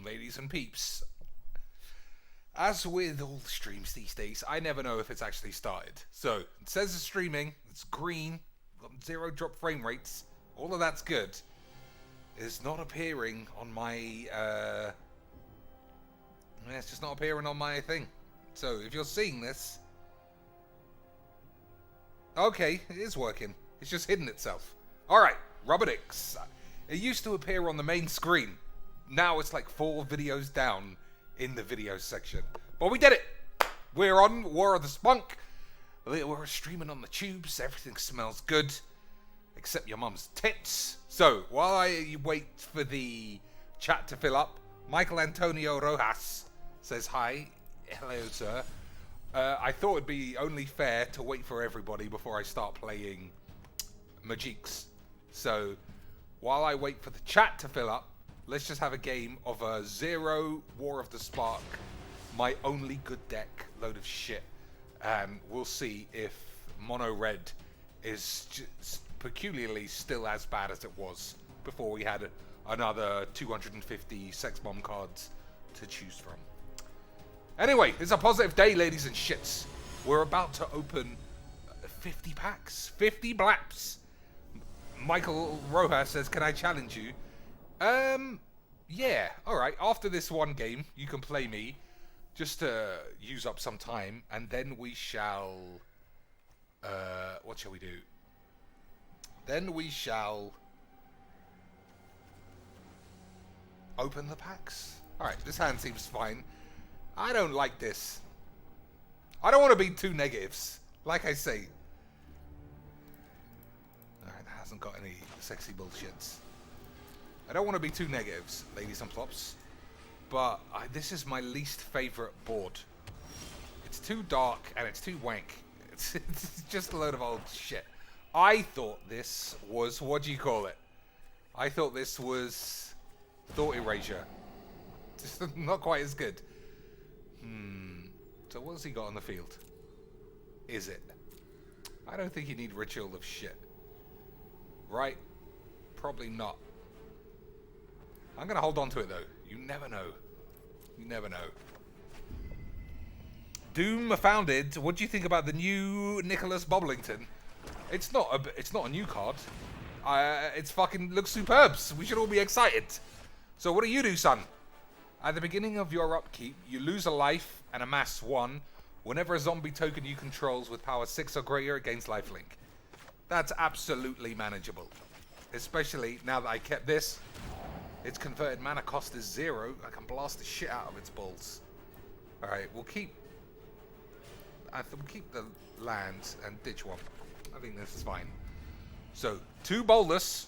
ladies and peeps. As with all the streams these days, I never know if it's actually started. So, it says it's streaming, it's green, got 0 drop frame rates, all of that's good. It's not appearing on my, it's just not appearing on my thing. So, if you're seeing this, okay, it is working. It's just hidden itself. Alright, Rubberix. It used to appear on the main screen. Now it's like 4 videos down in the videos section. But we did it! We're on War of the Spunk. We're streaming on the tubes. Everything smells good. Except your mum's tits. So, while I wait for the chat to fill up, Michael Antonio Rojas says hi. Hello, sir. I thought it'd be only fair to wait for everybody before I start playing Magiques. So, while I wait for the chat to fill up, let's just have a game of a 0 War of the Spark, my only good deck load of shit. And we'll see if Mono Red is just peculiarly still as bad as it was before we had another 250 Sex Bomb cards to choose from. Anyway, it's a positive day, ladies and shits. We're about to open 50 packs, 50 blaps. Michael Rojas says, can I challenge you? Yeah, alright. After this one game, you can play me just to use up some time, and then we shall... what shall we do? Then we shall... open the packs. Alright, this hand seems fine. I don't like this. I don't want to be too negatives. Like I say. Alright, that hasn't got any sexy bullshits. I don't want to be too negatives, ladies and plops. But this is my least favourite board. It's too dark and it's too wank. It's just a load of old shit. I thought this was, what do you call it? I thought this was Thought Erasure. Just not quite as good. So what's he got on the field? Is it? I don't think you need Ritual of shit. Right? Probably not. I'm going to hold on to it though. You never know. You never know. Doom Founded. What do you think about the new Nicholas Boblington? It's not a new card. It's fucking looks superb. We should all be excited. So what do you do, son? At the beginning of your upkeep, you lose a life and amass 1 whenever a zombie token you controls with power 6 or greater gains lifelink. That's absolutely manageable. Especially now that I kept this. Its converted mana cost is 0. I can blast the shit out of its balls. Alright, we'll keep the lands and ditch 1. I think this is fine. So, 2 Bolus.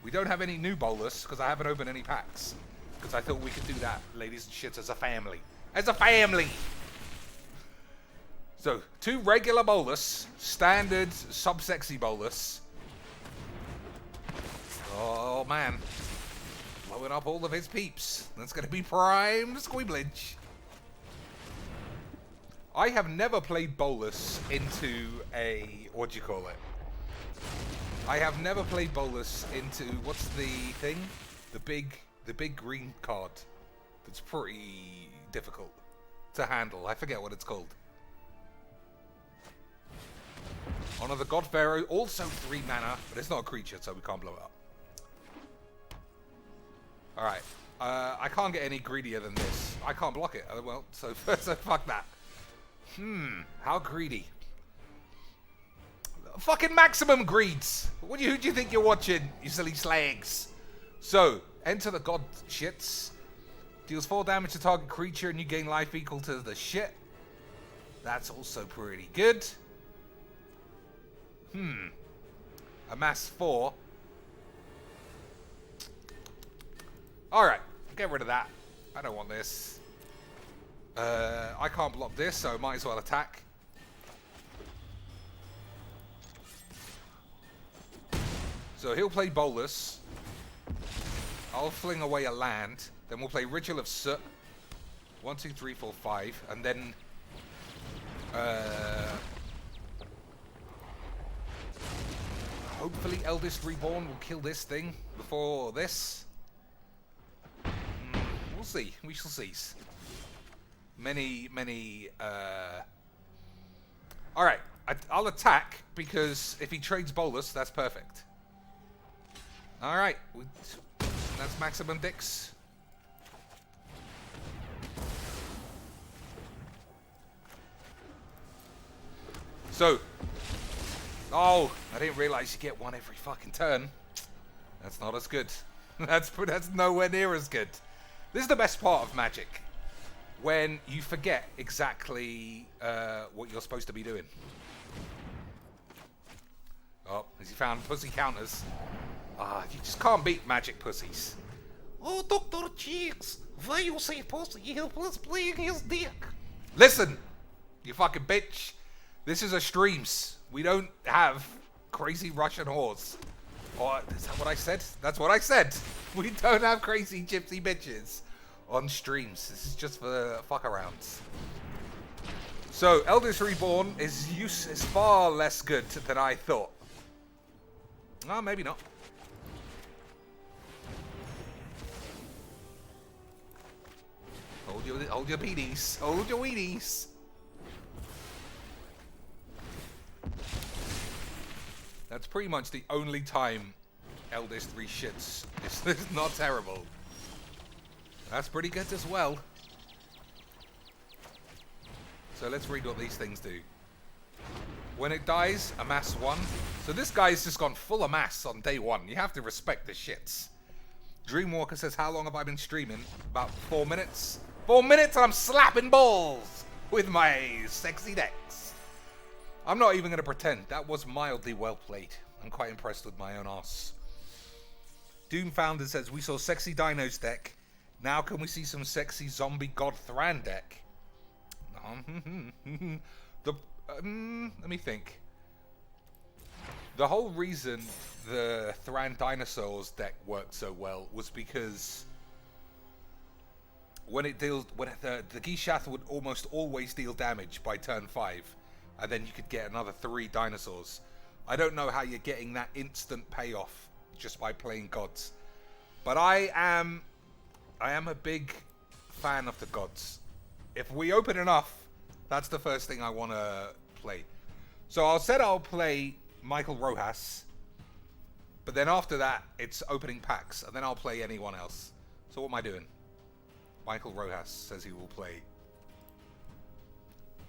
We don't have any new Bolus because I haven't opened any packs. Because I thought we could do that, ladies and shits, as a family. As a family! So, 2 regular Bolus. Standard sub-sexy Bolus. Oh, man. Blowing up all of his peeps. That's going to be prime squeeblage. I have never played Bolus into a... what do you call it? I have never played Bolus into... what's the thing? The big green card. That's pretty difficult to handle. I forget what it's called. Honor the God Pharaoh. Also 3 mana. But it's not a creature, so we can't blow it up. Alright. I can't get any greedier than this. I can't block it. Well, so fuck that. How greedy. Fucking maximum greeds. Who do you think you're watching, you silly slags? So, enter the god shits. Deals 4 damage to target creature and you gain life equal to the shit. That's also pretty good. Amass 4. Alright, get rid of that. I don't want this. I can't block this, so might as well attack. So he'll play Bolus. I'll fling away a land. Then we'll play Ritual of Soot. 1, 2, 3, 4, 5. And then... hopefully Eldest Reborn will kill this thing before this. We'll see. We shall see. Many. All right. I'll attack because if he trades Bolus, that's perfect. All right. That's maximum dicks. So, oh, I didn't realize you get one every fucking turn. That's not as good. That's nowhere near as good. This is the best part of Magic, when you forget exactly what you're supposed to be doing. Oh, has he found pussy counters? You just can't beat Magic pussies. Oh, Dr. Cheeks, why you say pussy? Help us playing his dick. Listen, you fucking bitch. This is a streams. We don't have crazy Russian whores. Or, is that what I said? That's what I said. We don't have crazy gypsy bitches on streams. This is just for fuck arounds. So, Eldest Reborn is far less good than I thought. Oh, maybe not. Hold your beaties. Hold your weenies. That's pretty much the only time Eldest reshits. It's not terrible. That's pretty good as well. So let's read what these things do. When it dies, amass 1. So this guy's just gone full amass on day 1. You have to respect the shits. Dreamwalker says, how long have I been streaming? About 4 minutes. 4 minutes and I'm slapping balls with my sexy decks. I'm not even going to pretend. That was mildly well played. I'm quite impressed with my own ass. Doom Founder says, we saw sexy Dinos deck. Now can we see some sexy zombie god Thran deck? Let me think. The whole reason the Thran Dinosaurs deck worked so well was because when the Gishath would almost always deal damage by turn 5, and then you could get another 3 dinosaurs. I don't know how you're getting that instant payoff just by playing gods, but I am a big fan of the gods. If we open enough, that's the first thing I want to play. So I'll play Michael Rojas, but then after that, it's opening packs, and then I'll play anyone else. So what am I doing? Michael Rojas says he will play.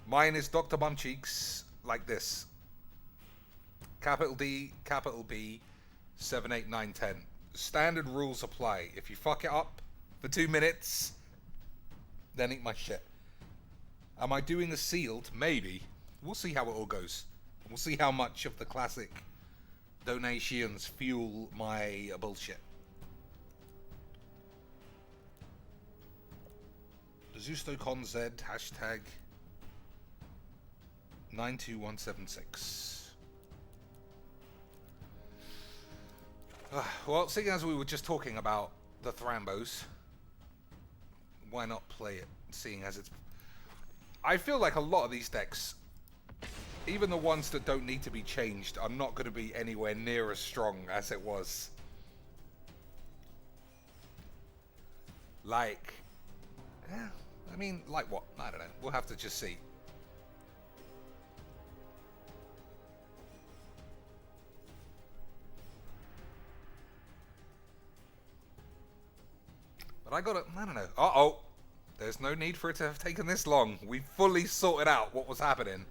Mine is Dr. Bumcheeks, like this. Capital D, capital B, 7, 8, 9, 10. Standard rules apply. If you fuck it up for 2 minutes, then eat my shit. Am I doing a sealed? Maybe. We'll see how it all goes. We'll see how much of the classic donations fuel my bullshit. ZustoConZ, hashtag 92176. Well, seeing as we were just talking about the Thrambos, why not play it, seeing as it's... I feel like a lot of these decks, even the ones that don't need to be changed, are not going to be anywhere near as strong as it was. Like... yeah, I mean, like what? I don't know. We'll have to just see. But I don't know. Uh-oh. There's no need for it to have taken this long. We fully sorted out what was happening.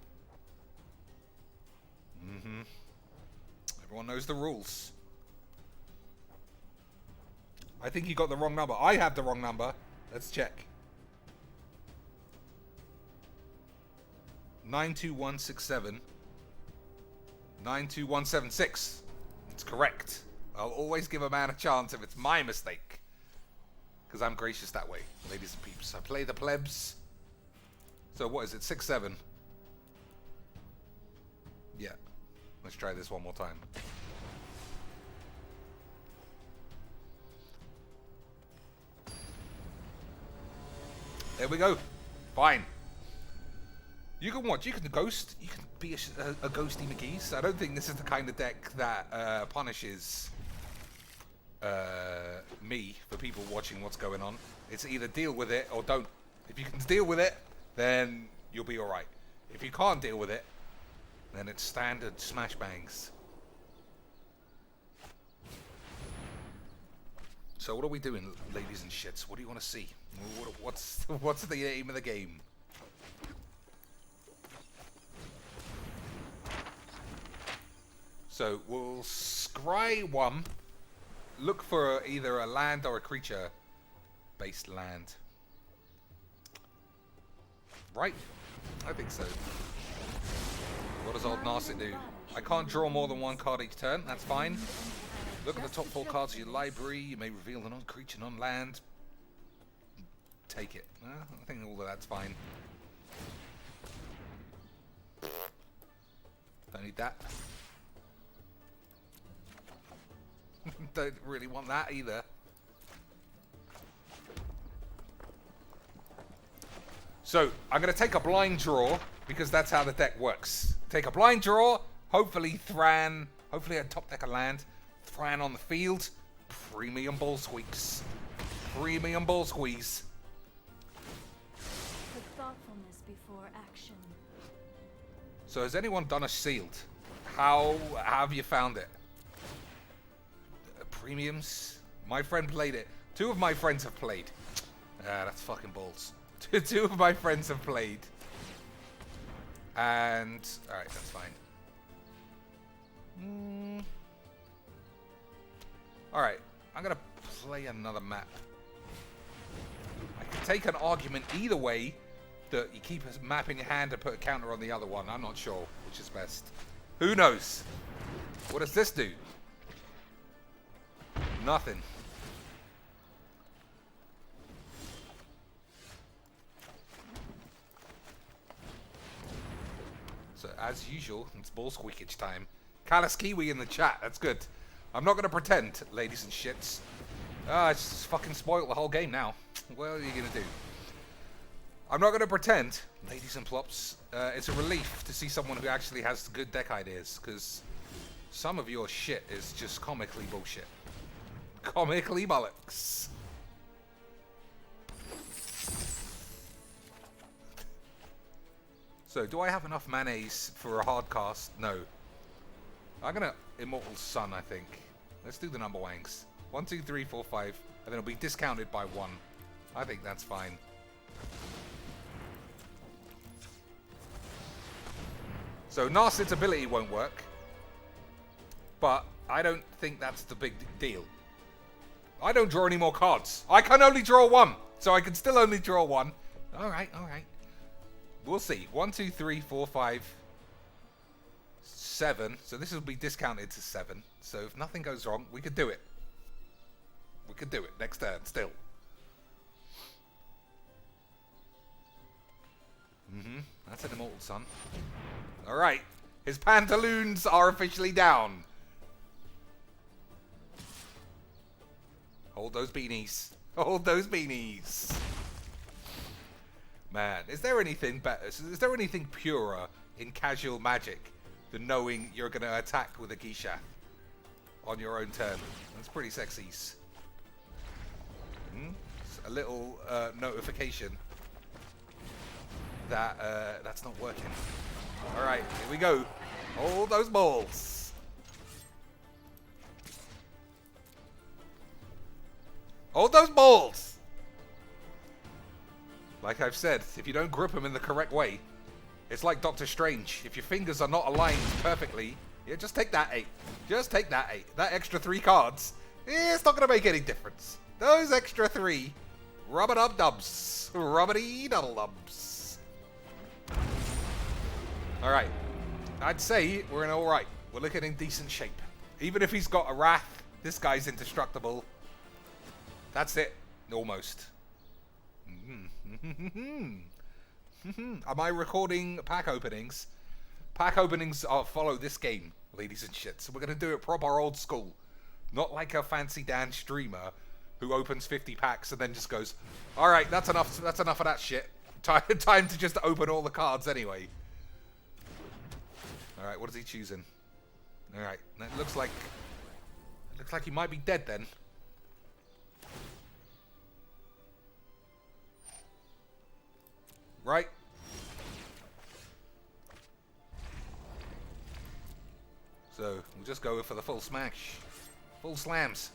Everyone knows the rules. I think you got the wrong number. I have the wrong number. Let's check. 92167. 92176. It's correct. I'll always give a man a chance if it's my mistake. Because I'm gracious that way, ladies and peeps. I play the plebs. So what is it, 6-7? Yeah. Let's try this one more time. There we go. Fine. You can watch. You can ghost. You can be a ghosty McGee's. I don't think this is the kind of deck that punishes me for people watching what's going on. It's either deal with it or don't. If you can deal with it, then you'll be alright. If you can't deal with it, then it's standard smash bangs. So what are we doing, ladies and shits? What do you want to see? What's the aim of the game? So we'll scry one. Look for either a land or a creature-based land. Right? I think so. What does old Narset do? I can't draw more than one card each turn. That's fine. Look at the top 4 cards of your library. You may reveal a non-creature, non-land. Take it. I think all of that's fine. Don't need that. Don't really want that either. So, I'm going to take a blind draw, because that's how the deck works. Take a blind draw, hopefully Thran, hopefully a top deck a land. Thran on the field, premium ball squeaks. Premium ball squeeze. Put thoughtfulness before action. So has anyone done a sealed? How have you found it? Premiums? My friend played it. 2 of my friends have played. That's fucking balls. 2 of my friends have played. And... alright, that's fine. Alright, I'm going to play another map. I can take an argument either way that you keep a map in your hand and put a counter on the other one. I'm not sure which is best. Who knows? What does this do? Nothing. So, as usual, it's ball squeakage time. Callus Kiwi in the chat. That's good. I'm not going to pretend, ladies and shits. It's just fucking spoiled the whole game now. What are you going to do? I'm not going to pretend, ladies and plops. It's a relief to see someone who actually has good deck ideas, because some of your shit is just comically bullshit. Comically bollocks. So, do I have enough mayonnaise for a hard cast? No. I'm gonna Immortal Sun, I think. Let's do the number wangs. 1, 2, 3, 4, 5, and then it'll be discounted by 1. I think that's fine. So, Narset's ability won't work, but I don't think that's the big deal. I don't draw any more cards. I can only draw 1, so I can still only draw 1. Alright, alright. We'll see. 1, 2, 3, 4, 5, 7. So this will be discounted to 7. So if nothing goes wrong, we could do it. We could do it next turn still. That's an Immortal Sun. Alright. His pantaloons are officially down. Hold those beanies. Hold those beanies. Man, is there anything better? Is there anything purer in casual Magic than knowing you're going to attack with a Gishath on your own turn? That's pretty sexy. A little notification that that's not working. All right, here we go. Hold those balls. Hold those balls. Like I've said, if you don't grip them in the correct way, it's like Doctor Strange. If your fingers are not aligned perfectly, yeah, just take that 8. Just take that 8. That extra 3 cards, it's not going to make any difference. Those extra 3, rub-a-dub-dubs. Rubbity-double-dubs. Alright. I'd say we're in alright. We're looking in decent shape. Even if he's got a Wrath, this guy's indestructible. That's it. Almost. Am I recording pack openings? Pack openings follow this game, ladies and shit. So we're going to do it proper old school. Not like a fancy Dan streamer who opens 50 packs and then just goes, alright, that's enough of that shit. Time to just open all the cards anyway. Alright, what is he choosing? Alright, it looks like he might be dead then. right? So, we'll just go for the full smash. Full slams.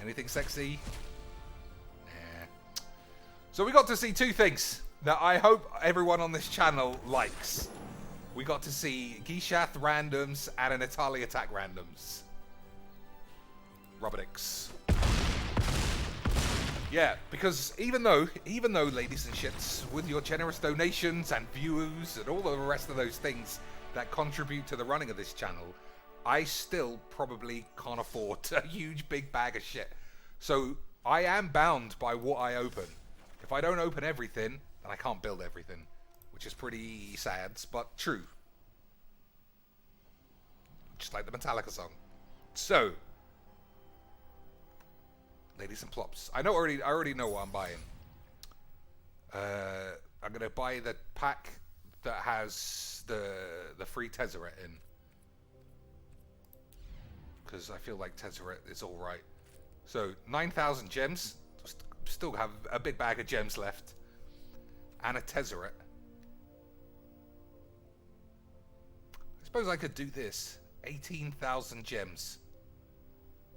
Anything sexy? Nah. So we got to see two things that I hope everyone on this channel likes. We got to see Gishath randoms and an Atali attack randoms. Robotix. Yeah, because even though, ladies and shits, with your generous donations and views and all the rest of those things that contribute to the running of this channel, I still probably can't afford a huge big bag of shit. So I am bound by what I open. If I don't open everything, then I can't build everything, which is pretty sad, but true. Just like the Metallica song. So, ladies and plops, I already know what I'm buying. I'm gonna buy the pack that has the free Tezzeret in, because I feel like Tezzeret is all right. So 9,000 gems, still have a big bag of gems left, and a Tezzeret. I suppose I could do this. 18,000 gems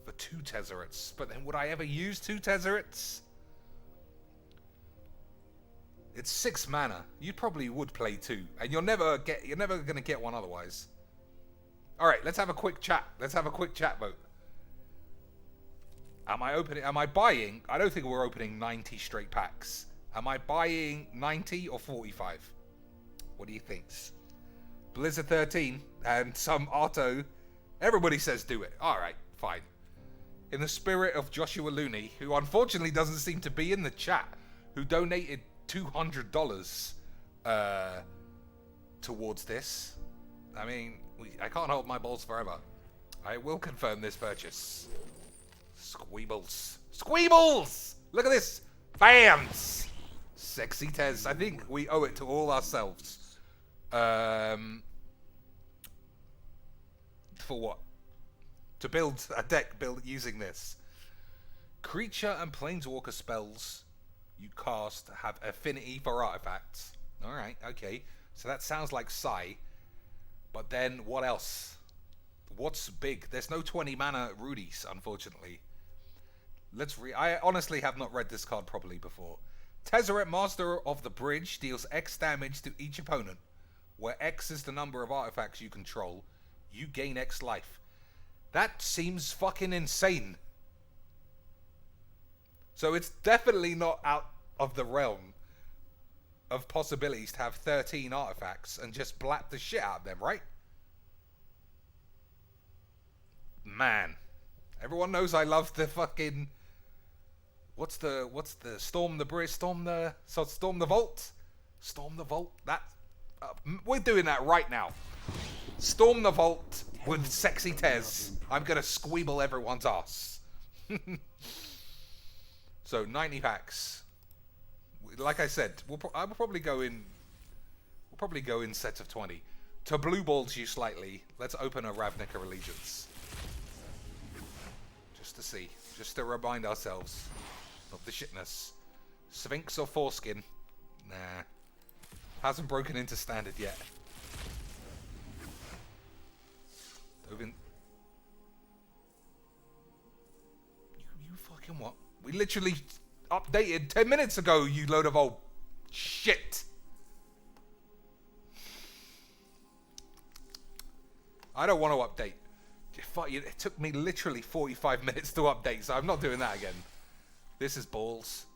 for 2 Tezzerets, but then would I ever use 2 Tezzerets? It's 6 mana. You probably would play 2, and you're never gonna get one otherwise. All right, let's have a quick chat. Let's have a quick chat vote. Am I buying? I don't think we're opening 90 straight packs. Am I buying 90 or 45? What do you think? Blizzard 13 and some Arto. Everybody says do it. All right, fine. In the spirit of Joshua Looney, who unfortunately doesn't seem to be in the chat, who donated $200 towards this. I mean, I can't hold my balls forever. I will confirm this purchase. Squeebles. Squeebles! Look at this. Fans! Sexy Tez. I think we owe it to all ourselves. For what? To build a deck built using this. Creature and planeswalker spells you cast have affinity for artifacts. Alright, okay. So that sounds like Sai. But then what else? What's big? There's no 20 mana Rudies, unfortunately. I honestly have not read this card properly before. Tezzeret, Master of the Bridge, deals X damage to each opponent. Where X is the number of artifacts you control, you gain X life. That seems fucking insane. So it's definitely not out of the realm of possibilities to have 13 artifacts and just blap the shit out of them, right? Man. Everyone knows I love the fucking... What's the storm the bridge, storm the vault? Storm the vault? That we're doing that right now. Storm the vault with sexy Tez. I'm gonna squeeble everyone's ass. So 90 packs. Like I said, I will probably go in. We'll probably go in sets of 20. To blue balls you slightly. Let's open a Ravnica Allegiance. Just to see, just to remind ourselves of the shitness. Sphinx or Foreskin? Nah. Hasn't broken into standard yet. You fucking what? We literally updated 10 minutes ago, you load of old shit. I don't want to update. It took me literally 45 minutes to update, so I'm not doing that again. This is balls.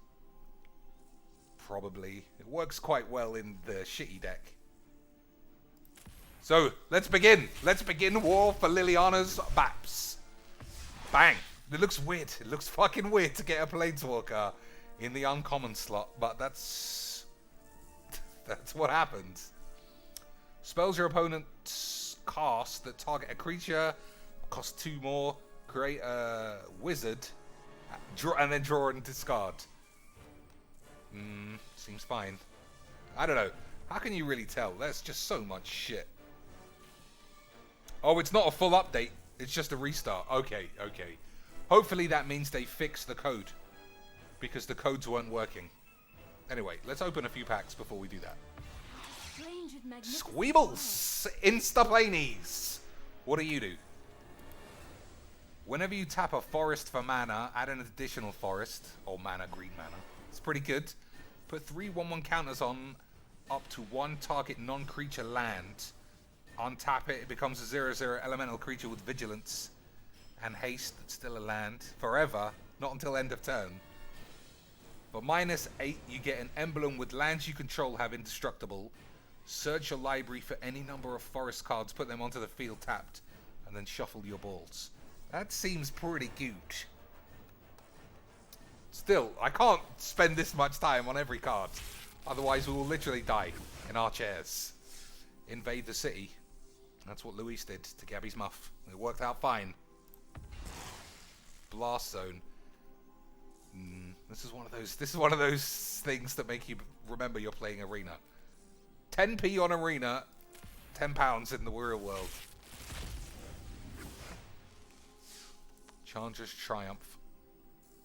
Probably. It works quite well in the shitty deck. So, let's begin. Let's begin war for Liliana's Baps. Bang. It looks weird. It looks fucking weird to get a Planeswalker in the uncommon slot, but that's what happens. Spells your opponent cast that target a creature, cost 2 more, create a wizard, and then draw and discard. Seems fine. I don't know. How can you really tell? There's just so much shit. Oh, it's not a full update. It's just a restart. Okay, okay. Hopefully that means they fixed the code. Because the codes weren't working. Anyway, let's open a few packs before we do that. Strange and magnificent Squeebles! Instaplanies! What do you do? Whenever you tap a forest for mana, add an additional forest, or mana, green mana. It's pretty good. Put 3 1/1 counters on up to 1 target non-creature land. Untap it, it becomes a 0/0 elemental creature with vigilance and haste. That's still a land. Forever, not until end of turn. For -8, you get an emblem with lands you control have indestructible. Search your library for any number of forest cards, put them onto the field tapped, and then shuffle your balls. That seems pretty good. Still, I can't spend this much time on every card. Otherwise, we will literally die in our chairs. Invade the city. That's what Luis did to Gabby's muff. It worked out fine. Blast zone. This is one of those things that make you remember you're playing Arena. 10p on Arena, £10 in the real world. Chandra's Triumph.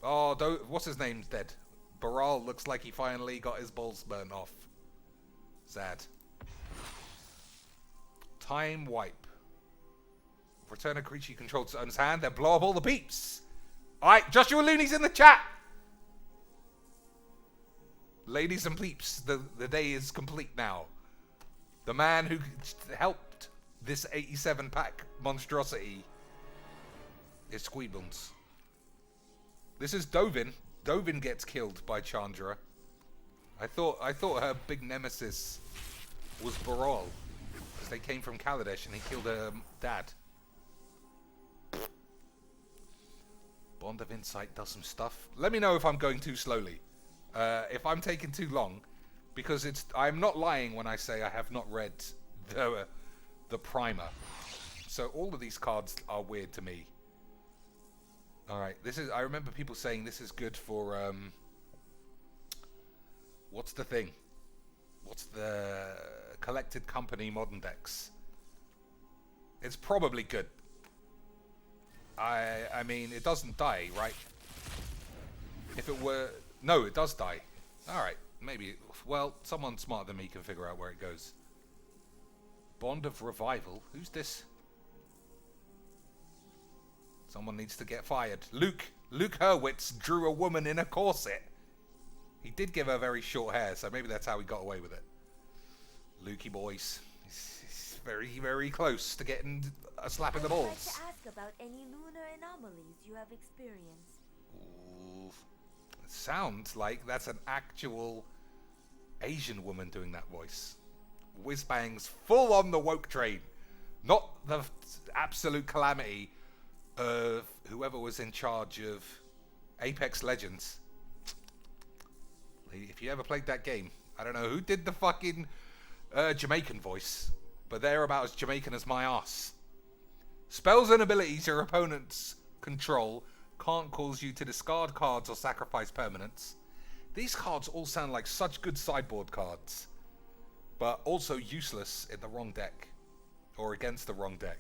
Oh, what's his name's dead? Baral looks like he finally got his balls burnt off. Sad. Time Wipe. Return a creature you control to its owner's hand, then blow up all the peeps. Alright, Joshua Looney's in the chat. Ladies and peeps, the day is complete now. The man who helped this 87 pack monstrosity is Squeebuns. This is Dovin. Dovin gets killed by Chandra. I thought her big nemesis was Baral, because they came from Kaladesh and he killed her dad. Bond of Insight does some stuff. Let me know if I'm going too slowly. If I'm taking too long, because I'm not lying when I say I have not read the primer. So all of these cards are weird to me. Alright, I remember people saying this is good for, what's the thing? What's the Collected Company modern decks? It's probably good. I mean, it doesn't die, right? If it were... No, it does die. Alright, maybe. Well, someone smarter than me can figure out where it goes. Bond of Revival. Who's this? Someone needs to get fired. Luke Hurwitz drew a woman in a corset. He did give her very short hair, so maybe that's how he got away with it. Lukey boys. He's very, very close to getting a slap in the balls. I'd like to ask about any lunar anomalies you have experienced. Ooh. It sounds like that's an actual Asian woman doing that voice. Whizbang's full on the woke train. Not the absolute calamity of whoever was in charge of Apex Legends. If you ever played that game, I don't know who did the fucking Jamaican voice, but they're about as Jamaican as my ass. Spells and abilities your opponents control can't cause you to discard cards or sacrifice permanents. These cards all sound like such good sideboard cards, but also useless in the wrong deck, or against the wrong deck.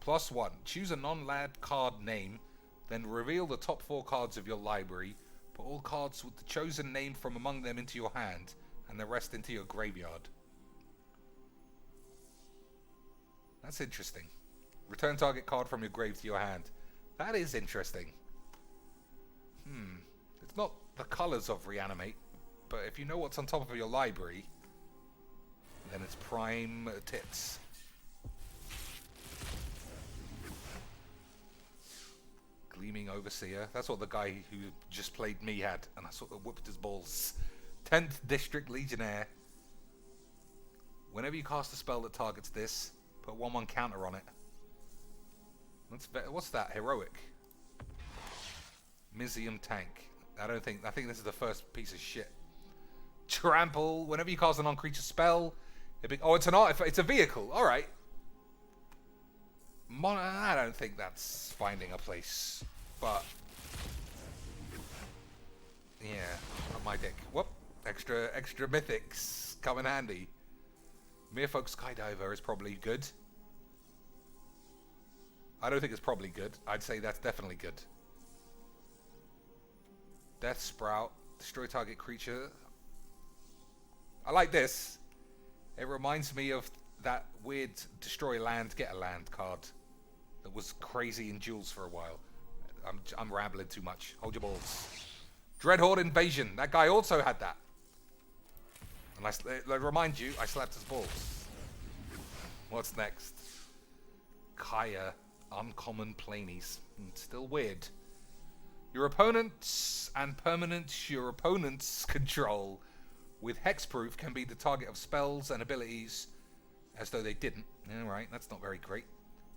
+1. Choose a non-land card name, then reveal the top 4 cards of your library. Put all cards with the chosen name from among them into your hand, and the rest into your graveyard. That's interesting. Return target card from your grave to your hand. That is interesting. It's not the colors of Reanimate, but if you know what's on top of your library, then it's prime tits. Gleaming Overseer. That's what the guy who just played me had, and I sort of whipped his balls. 10th District Legionnaire. Whenever you cast a spell that targets this, put 1/1 counter on it. What's that? Heroic. Mizium Tank. I think this is the first piece of shit. Trample. Whenever you cast a non-creature spell, it's a vehicle. All right. I don't think that's finding a place, but yeah, on my deck. Whoop! Extra mythics come in handy. Merfolk Skydiver is probably good. I don't think it's probably good. I'd say that's definitely good. Death Sprout. Destroy target creature. I like this. It reminds me of that weird destroy land, get a land card that was crazy in duels for a while. I'm rambling too much. Hold your balls. Dreadhorde Invasion. That guy also had that. And I remind you, I slapped his balls. What's next? Kaya. Uncommon Planies. Still weird. Your opponents and permanents your opponent's control with hexproof can be the target of spells and abilities as though they didn't. Alright, that's not very great.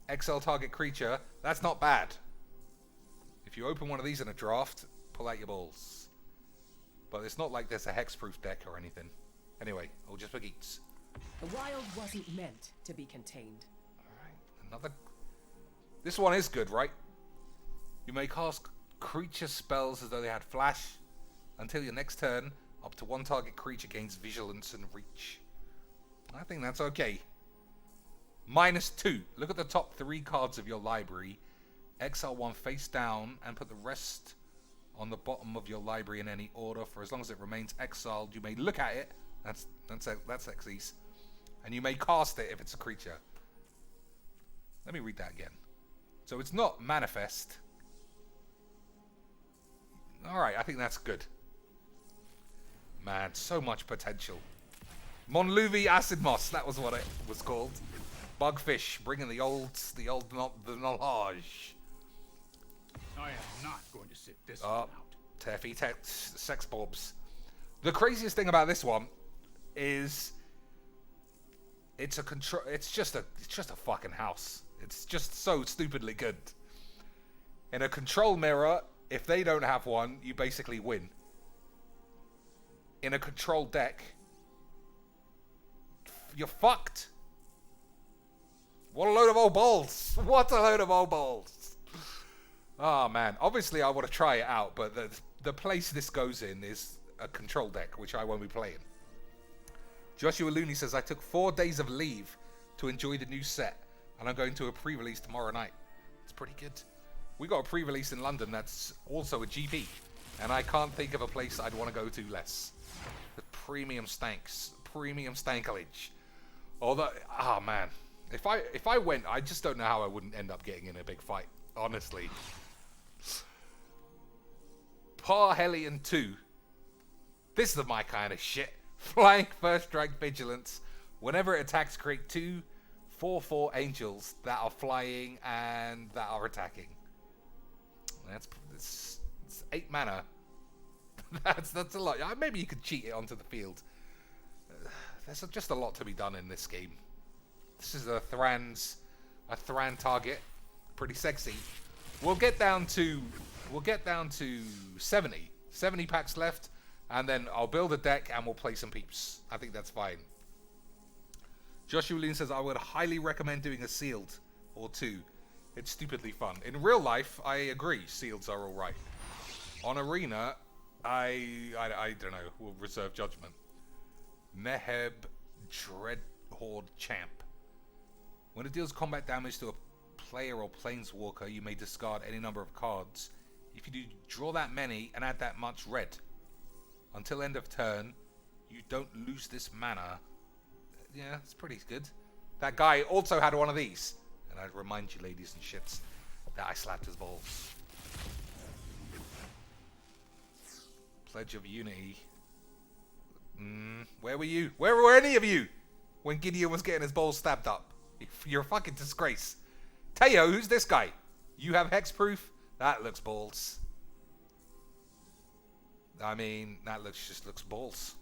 Exile target creature. That's not bad. If you open one of these in a draft, pull out your balls. But it's not like there's a hexproof deck or anything. Anyway, I'll just spagheets. The wild wasn't meant to be contained. Alright, another... This one is good, right? You may cast creature spells as though they had flash until your next turn. Up to one target creature gains vigilance and reach. I think that's okay. -2. Look at the top 3 cards of your library. Exile one face down and put the rest on the bottom of your library in any order. For as long as it remains exiled, you may look at it. That's Xyz. And you may cast it if it's a creature. Let me read that again. So it's not manifest. Alright, I think that's good. Man, so much potential. Monluvi Acid Moss, that was what it was called. Bugfish, bringing the knowledge. I am not going to sit this one out. Teffy Sex Borbs. The craziest thing about this one is it's just a fucking house. It's just so stupidly good. In a control mirror, if they don't have one, you basically win. In a control deck, you're fucked. What a load of old balls. What a load of old balls. Oh man, obviously I want to try it out, but the place this goes in is a control deck, which I won't be playing. Joshua Looney says, I took 4 days of leave to enjoy the new set, and I'm going to a pre-release tomorrow night. It's pretty good. We got a pre-release in London that's also a GP, and I can't think of a place I'd want to go to less. The premium stanks, premium stanklage. Although, man, if I went, I just don't know how I wouldn't end up getting in a big fight, honestly. Parhelion 2. This is my kind of shit. Flying first strike vigilance. Whenever it attacks, create 2 4/4 angels that are flying and that are attacking. It's 8 mana. that's a lot. Maybe you could cheat it onto the field. There's just a lot to be done in this game. This is a Thran target. Pretty sexy. We'll get down to 70 packs left, and then I'll build a deck and we'll play some peeps. I think that's fine. Joshua Lean says, I would highly recommend doing a sealed or 2. It's stupidly fun. In real life, I agree, sealeds are alright. On Arena, I don't know, we'll reserve judgment. Neheb Dreadhorde Champ. When it deals combat damage to a player or planeswalker, you may discard any number of cards. If you do, draw that many and add that much red. Until end of turn, you don't lose this mana. Yeah, it's pretty good. That guy also had one of these. And I'd remind you, ladies and shits, that I slapped his balls. Pledge of Unity. Where were you? Where were any of you when Gideon was getting his balls stabbed up? You're a fucking disgrace. Teo, who's this guy? You have hexproof? That looks balls. I mean, that just looks balls.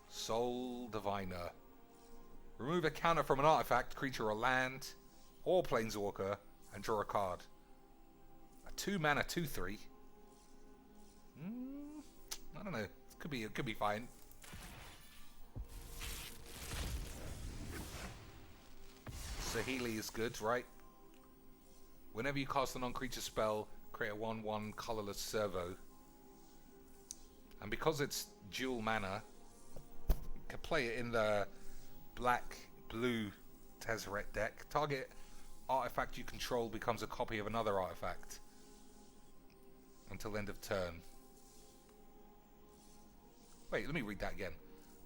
Soul Diviner. Remove a counter from an artifact, creature or land, or planeswalker, and draw a card. A 2 mana 2/3. I don't know. It could be fine. Sahili is good, right? Whenever you cast a non-creature spell, create a 1/1 colorless servo. And because it's dual mana, you can play it in the black-blue Tezzeret deck. Target artifact you control becomes a copy of another artifact until end of turn. Wait, let me read that again.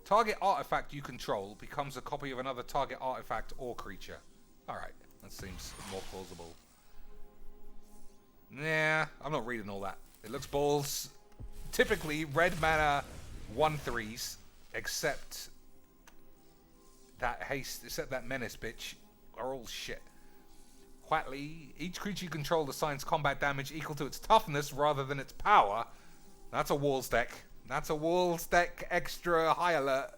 Target artifact you control becomes a copy of another target artifact or creature. Alright, that seems more plausible. Nah, I'm not reading all that. It looks balls. Typically, red mana 1/3s, except that haste, except that menace bitch, are all shit. Quatley, each creature you control assigns combat damage equal to its toughness rather than its power. That's a walls deck. That's a walls deck extra high alert.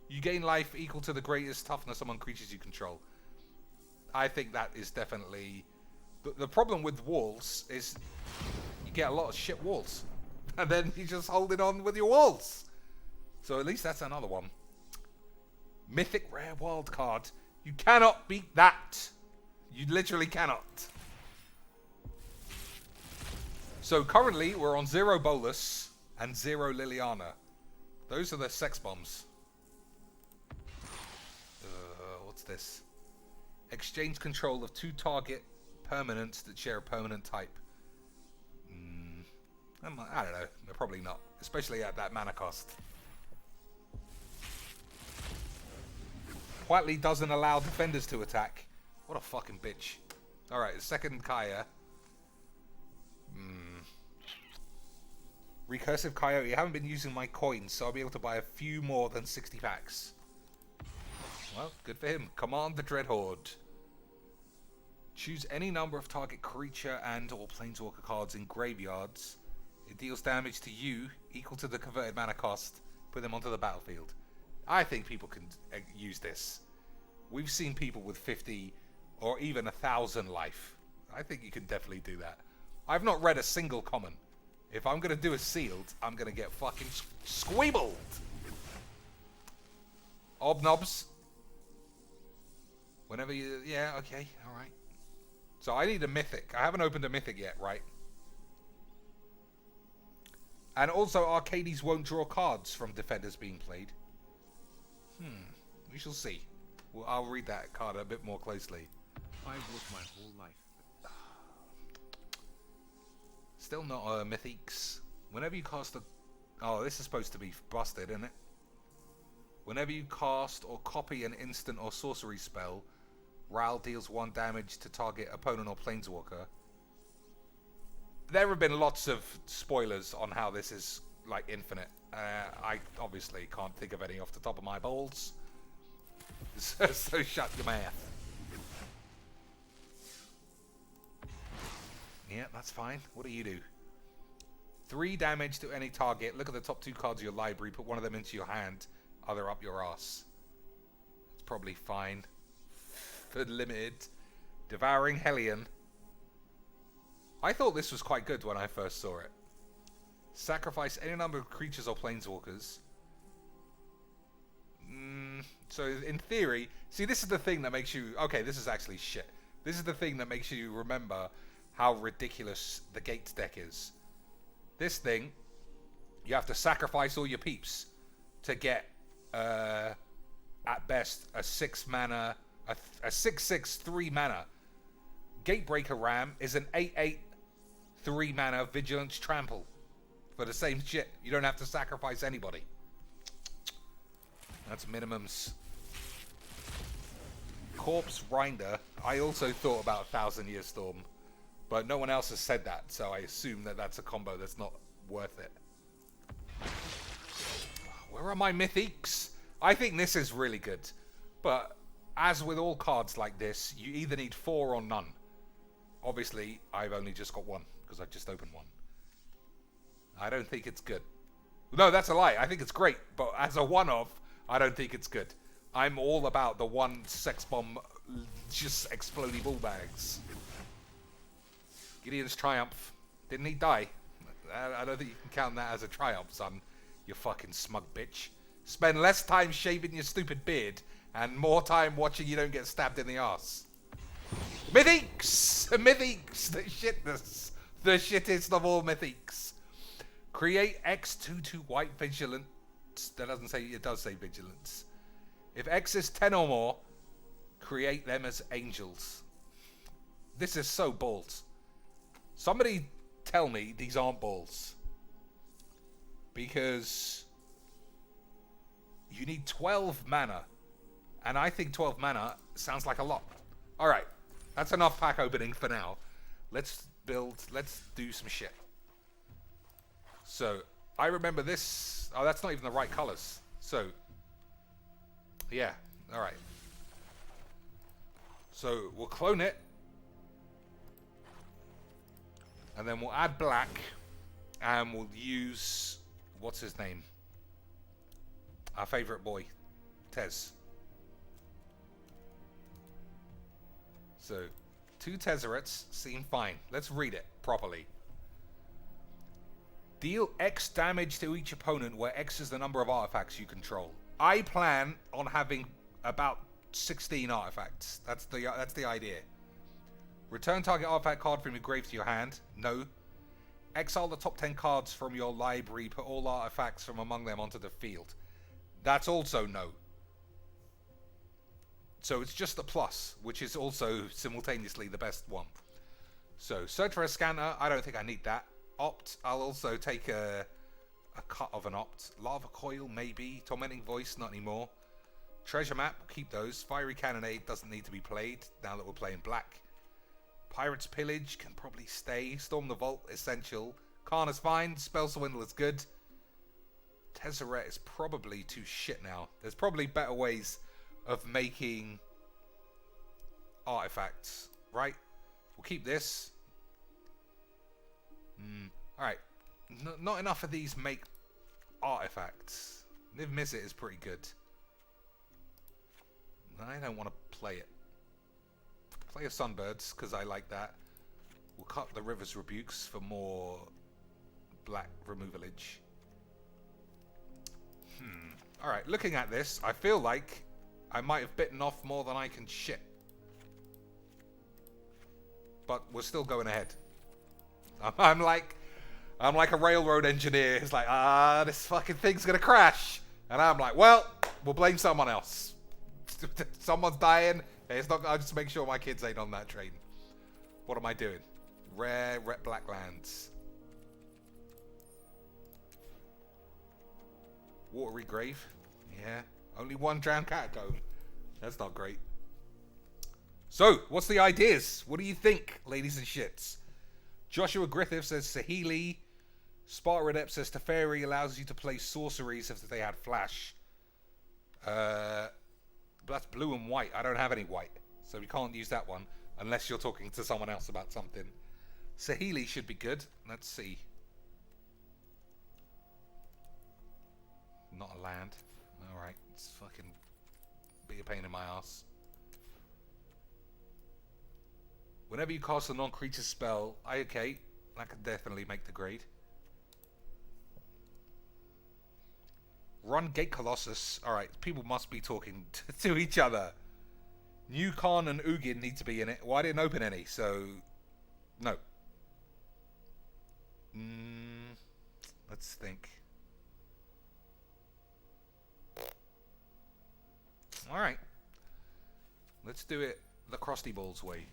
You gain life equal to the greatest toughness among creatures you control. I think that is definitely... The problem with walls is you get a lot of shit walls. And then you just hold it on with your walls. So at least that's another one. Mythic rare wild card. You cannot beat that. You literally cannot. So currently we're on 0 Bolus and 0 Liliana. Those are the sex bombs. What's this? Exchange control of 2 target permanents that share a permanent type. I don't know. Probably not. Especially at that mana cost. Quietly doesn't allow defenders to attack. What a fucking bitch. Alright, the second Kaya. Recursive Coyote. I haven't been using my coins, so I'll be able to buy a few more than 60 packs. Well, good for him. Command the Dread Horde. Choose any number of target creature and or planeswalker cards in graveyards. It deals damage to you equal to the converted mana cost. Put them onto the battlefield. I think people can use this. We've seen people with 50 or even 1,000 life. I think you can definitely do that. I've not read a single common. If I'm going to do a sealed, I'm going to get fucking squeebled. Obnobs. Whenever you... Yeah, okay, alright. So I need a mythic. I haven't opened a mythic yet, right? And also Arcades won't draw cards from defenders being played. We shall see. Well, I'll read that card a bit more closely. I've worked my whole life. Still not mythics. Whenever you cast a... Oh, this is supposed to be busted, isn't it? Whenever you cast or copy an instant or sorcery spell, Ral deals 1 damage to target opponent or planeswalker. There have been lots of spoilers on how this is, like, infinite. I obviously can't think of any off the top of my balls. So shut your mouth. Yeah, that's fine. What do you do? 3 damage to any target. Look at the top 2 cards of your library. Put one of them into your hand. Other up your ass. It's probably fine. For limited. Devouring Hellion. I thought this was quite good when I first saw it. Sacrifice any number of creatures or planeswalkers. So in theory... See, this is the thing that makes you... Okay, this is actually shit. This is the thing that makes you remember how ridiculous the Gates deck is. This thing, you have to sacrifice all your peeps to get, at best, a 6 mana... A 6/6 3 mana. Gatebreaker Ram is an 8/8 3 mana Vigilance Trample. For the same shit. You don't have to sacrifice anybody. That's minimums. Corpse Rinder. I also thought about 1,000 Year Storm. But no one else has said that. So I assume that that's a combo that's not worth it. Where are my mythics? I think this is really good. But as with all cards like this, you either need 4 or none. Obviously, I've only just got 1, because I've just opened 1. I don't think it's good. No, that's a lie. I think it's great, but as a one-off, I don't think it's good. I'm all about the 1 sex bomb, just explodey ball bags. Gideon's Triumph. Didn't he die? I don't think you can count that as a triumph, son. You fucking smug bitch. Spend less time shaving your stupid beard and more time watching you don't get stabbed in the arse. Mythics! Mythics! The shitness. The shittest of all mythics. Create X/2/2 white vigilance. That doesn't say, it does say vigilance. If X is 10 or more, create them as angels. This is so balls. Somebody tell me these aren't balls. Because you need 12 mana. And I think 12 mana sounds like a lot. Alright, that's enough pack opening for now. Let's do some shit. So, I remember this. Oh, that's not even the right colors. So, yeah, alright. So, we'll clone it. And then we'll add black. And we'll use, what's his name? Our favorite boy, Tez. So, 2 Tezzerets seem fine. Let's read it properly. Deal X damage to each opponent, where X is the number of artifacts you control. I plan on having about 16 artifacts. That's the idea. Return target artifact card from your grave to your hand. No. Exile the top 10 cards from your library. Put all artifacts from among them onto the field. That's also no. So it's just the plus, which is also simultaneously the best one. So search for a scanner. I don't think I need that. Opt. I'll also take a cut of an opt. Lava coil, maybe. Tormenting voice, not anymore. Treasure map, keep those. Fiery cannonade doesn't need to be played now that we're playing black. Pirate's pillage can probably stay. Storm the vault, essential. Khan is fine. Spell swindle is good. Tezzeret is probably too shit now. There's probably better ways of making artifacts, right? We'll keep this. Alright. Not enough of these make artifacts. Niv Mizzet is pretty good. I don't want to play it. Play a Sunbirds, because I like that. We'll cut the River's Rebukes for more black removalage. Alright, looking at this, I feel like I might have bitten off more than I can shit. But we're still going ahead. I'm like a railroad engineer. It's like, this fucking thing's gonna crash. And I'm like, well, we'll blame someone else. Someone's dying. It's not. I'll just make sure my kids ain't on that train. What am I doing? Rare black lands. Watery grave. Yeah. Only one drowned catacomb. That's not great. So, what's the ideas? What do you think, ladies and shits? Joshua Griffith says Sahili. Sparta Adept says Teferi allows you to play sorceries if they had flash. But that's blue and white. I don't have any white. So we can't use that one. Unless you're talking to someone else about something. Sahili should be good. Let's see. Not a land. Alright. It's fucking be a pain in my ass. Whenever you cast a non-creature spell, okay. That could definitely make the grade. Run Gate Colossus. Alright, people must be talking to each other. New Khan and Ugin need to be in it. Well, I didn't open any, so... No. Let's think. Alright. Let's do it the Krusty Balls way.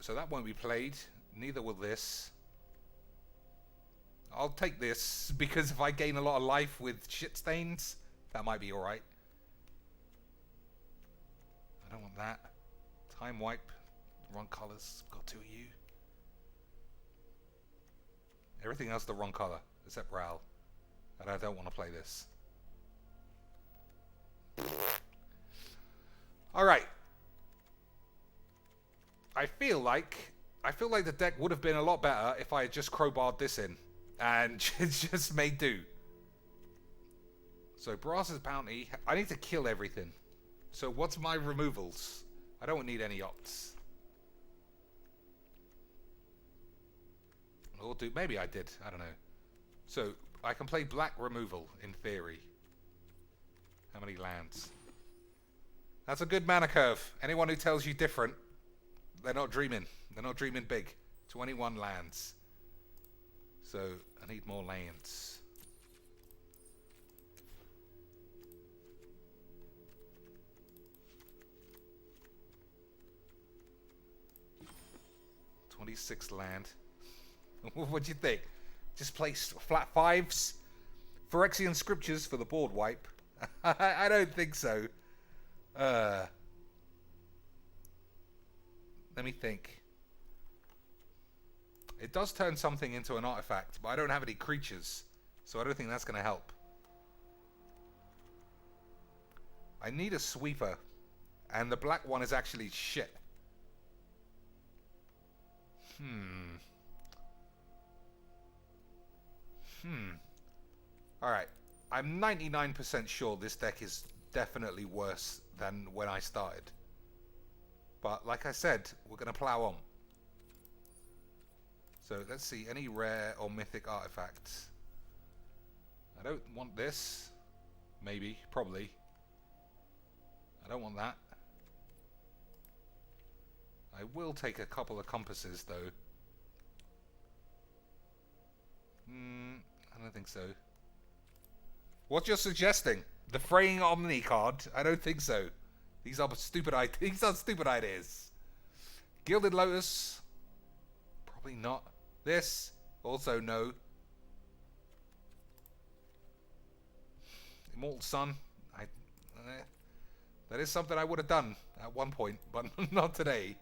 So that won't be played. Neither will this. I'll take this, because if I gain a lot of life with shit stains, that might be alright. I don't want that. Time wipe. Wrong colours. Got 2 of you. Everything else the wrong colour, except Ral. And I don't want to play this. Alright. I feel like the deck would have been a lot better if I had just crowbarred this in. And just made do. So Brass's Bounty. I need to kill everything. So what's my removals? I don't need any opts. Or do maybe I did. I don't know. So I can play black removal in theory. How many lands? That's a good mana curve. Anyone who tells you different, they're not dreaming. They're not dreaming big. 21 lands. So, I need more lands. $26 land. What do you think? Just play flat 5s. Phyrexian Scriptures for the board wipe. I don't think so. Let me think. It does turn something into an artifact, but I don't have any creatures, so I don't think that's going to help. I need a sweeper, and the black one is actually shit. Alright. I'm 99% sure this deck is definitely worse than when I started. But like I said, we're going to plow on. So let's see, any rare or mythic artifacts. I don't want this. Maybe, probably. I don't want that. I will take a couple of compasses though. I don't think so. What you're suggesting? The Fraying Omni card? I don't think so. These are stupid ideas. Gilded Lotus? Probably not. This? Also no. Immortal Sun? That is something I would have done at one point, but not today.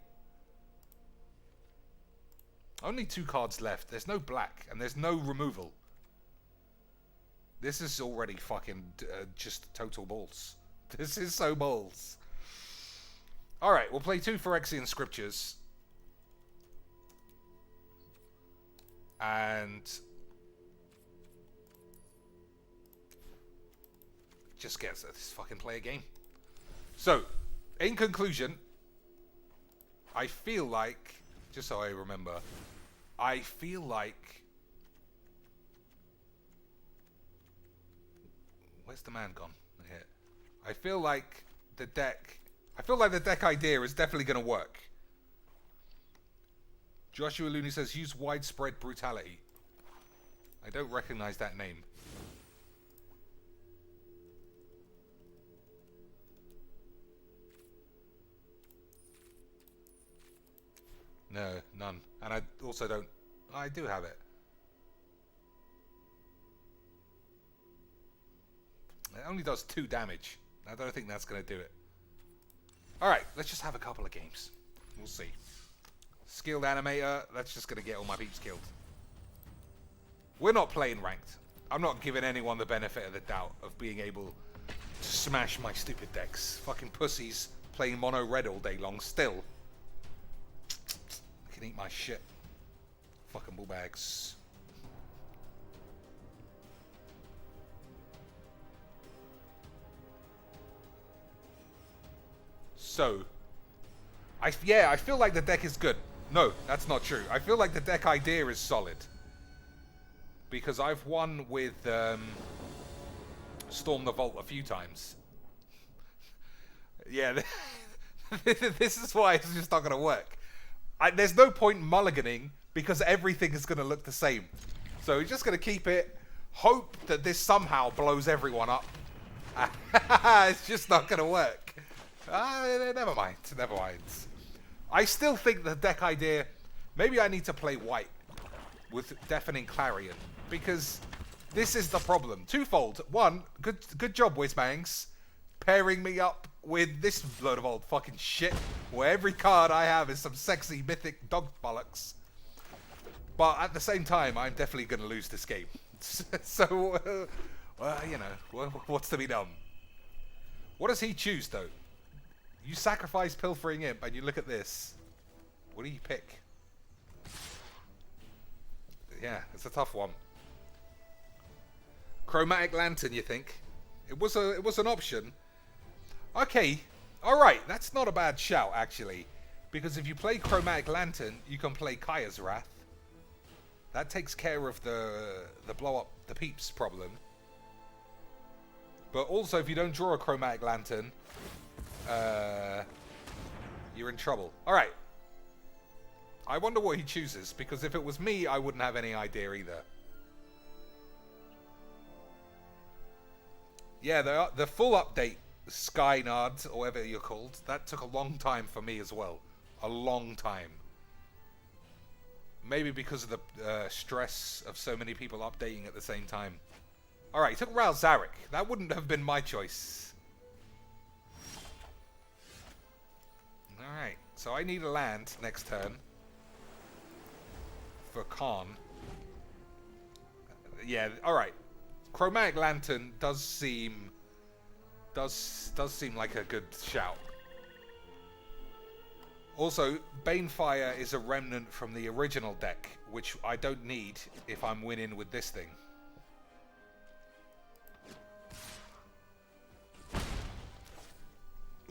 Only 2 cards left. There's no black, and there's no removal. This is already fucking just total balls. This is so balls. Alright, we'll play 2 Phyrexian Scriptures. And just gets this fucking play a game. So, in conclusion, I feel like, just so I remember, I feel like, where's the man gone? Here. I feel like the deck idea is definitely going to work. Joshua Looney says, use widespread brutality. I don't recognize that name. No, none. And I also don't... I do have it. It only does 2 damage. I don't think that's going to do it. Alright, let's just have a couple of games. We'll see. Skilled animator, that's just going to get all my peeps killed. We're not playing ranked. I'm not giving anyone the benefit of the doubt of being able to smash my stupid decks. Fucking pussies playing mono red all day long still. I can eat my shit. Fucking bull bags. So, I feel like the deck is good. No, that's not true. I feel like the deck idea is solid. Because I've won with Storm the Vault a few times. Yeah, this is why it's just not going to work. There's no point mulliganing because everything is going to look the same. So we're just going to keep it. Hope that this somehow blows everyone up. It's just not going to work. Never mind. Never mind. I still think the deck idea... Maybe I need to play white with Deafening Clarion. Because this is the problem. Twofold. One, good job, Whizbangs. Pairing me up with this load of old fucking shit. Where every card I have is some sexy mythic dog bollocks. But at the same time, I'm definitely going to lose this game. So, well, you know, what's to be done? What does he choose, though? You sacrifice Pilfering Imp, and you look at this. What do you pick? Yeah, it's a tough one. Chromatic Lantern, you think? It was an option. Okay, alright, that's not a bad shout, actually. Because if you play Chromatic Lantern, you can play Kaya's Wrath. That takes care of the blow up the peeps problem. But also, if you don't draw a Chromatic Lantern, you're in trouble. Alright. I wonder what he chooses, because if it was me, I wouldn't have any idea either. Yeah, the full update, Skynard, or whatever you're called, that took a long time for me as well. A long time. Maybe because of the stress of so many people updating at the same time. Alright, he took Ral Zarek. That wouldn't have been my choice. Alright, so I need a land next turn. For Khan. Yeah, alright. Chromatic Lantern does seem like a good shout. Also, Banefire is a remnant from the original deck, which I don't need if I'm winning with this thing.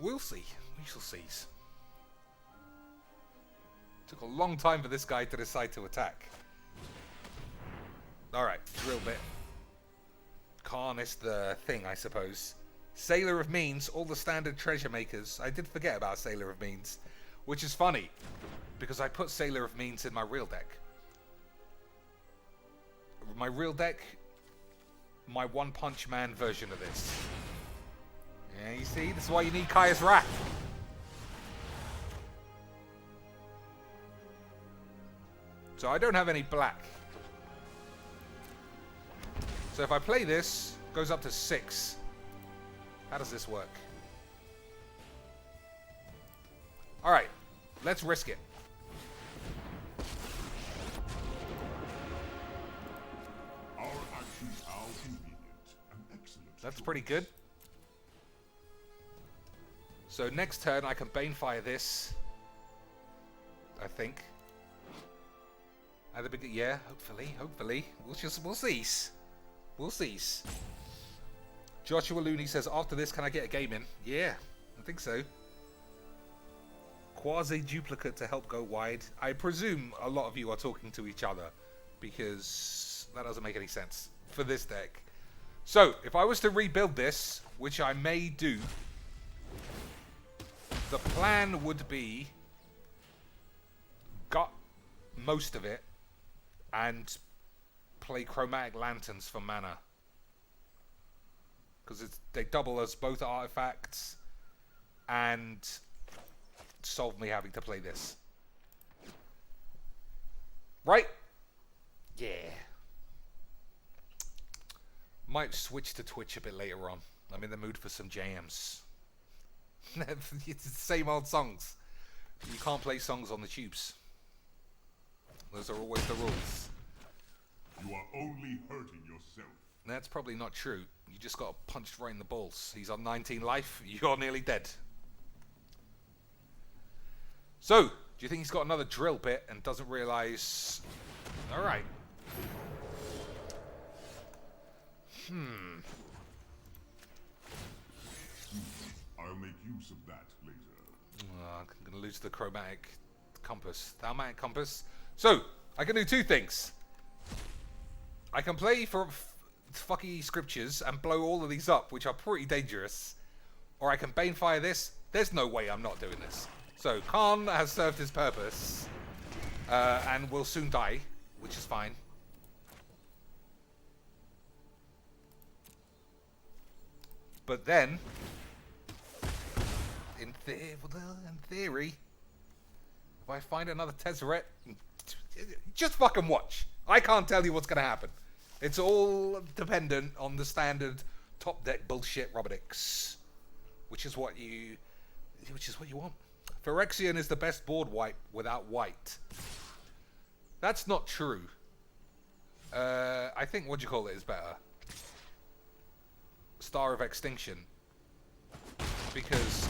We'll see. We shall see. Took a long time for this guy to decide to attack. Alright, drill bit. Khan is the thing, I suppose. Sailor of Means, all the standard treasure makers. I did forget about Sailor of Means. Which is funny, because I put Sailor of Means in my real deck. My real deck, my One Punch Man version of this. Yeah, you see? This is why you need Kaya's Wrath. So I don't have any black. So if I play this, it goes up to 6. How does this work? Alright, let's risk it. Our actions are convenient and excellent. That's pretty good. So next turn I can Banefire this. I think. At the beginning, yeah, hopefully. We'll see. We'll see. Joshua Looney says, after this, can I get a game in? Yeah, I think so. Quasi-duplicate to help go wide. I presume a lot of you are talking to each other, because that doesn't make any sense for this deck. So, if I was to rebuild this, which I may do, the plan would be gut most of it and play Chromatic Lanterns for mana. Because they double as both artifacts and solve me having to play this. Right? Yeah. Might switch to Twitch a bit later on. I'm in the mood for some jams. It's the same old songs. You can't play songs on the tubes. Those are always the rules. You are only hurting yourself. That's probably not true. You just got punched right in the balls. He's on 19 life. You're nearly dead. So, do you think he's got another drill bit and doesn't realize... Alright. I'll make use of that later. I'm going to lose the chromatic compass. Thaumatic compass. So, I can do two things. I can play for fucky scriptures and blow all of these up, which are pretty dangerous. Or I can Banefire this. There's no way I'm not doing this. So, Khan has served his purpose. And will soon die, which is fine. But then, in theory, if I find another Tezzeret, just fucking watch. I can't tell you what's going to happen. It's all dependent on the standard top deck bullshit Robotix, which is what you want. Phyrexian is the best board wipe without white. That's not true. I think is better. Star of Extinction. Because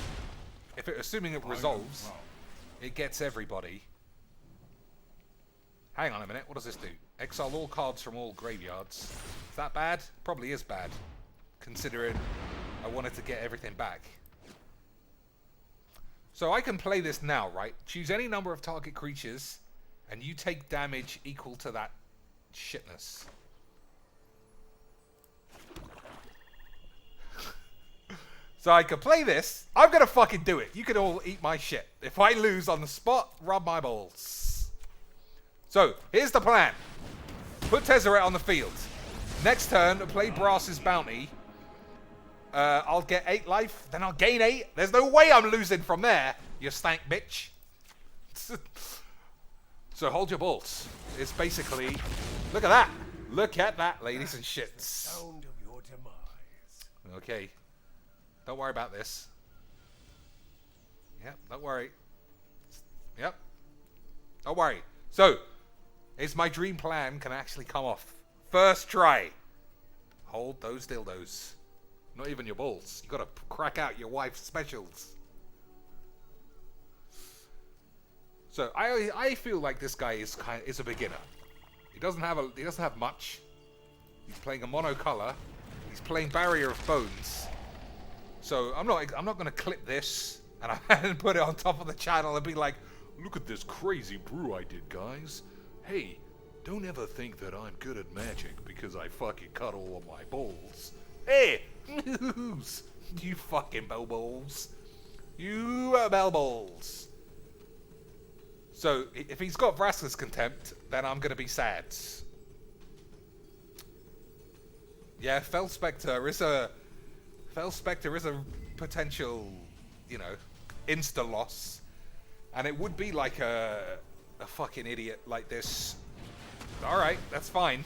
assuming it resolves, it gets everybody. Hang on a minute, what does this do? Exile all cards from all graveyards. Is that bad? Probably is bad, considering I wanted to get everything back. So I can play this now, right? Choose any number of target creatures, and you take damage equal to that shitness. So I could play this. I'm going to fucking do it. You can all eat my shit. If I lose on the spot, rub my balls. So, here's the plan. Put Tezzeret on the field. Next turn, play Brass's Bounty. I'll get 8 life, then I'll gain 8. There's no way I'm losing from there, you stank bitch. So So hold your balls. It's basically, look at that. Look at that, ladies and shits. Sound of your demise. Okay. Don't worry about this. Yep, don't worry. Yep. Don't worry. So, is my dream plan can actually come off. First try. Hold those dildos. Not even your balls. You gotta crack out your wife's specials. So I feel like this guy is a beginner. He doesn't have much. He's playing a monocolor. He's playing Barrier of Bones. So I'm not gonna clip this and put it on top of the channel and be like, look at this crazy brew I did, guys. Hey, don't ever think that I'm good at magic because I fucking cut all of my balls. Hey, you fucking bell balls. You bell balls. So, if he's got Vraska's contempt, then I'm gonna be sad. Yeah, Fell Spectre is a potential, you know, insta loss, and it would be like a fucking idiot like this. All right, that's fine.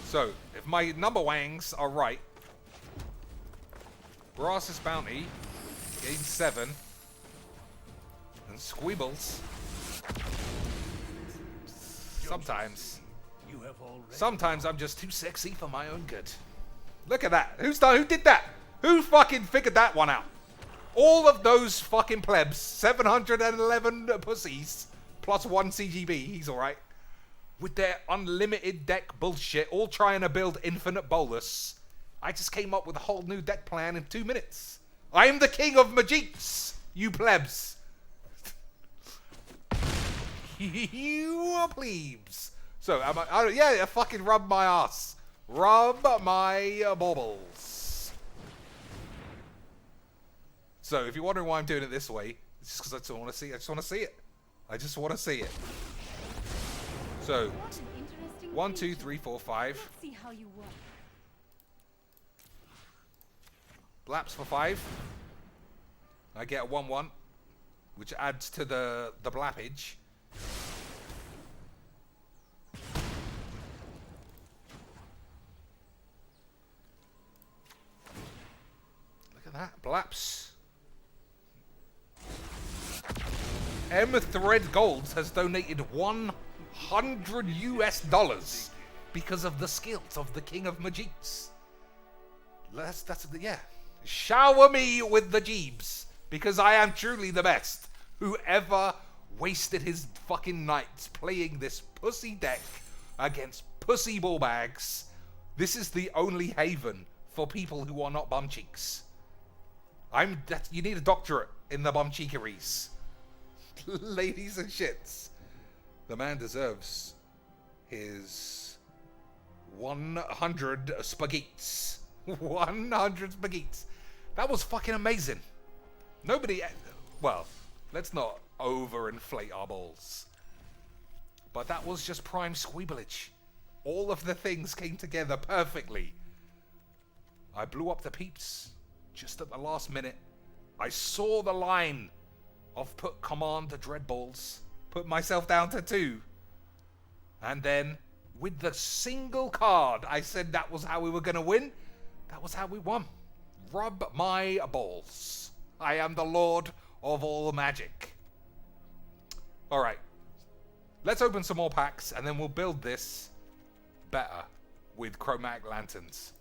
So, if my number wangs are right, Brass's Bounty gains 7, and Squeebles sometimes I'm just too sexy for my own good. Look at that. Who did that? Who fucking figured that one out? All of those fucking plebs, 711 pussies, plus 1 CGB, he's alright, with their unlimited deck bullshit, all trying to build infinite bolus. I just came up with a whole new deck plan in 2 minutes. I am the king of Magites, you plebs. You plebes. So, yeah, fucking rub my ass. Rub my baubles. So, if you're wondering why I'm doing it this way, it's just because I just want to see it. I just want to see it. So, What an interesting 1, 2, creature. 3, 4, 5. Let's see how you work. Blaps for 5. I get a 1/1, which adds to the blappage. Look at that, Blaps. M Thread Golds has donated $100 because of the skills of the King of Magites. Yeah. Shower me with the jeebs, because I am truly the best. Whoever wasted his fucking nights playing this pussy deck against pussy ball bags, this is the only haven for people who are not bum cheeks. You need a doctorate in the bum cheekeries. Ladies and shits. The man deserves his 100 spagheets. 100 spagheets. That was fucking amazing. Well, let's not overinflate our balls. But that was just prime squeeblage. All of the things came together perfectly. I blew up the peeps just at the last minute. I saw the line of put command to Dreadballs, put myself down to 2. And then, with the single card, I said that was how we were going to win. That was how we won. Rub my balls. I am the lord of all magic. Alright. Let's open some more packs, and then we'll build this better with chromatic lanterns.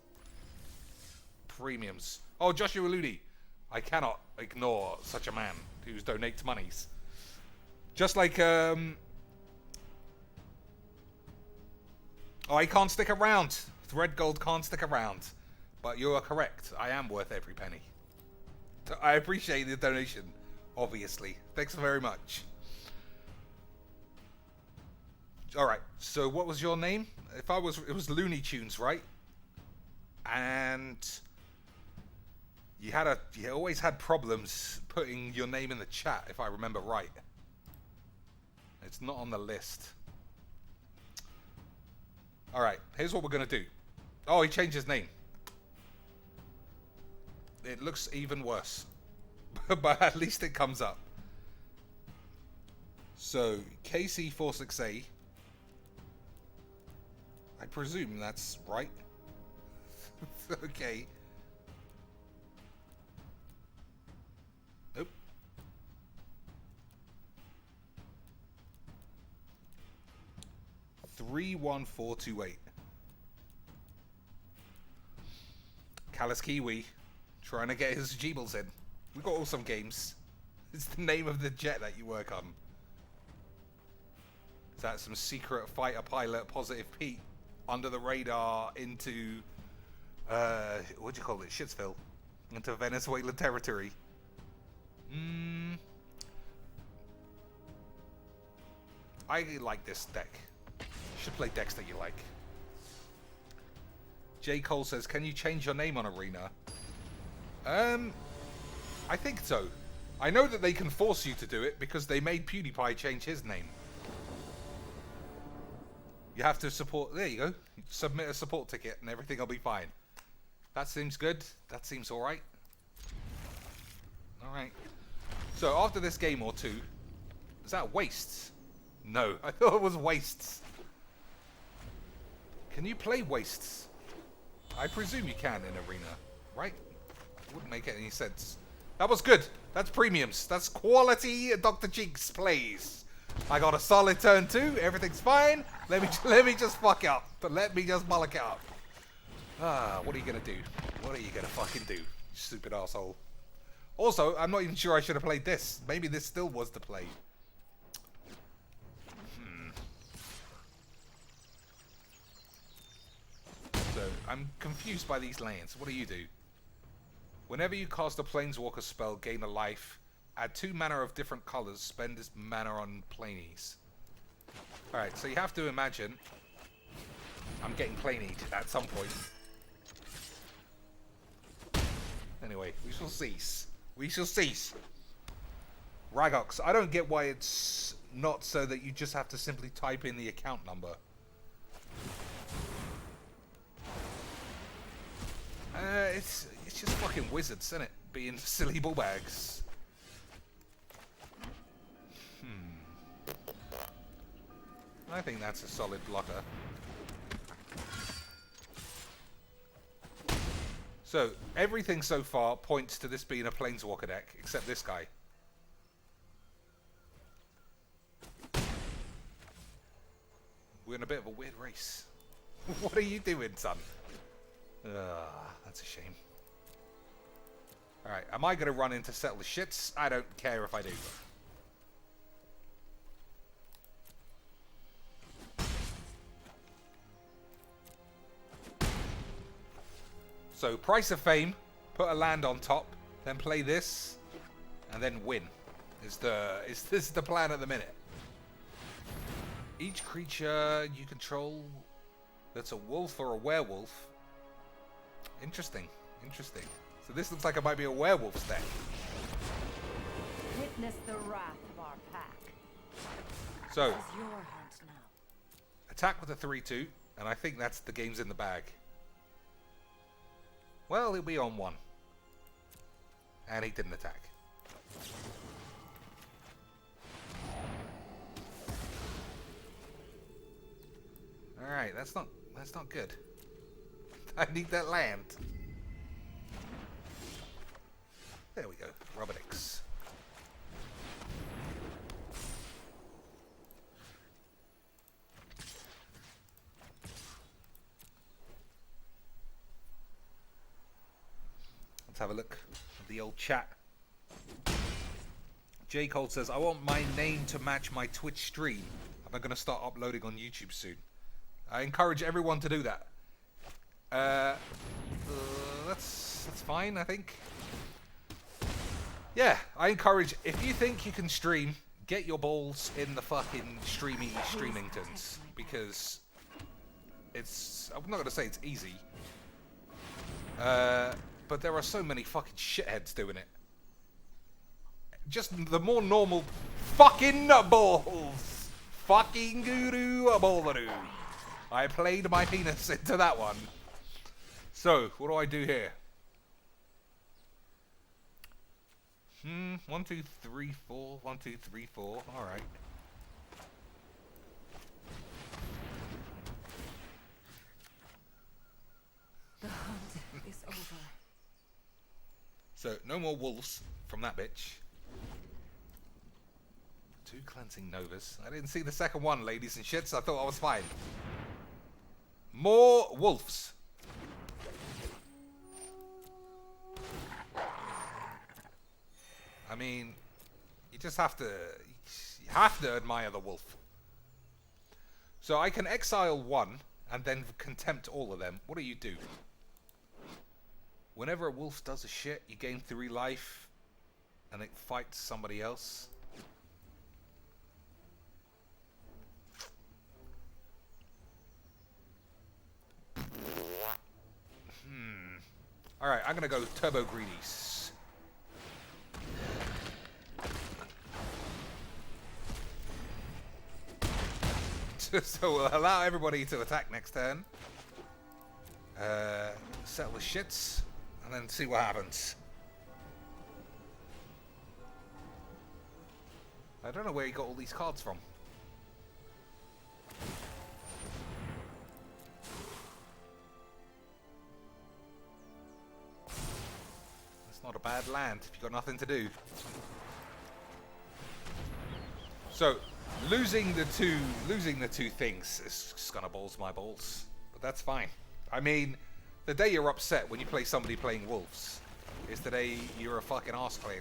Premiums. Oh, Joshua Ludi. I cannot ignore such a man who donates monies. Just like, oh, he can't stick around. Thread Gold can't stick around. But you are correct. I am worth every penny. I appreciate the donation, obviously. Thanks very much. Alright, so what was your name? It was Looney Tunes, right? And you always had problems putting your name in the chat, if I remember right. It's not on the list. Alright, here's what we're gonna do. Oh, he changed his name. it looks even worse. But at least it comes up. So, KC46A. I presume that's right. Okay. Nope. Three 1 4 2 8. Callus Kiwi trying to get his Jeebles in. We got awesome games. It's the name of the jet that you work on. Is that some secret fighter pilot, Positive Pete, under the radar into what do you call it? Shitsville, into Venezuelan territory. I like this deck. You should play decks that you like. J. Cole says, can you change your name on Arena? I think so. I know that they can force you to do it because they made PewDiePie change his name. You have to support... There you go. Submit a support ticket and everything will be fine. That seems good. That seems alright. Alright. So after this game or two... Is that wastes? No. I thought it was wastes. Can you play wastes? I presume you can in Arena. Right? Wouldn't make any sense. That was good. That's premiums. That's quality Dr. Jinx plays. I got a solid turn 2. Everything's fine. Let me just fuck up. But let me just bollock it up. What are you gonna do? What are you gonna fucking do? You stupid asshole. Also, I'm not even sure I should have played this. Maybe this still was the play. So, I'm confused by these lands. What do you do? Whenever you cast a Planeswalker spell, gain a life. Add 2 mana of different colors. Spend this mana on Planies. Alright, so you have to imagine I'm getting Planied at some point. Anyway, we shall cease. We shall cease. Ragox, I don't get why it's not so that you just have to simply type in the account number. It's just fucking wizards, isn't it? Being silly bullbags. I think that's a solid blocker. So, everything so far points to this being a Planeswalker deck, except this guy. We're in a bit of a weird race. What are you doing, son? That's a shame. Alright, am I going to run in to settle the shits? I don't care if I do. So, Price of Fame, put a land on top, then play this, and then win. Is this the plan at the minute? Each creature you control that's a wolf or a werewolf. Interesting. Interesting. So this looks like it might be a werewolf deck. Witness the wrath of our pack. So, It's your hunt now. attack with a 3/2, and I think that's the game's in the bag. Well, he'll be on 1. And he didn't attack. Alright, that's not good. I need that land. There we go. Robotix. Let's have a look at the old chat. J. Cole says, I want my name to match my Twitch stream. I'm going to start uploading on YouTube soon. I encourage everyone to do that. That's fine, I think. Yeah, I encourage, if you think you can stream, get your balls in the fucking streamingtons. Because it's, I'm not going to say it's easy. But there are so many fucking shitheads doing it. Just the more normal fucking balls. Fucking guru ballaroo. I played my penis into that one. So, what do I do here? 1, 2, 3, 4. 1, 2, 3, 4. All right. The hunt is over. So, no more wolves from that bitch. 2 cleansing novas. I didn't see the second one, ladies and shits. I thought I was fine. More wolves. I mean, you just have to... You have to admire the wolf. So I can exile 1 and then contempt all of them. What do you do? Whenever a wolf does a shit, you gain 3 life and it fights somebody else. Alright, I'm gonna go Turbo Greenies. So we'll allow everybody to attack next turn. Settle the shits, and then see what happens. I don't know where he got all these cards from. That's not a bad land if you've got nothing to do. So, losing the two things is just gonna balls my balls. But that's fine. I mean, the day you're upset when you play somebody playing wolves is the day you're a fucking arseclay.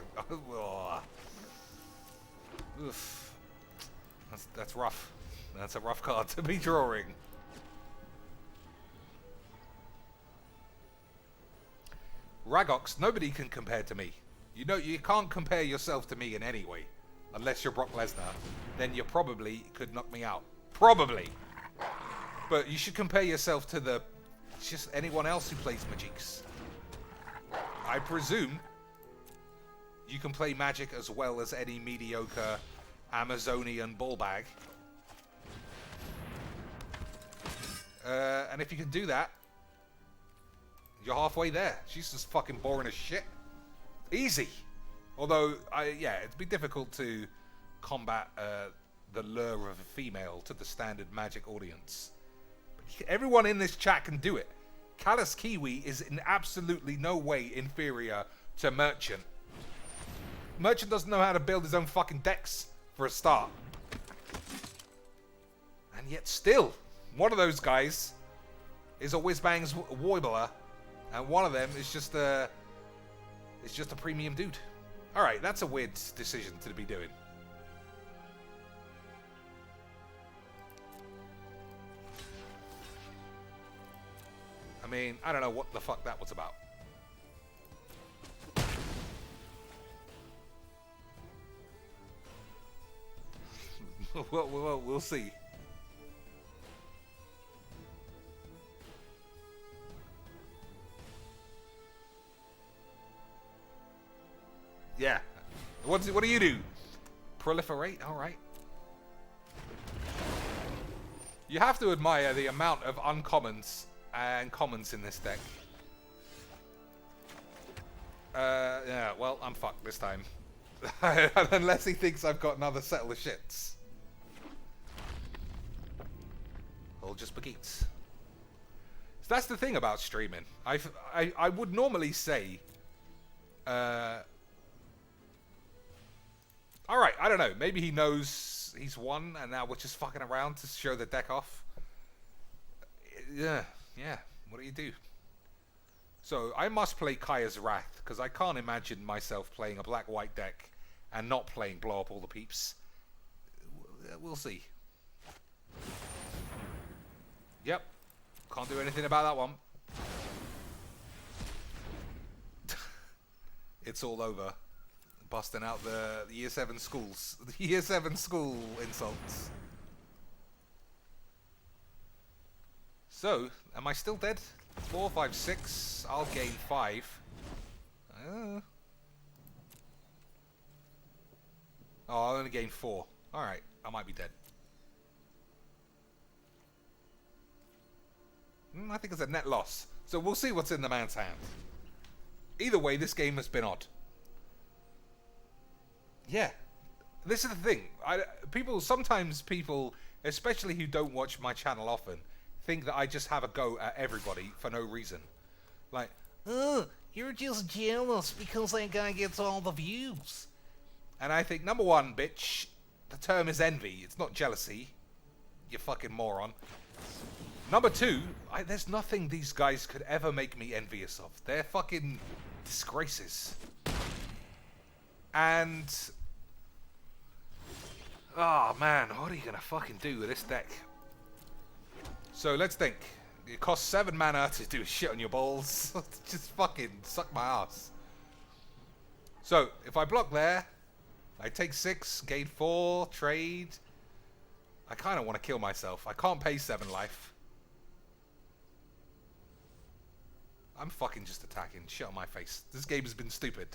Oof. That's rough. That's a rough card to be drawing. Ragox, nobody can compare to me. You know, you can't compare yourself to me in any way. Unless you're Brock Lesnar, then you probably could knock me out. Probably. But you should compare yourself to just anyone else who plays Magics. I presume you can play Magic as well as any mediocre Amazonian ballbag. And if you can do that, you're halfway there. She's just fucking boring as shit. Easy. Although, yeah, it'd be difficult to combat the lure of a female to the standard Magic audience. But everyone in this chat can do it. Callus Kiwi is in absolutely no way inferior to Merchant. Merchant doesn't know how to build his own fucking decks for a start. And yet still, one of those guys is a Whizbang's Woibler, and one of them is just a premium dude. Alright, that's a weird decision to be doing. I mean, I don't know what the fuck that was about. We'll see. Yeah. What do you do? Proliferate? Alright. You have to admire the amount of uncommons and commons in this deck. Yeah, well, I'm fucked this time. Unless he thinks I've got another settle of shits. Or just spagheets. So that's the thing about streaming. I would normally say... Alright, I don't know. Maybe he knows he's won and now we're just fucking around to show the deck off. Yeah, what do you do? So, I must play Kaya's Wrath, because I can't imagine myself playing a black-white deck and not playing Blow Up All the Peeps. We'll see. Yep. Can't do anything about that one. It's all over. Busting out the Year 7 schools. The Year 7 school insults. So, am I still dead? 4, 5, 6. I'll gain 5. Oh, I'll only gain 4. Alright, I might be dead. I think it's a net loss. So we'll see what's in the man's hand. Either way, this game has been odd. yeah, this is the thing. Sometimes people, especially who don't watch my channel often, think that I just have a go at everybody for no reason. Like, oh, you're just jealous because that guy gets all the views. And I think, number one, bitch, the term is envy. It's not jealousy. You fucking moron. Number two, there's nothing these guys could ever make me envious of. They're fucking disgraces. And... oh, man, what are you gonna fucking do with this deck? So, let's think. It costs 7 mana to do shit on your balls. Just fucking suck my ass. So, if I block there, I take 6, gain 4, trade. I kind of want to kill myself. I can't pay 7 life. I'm fucking just attacking. Shit on my face. This game has been stupid.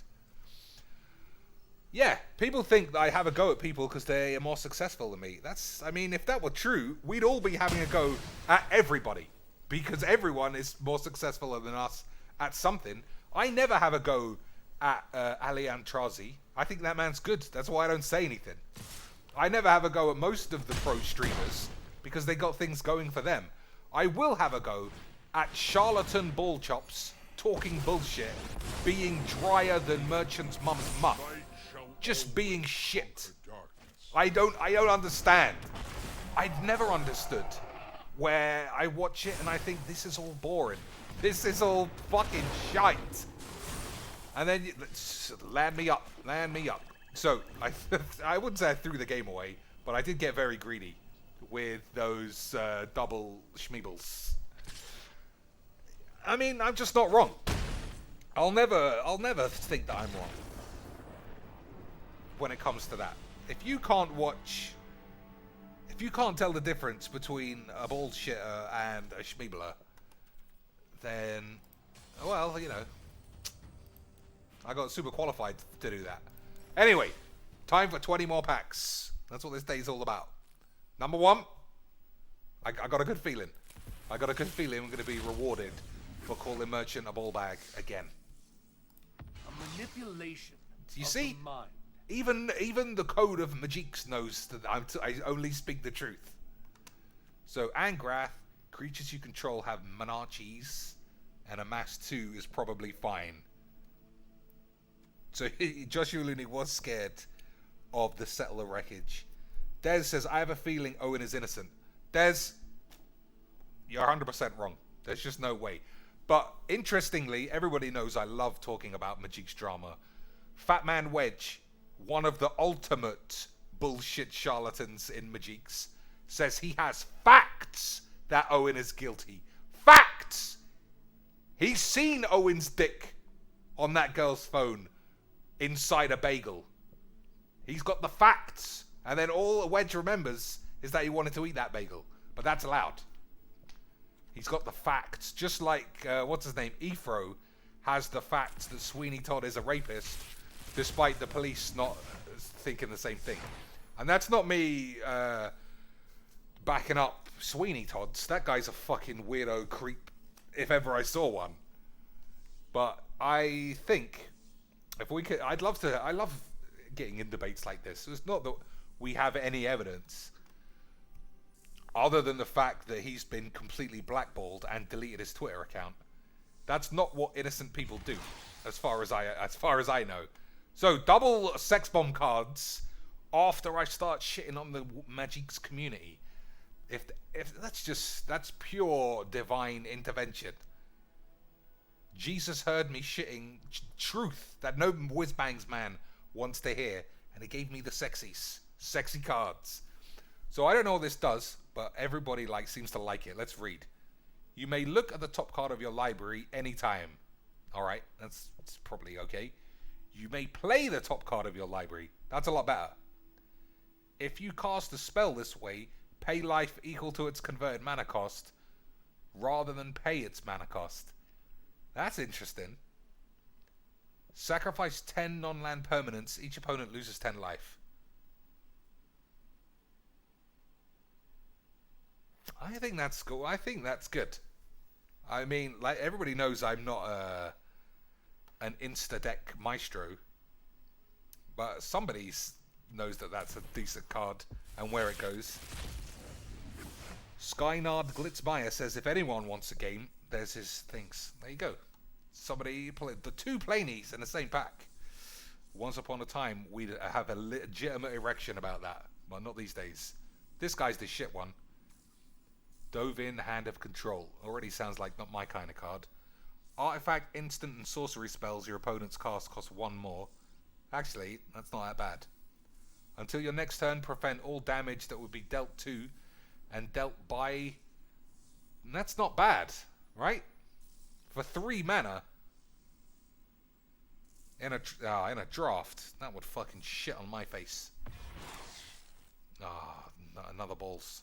Yeah, people think that I have a go at people because they are more successful than me. I mean, if that were true, we'd all be having a go at everybody. Because everyone is more successful than us at something. I never have a go at Ali Antrazi. I think that man's good. That's why I don't say anything. I never have a go at most of the pro streamers because they got things going for them. I will have a go at charlatan ball chops, talking bullshit, being drier than merchant's mum's muff, just being shit. I don't understand. I've never understood where I watch it and I think this is all boring. This is all fucking shite. And then land me up. So I wouldn't say I threw the game away, but I did get very greedy with those double schmeebles. I mean, I'm just not wrong. I'll never think that I'm wrong when it comes to that. If you can't tell the difference between a bullshitter and a schmeebler, then, well, you know, I got super qualified to do that. Anyway, time for 20 more packs. That's what this day's all about. Number 1, I got a good feeling. I'm going to be rewarded for calling Merchant a ball bag again. A manipulation. You of see? the mind. Even the code of Magic's knows that I only speak the truth. So, Angrath, creatures you control have monarchies, and a mass 2 is probably fine. So, Joshua Looney was scared of the Settler wreckage. Des says, I have a feeling Owen is innocent. Des, you're 100% wrong. There's just no way. But, interestingly, everybody knows I love talking about Magic's drama. Fat Man Wedge, one of the ultimate bullshit charlatans in Magic's, says he has facts that Owen is guilty. Facts! He's seen Owen's dick on that girl's phone inside a bagel. He's got the facts. And then all Wedge remembers is that he wanted to eat that bagel. But that's allowed. He's got the facts. Just like, what's his name? Ephro has the facts that Sweeney Todd is a rapist, despite the police not thinking the same thing. And that's not me backing up Sweeney Todd's. That guy's a fucking weirdo creep, if ever I saw one. But I think if we could, I love getting in debates like this. It's not that we have any evidence other than the fact that he's been completely blackballed and deleted his Twitter account. That's not what innocent people do, as far as I know. So, double sex bomb cards after I start shitting on the Magic's community. If that's pure divine intervention. Jesus heard me shitting truth that no whiz-bangs man wants to hear, and he gave me the sexy cards. So I don't know what this does, but everybody seems to like it. Let's read. You may look at the top card of your library anytime. Alright, that's probably okay. You may play the top card of your library. That's a lot better. If you cast a spell this way, pay life equal to its converted mana cost, rather than pay its mana cost. That's interesting. Sacrifice 10 non-land permanents. Each opponent loses 10 life. I think that's cool. I think that's good. I mean, like, everybody knows I'm not an insta-deck maestro. but somebody knows that that's a decent card and where it goes. Skynard Glitzmeyer says if anyone wants a game, there's his things. There you go. Somebody played the 2 planies in the same pack. Once upon a time, we'd have a legitimate erection about that. Well, not these days. This guy's the shit one. Dove in, Hand of Control. Already sounds like not my kind of card. Artifact, instant, and sorcery spells your opponent's cast cost 1 more. Actually, that's not that bad. Until your next turn, prevent all damage that would be dealt to and dealt by... That's not bad, right? For 3 mana... In a draft, that would fucking shit on my face. Another balls.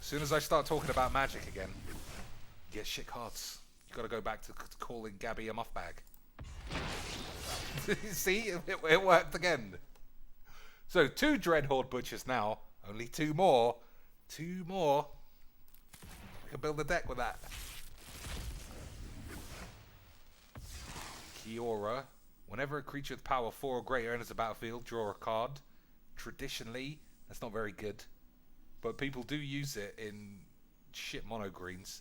As soon as I start talking about Magic again, get shit cards. You gotta go back to calling Gabby a muffbag. See, it worked again. So 2 Dreadhorde Butchers now. Only 2 more. 2 more. We can build a deck with that. Kiora. Whenever a creature with power 4 or greater enters the battlefield, draw a card. Traditionally, that's not very good. But people do use it in shit mono greens.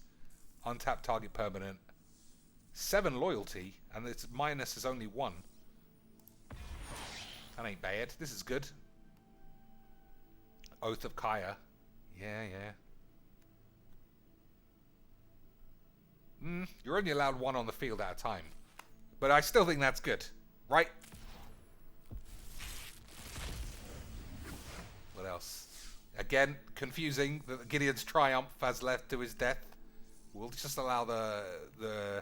Untapped target permanent. 7 loyalty, and its minus is only 1. That ain't bad. This is good. Oath of Kaya. Yeah. You're only allowed 1 on the field at a time. But I still think that's good, right? What else? Again, confusing that Gideon's Triumph has left to his death. We'll just allow the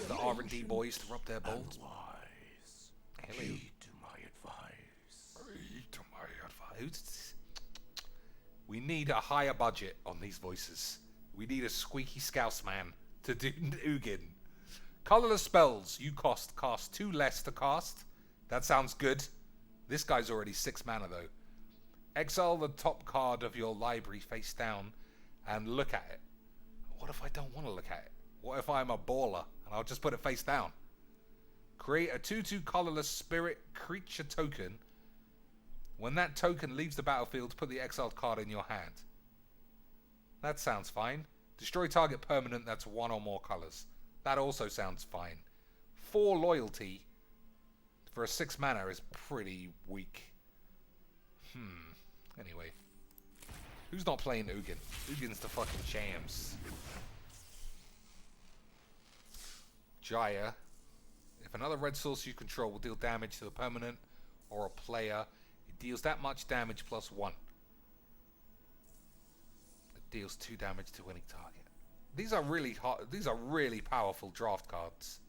R&D boys to rub their balls. Hello. Heed to my advice. Heed to my advice. We need a higher budget on these voices. We need a squeaky scouse man to do Ugin. Colorless spells. You cast 2 less to cast. That sounds good. This guy's already 6 mana though. Exile the top card of your library face down and look at it. What if I don't want to look at it? What if I'm a baller and I'll just put it face down? Create a 2/2 colorless spirit creature token. When that token leaves the battlefield, put the exiled card in your hand. That sounds fine. Destroy target permanent that's 1 or more colors. That also sounds fine. 4 loyalty for a 6 mana is pretty weak. Anyway. Who's not playing Ugin? Ugin's the fucking shams. Jaya. If another red source you control will deal damage to a permanent or a player, it deals that much damage plus 1. It deals 2 damage to any target. These are really hot. These are really powerful draft cards.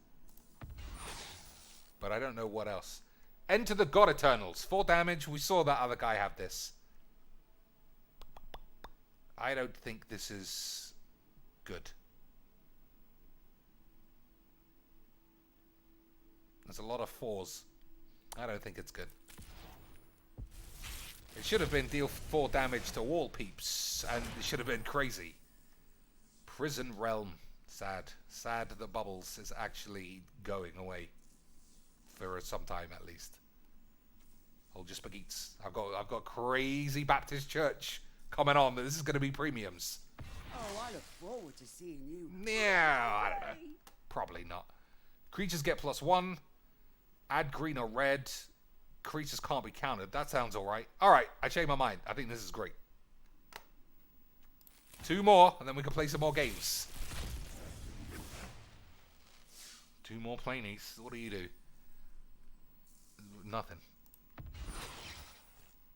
But I don't know what else. Enter the God Eternals. 4 damage. We saw that other guy have this. I don't think this is good. There's a lot of 4s. I don't think it's good. It should have been deal 4 damage to all peeps, and it should have been crazy. Prison Realm. Sad. Sad that Bubbles is actually going away. For some time at least. Hold your spagheets. I've got crazy Baptist church coming on. This is going to be premiums. Oh, I look forward to seeing you. Yeah, I don't know. Probably not. Creatures get +1. Add green or red. Creatures can't be countered. That sounds alright. Alright, I changed my mind. I think this is great. 2 more, and then we can play some more games. 2 more planies. What do you do? Nothing.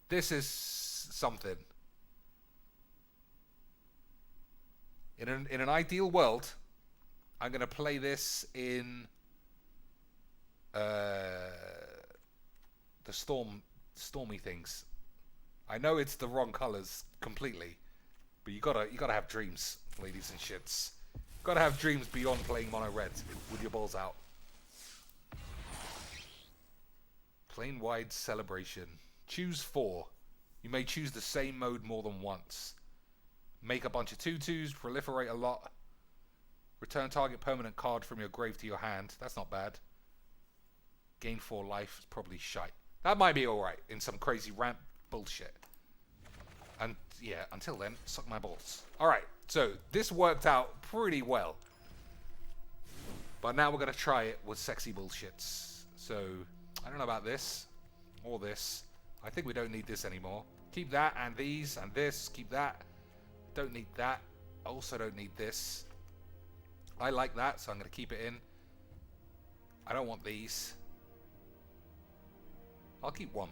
This is something. In an ideal world, I'm going to play this in the stormy things. I know it's the wrong colors completely, but you gotta have dreams, ladies and shits. Gotta have dreams beyond playing mono red with your balls out. Plain wide celebration. Choose 4. You may choose the same mode more than once. Make a bunch of 2/2s, proliferate a lot. Return target permanent card from your grave to your hand. That's not bad. Gain 4 life is probably shite. That might be alright in some crazy ramp bullshit. And yeah, until then, suck my balls. Alright, so this worked out pretty well. But now we're going to try it with sexy bullshits. So, I don't know about this. Or this. I think we don't need this anymore. Keep that and these and this. Keep that. Don't need that. Also don't need this. I like that, so I'm going to keep it in. I don't want these. I'll keep one.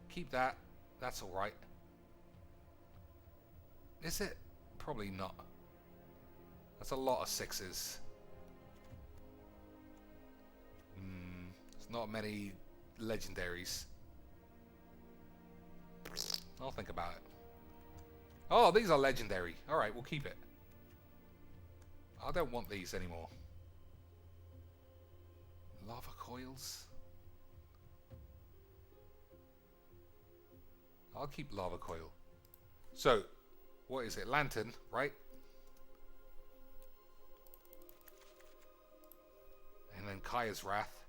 Keep that. That's alright. Is it? Probably not. That's a lot of 6s. There's not many legendaries. I'll think about it. Oh, these are legendary. Alright, we'll keep it. I don't want these anymore. Lava coils. I'll keep lava coil. So, what is it? Lantern, right? And then Kaya's Wrath.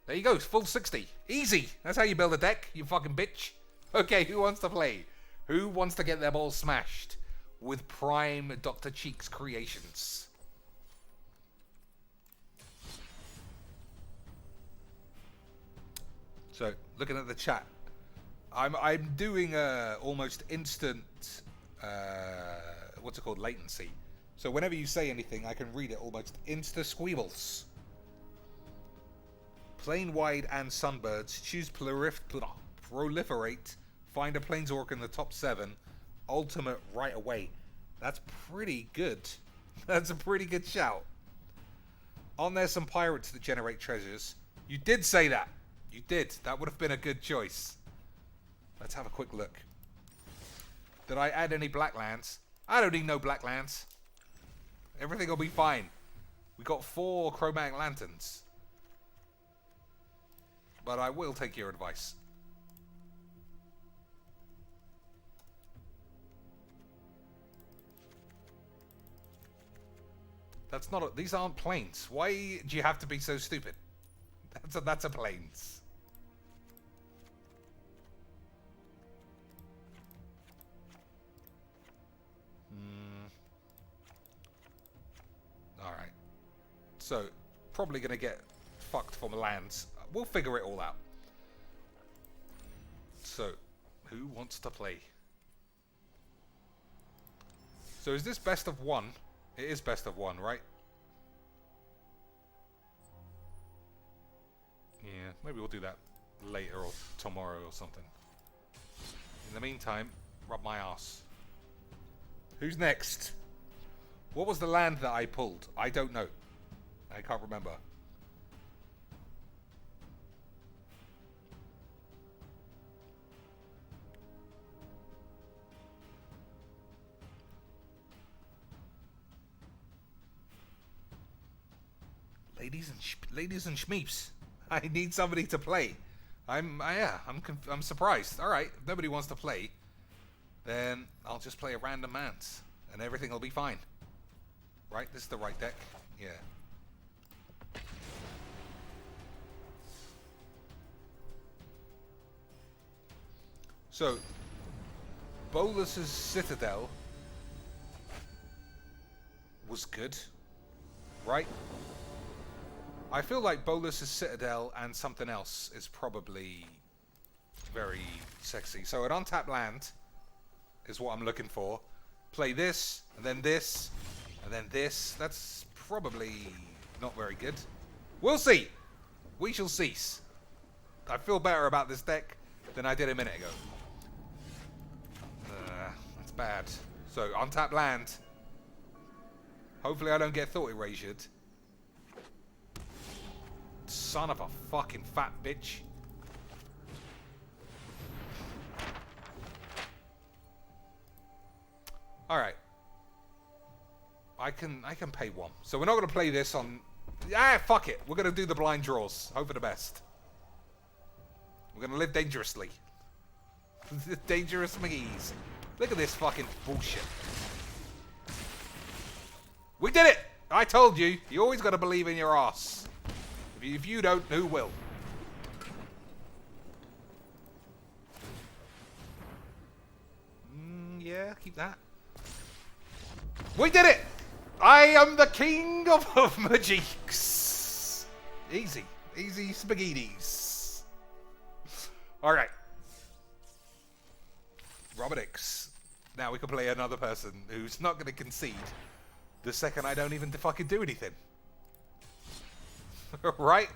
There you go, full 60. Easy. That's how you build a deck, you fucking bitch. Okay, who wants to play? Who wants to get their balls smashed with prime Dr. Cheeks creations? So, looking at the chat, I'm doing almost instant, what's it called, latency. So whenever you say anything, I can read it almost insta-squeebles. Plane wide and sunbirds. Choose proliferate. Find a planeswalker in the top 7. Ultimate right away. That's pretty good. That's a pretty good shout. Aren't there some pirates that generate treasures? You did say that. You did. That would have been a good choice. Let's have a quick look. Did I add any black lands? I don't need no black lands. Everything will be fine. We got 4 chromatic lanterns. But I will take your advice. That's not these aren't planes. Why do you have to be so stupid? That's a planes. Alright. So, probably going to get fucked for lands. We'll figure it all out. So, who wants to play? So is this best of 1? It is best of 1, right? Yeah, maybe we'll do that later or tomorrow or something. In the meantime, rub my ass. Who's next? What was the land that I pulled? I don't know. I can't remember. Ladies and schmeeps, I need somebody to play. I'm surprised. All right, if nobody wants to play, then I'll just play a random man's, and everything will be fine. Right? This is the right deck. Yeah. So, Bolus's Citadel was good, right? I feel like Bolus's Citadel and something else is probably very sexy. So an untapped land is what I'm looking for. Play this, and then this, and then this. That's probably not very good. We'll see. We shall cease. I feel better about this deck than I did a minute ago. That's bad. So, untapped land. Hopefully I don't get thought erasured. Son of a fucking fat bitch. Alright. I can pay 1. So we're not going to play this on... fuck it. We're going to do the blind draws. Hope for the best. We're going to live dangerously. Dangerous McGee's. Look at this fucking bullshit. We did it! I told you. You always got to believe in your ass. If you don't, who will? Yeah, keep that. We did it! I am the king of magics. Easy. Easy spaghettis. Alright. Robotics. Now we can play another person who's not going to concede the second I don't even fucking do anything. Right?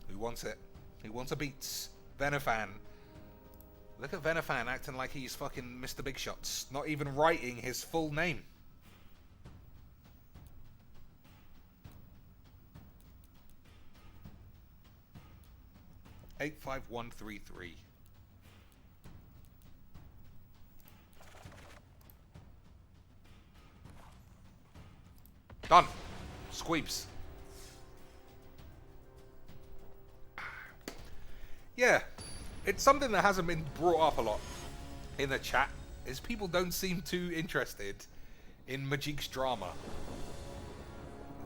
Who wants it? Who wants a beats? Venifan. Look at Venifan acting like he's fucking Mr. Big Shots. Not even writing his full name. $85133. Done. Squeeps. Yeah, it's something that hasn't been brought up a lot in the chat, is people don't seem too interested in Magic's drama.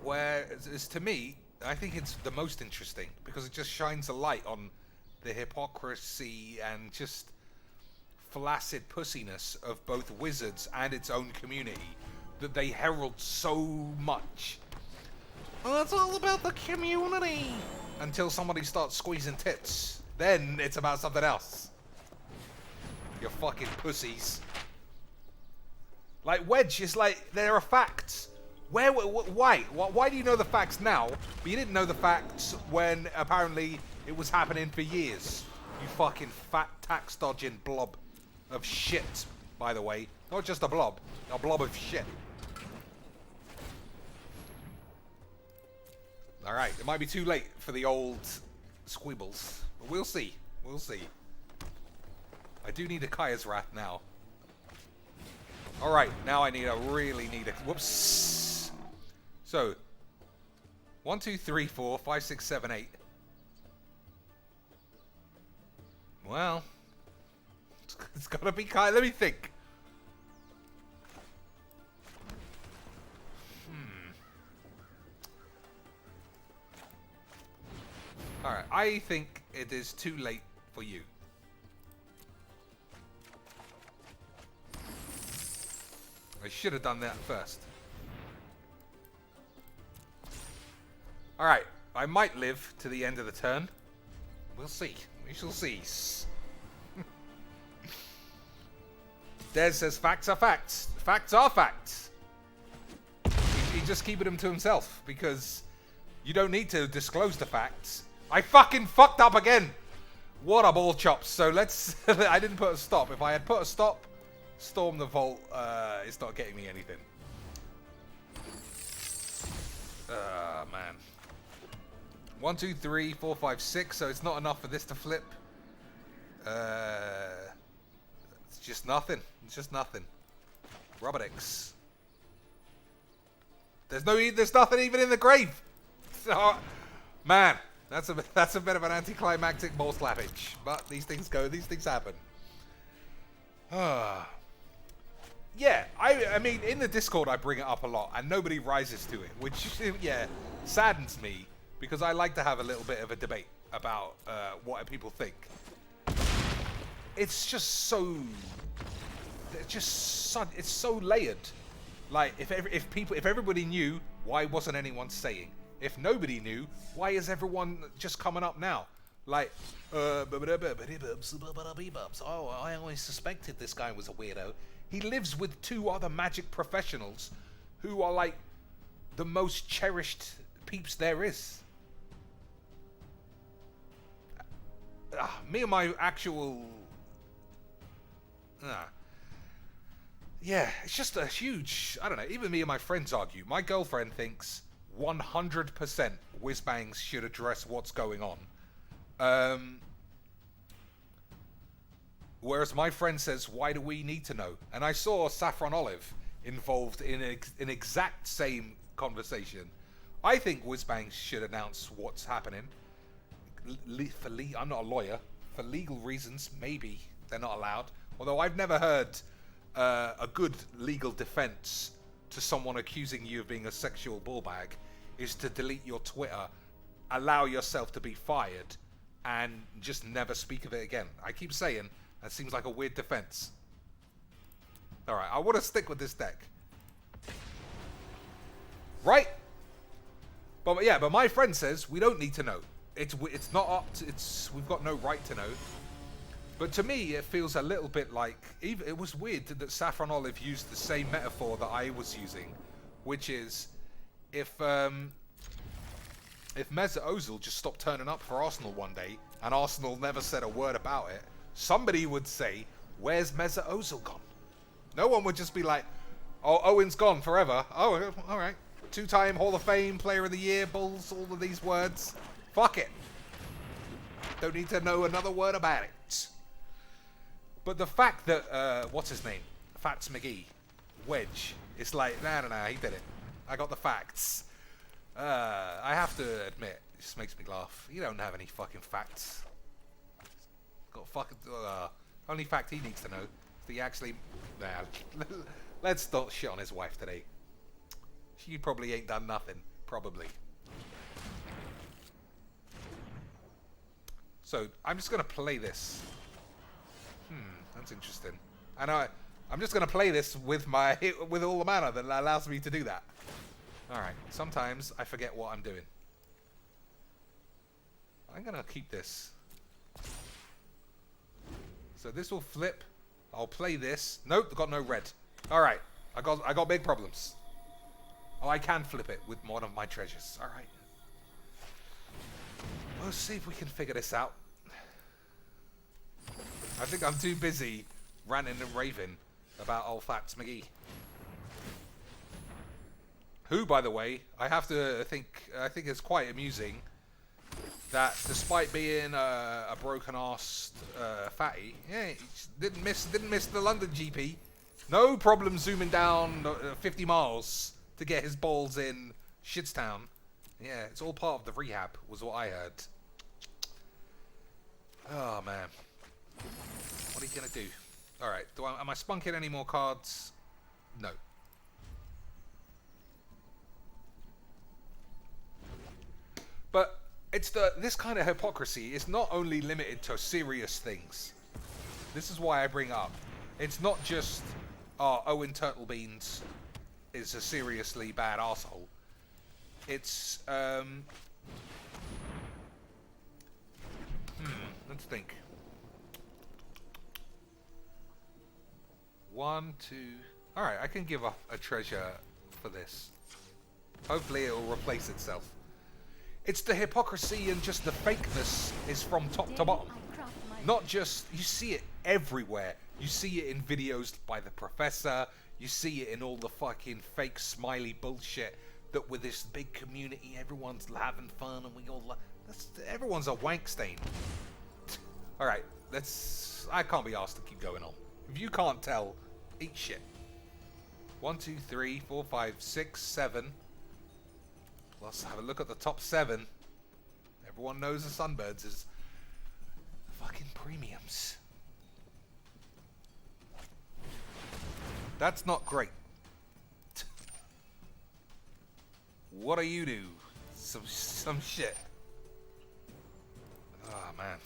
Whereas to me, I think it's the most interesting, because it just shines a light on the hypocrisy and just flaccid pussiness of both Wizards and its own community that they herald so much. Oh, it's all about the community! Until somebody starts squeezing tits. Then it's about something else. You fucking pussies. Like Wedge is like, there are facts. Why? Why do you know the facts now, but you didn't know the facts when apparently it was happening for years? You fucking fat tax dodging blob of shit, by the way. Not just a blob of shit. Alright, it might be too late for the old squibbles. But we'll see. We'll see. I do need a Kaya's Wrath now. Alright, now I really need a... Whoops. So, 1, 2, 3, 4, 5, 6, 7, 8. Well, it's gotta be Kaya. Let me think. Alright, I think it is too late for you. I should have done that first. Alright, I might live to the end of the turn. We'll see. We shall see. Des says facts are facts. Facts are facts. He's just keeping them to himself because you don't need to disclose the facts. I fucking fucked up again. What a ball chops. So let's... I didn't put a stop. If I had put a stop, Storm the Vault, it's not getting me anything. Man. 1, 2, 3, 4, 5, 6. So it's not enough for this to flip. It's just nothing. It's just nothing. Robotics. There's nothing even in the grave. So, man. That's a bit of an anticlimactic ball slappage, but these things happen. Yeah, I mean, in the Discord I bring it up a lot, and nobody rises to it, which, yeah, saddens me, because I like to have a little bit of a debate about what people think. It's just so... It's so layered. Like, if everybody knew, why wasn't anyone saying? If nobody knew, why is everyone just coming up now? Like, oh, I always suspected this guy was a weirdo. He lives with 2 other magic professionals who are like the most cherished peeps there is. Me and my actual... yeah, it's just a huge... I don't know, even me and my friends argue. My girlfriend thinks 100% Whizbangs should address what's going on. Whereas my friend says, why do we need to know? And I saw Saffron Olive involved in an exact same conversation. I think Whizbangs should announce what's happening. I'm not a lawyer. For legal reasons, maybe they're not allowed. Although I've never heard a good legal defense to someone accusing you of being a sexual ballbag is to delete your Twitter, allow yourself to be fired, and just never speak of it again. I keep saying that seems like a weird defense. Alright, I want to stick with this deck. Right? But yeah, but my friend says we don't need to know. It's not up to, we've got no right to know. But to me, it feels a little bit like, it was weird that Saffron Olive used the same metaphor that I was using, which is if Mesut Ozil just stopped turning up for Arsenal one day and Arsenal never said a word about it, somebody would say, "Where's Mesut Ozil gone?" No one would just be like, "Oh, Owen's gone forever." Oh, all right. 2-time Hall of Fame, Player of the Year, Bulls, all of these words. Fuck it. Don't need to know another word about it. But the fact that, what's his name? Fats McGee, Wedge, it's like, nah, he did it. I got the facts. I have to admit, it just makes me laugh. You don't have any fucking facts. Got fucking, only fact he needs to know is that he actually, nah, let's not shit on his wife today. She probably ain't done nothing, probably. So, I'm just going to play this. That's interesting. And I'm just going to play this with with all the mana that allows me to do that. Alright, sometimes I forget what I'm doing. I'm going to keep this. So this will flip. I'll play this. Nope, got no red. Alright, I got big problems. Oh, I can flip it with one of my treasures. Alright. We'll see if we can figure this out. I think I'm too busy ranting and raving about old Fats McGee. Who, by the way, I think it's quite amusing that despite being a broken-assed fatty, yeah, he didn't miss the London GP. No problem zooming down 50 miles to get his balls in Shitstown. Yeah, it's all part of the rehab, was what I heard. Oh, man. What are you going to do? Alright, am I spunking any more cards? No. But it's this kind of hypocrisy is not only limited to serious things. This is why I bring up. It's not just, Owen Turtlebeans is a seriously bad arsehole. It's, let's think. 1, 2... Alright, I can give up a treasure for this. Hopefully it will replace itself. It's the hypocrisy and just the fakeness is from top to bottom. Not just... You see it everywhere. You see it in videos by the professor. You see it in all the fucking fake smiley bullshit. That with this big community, everyone's having fun and we all... everyone's a wank stain. Alright, I can't be asked to keep going on. If you can't tell, eat shit. 1, 2, 3, 4, 5, 6, 7. Let's have a look at the top 7. Everyone knows the Sunbirds is fucking premiums. That's not great. What do you do? Some shit. Oh man.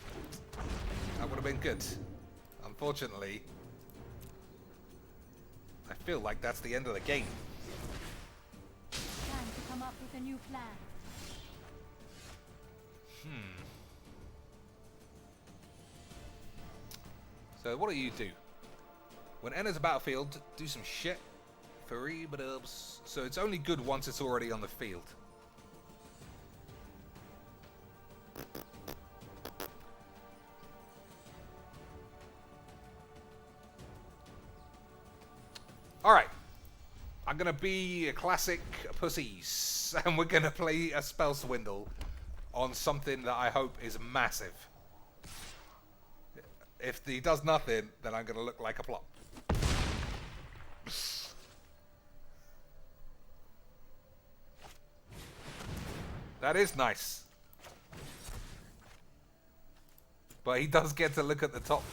That would have been good. Unfortunately, I feel like that's the end of the game. Time to come up with a new plan. So what do you do? When enters a battlefield, do some shit. So it's only good once it's already on the field. Alright. I'm going to be a classic pussies. And we're going to play a spell swindle on something that I hope is massive. If he does nothing, then I'm going to look like a plop. That is nice. But he does get to look at the top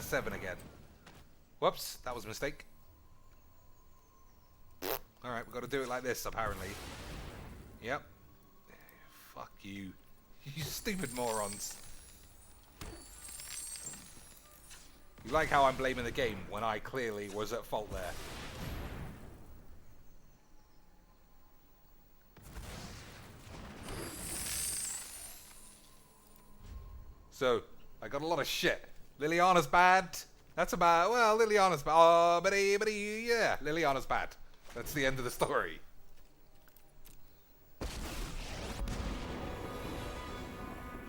7 again. Whoops, that was a mistake. Alright, we've got to do it like this, apparently. Yep. Fuck you. You stupid morons. You like how I'm blaming the game when I clearly was at fault there. So, I got a lot of shit. Liliana's bad. That's about, well, Liliana's bad. Oh, but yeah, Liliana's bad. That's the end of the story.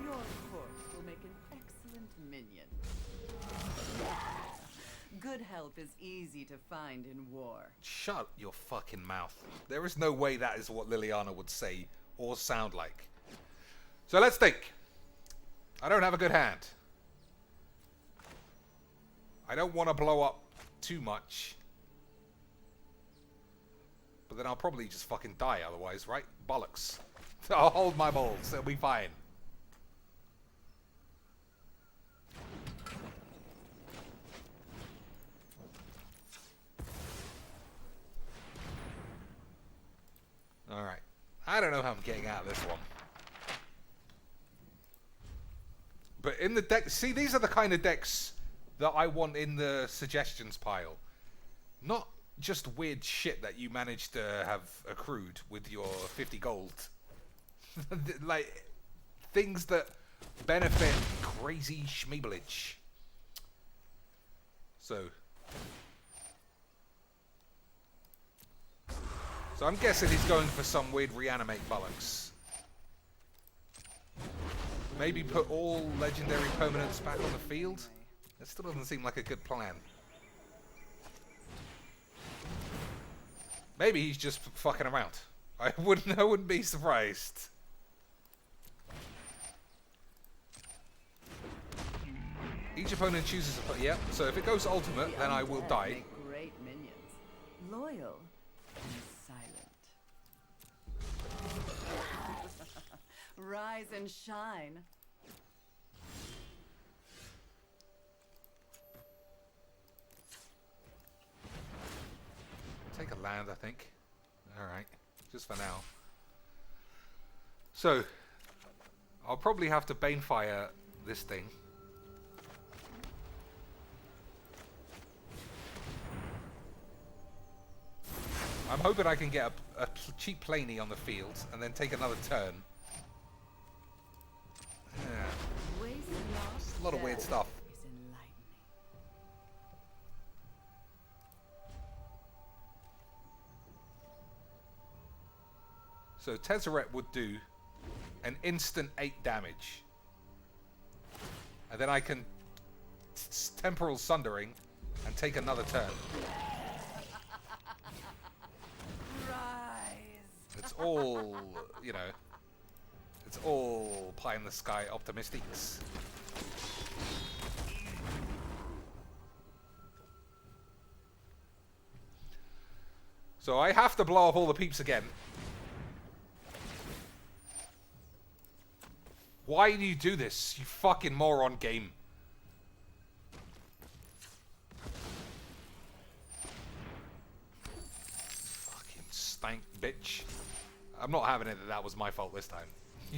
Your corpse will make an excellent minion. Good help is easy to find in war. Shut your fucking mouth. There is no way that is what Liliana would say or sound like. So let's think. I don't have a good hand. I don't want to blow up too much. But then I'll probably just fucking die otherwise, right? Bollocks. I'll hold my balls. It'll be fine. Alright. I don't know how I'm getting out of this one. But in the deck... See, these are the kind of decks that I want in the suggestions pile. Not just weird shit that you managed to have accrued with your 50 gold. Like, things that benefit crazy schmeeblage. So I'm guessing he's going for some weird reanimate bollocks. Maybe put all legendary permanents back on the field? That still doesn't seem like a good plan. Maybe he's just fucking around. I wouldn't be surprised. Each opponent chooses a... Yeah, so if it goes ultimate, then I will die. Make great minions. Loyal and silent. Rise and shine. Take a land, I think. Alright, just for now. So, I'll probably have to Banefire this thing. I'm hoping I can get a cheap Planey on the field and then take another turn. Yeah. A lot of weird stuff. So Tezzeret would do an instant 8 damage. And then I can Temporal Sundering and take another turn. It's all, you know, it's all pie in the sky optimistics. So I have to blow up all the peeps again. Why do you do this, you fucking moron game? Fucking stank bitch. I'm not having it that was my fault this time.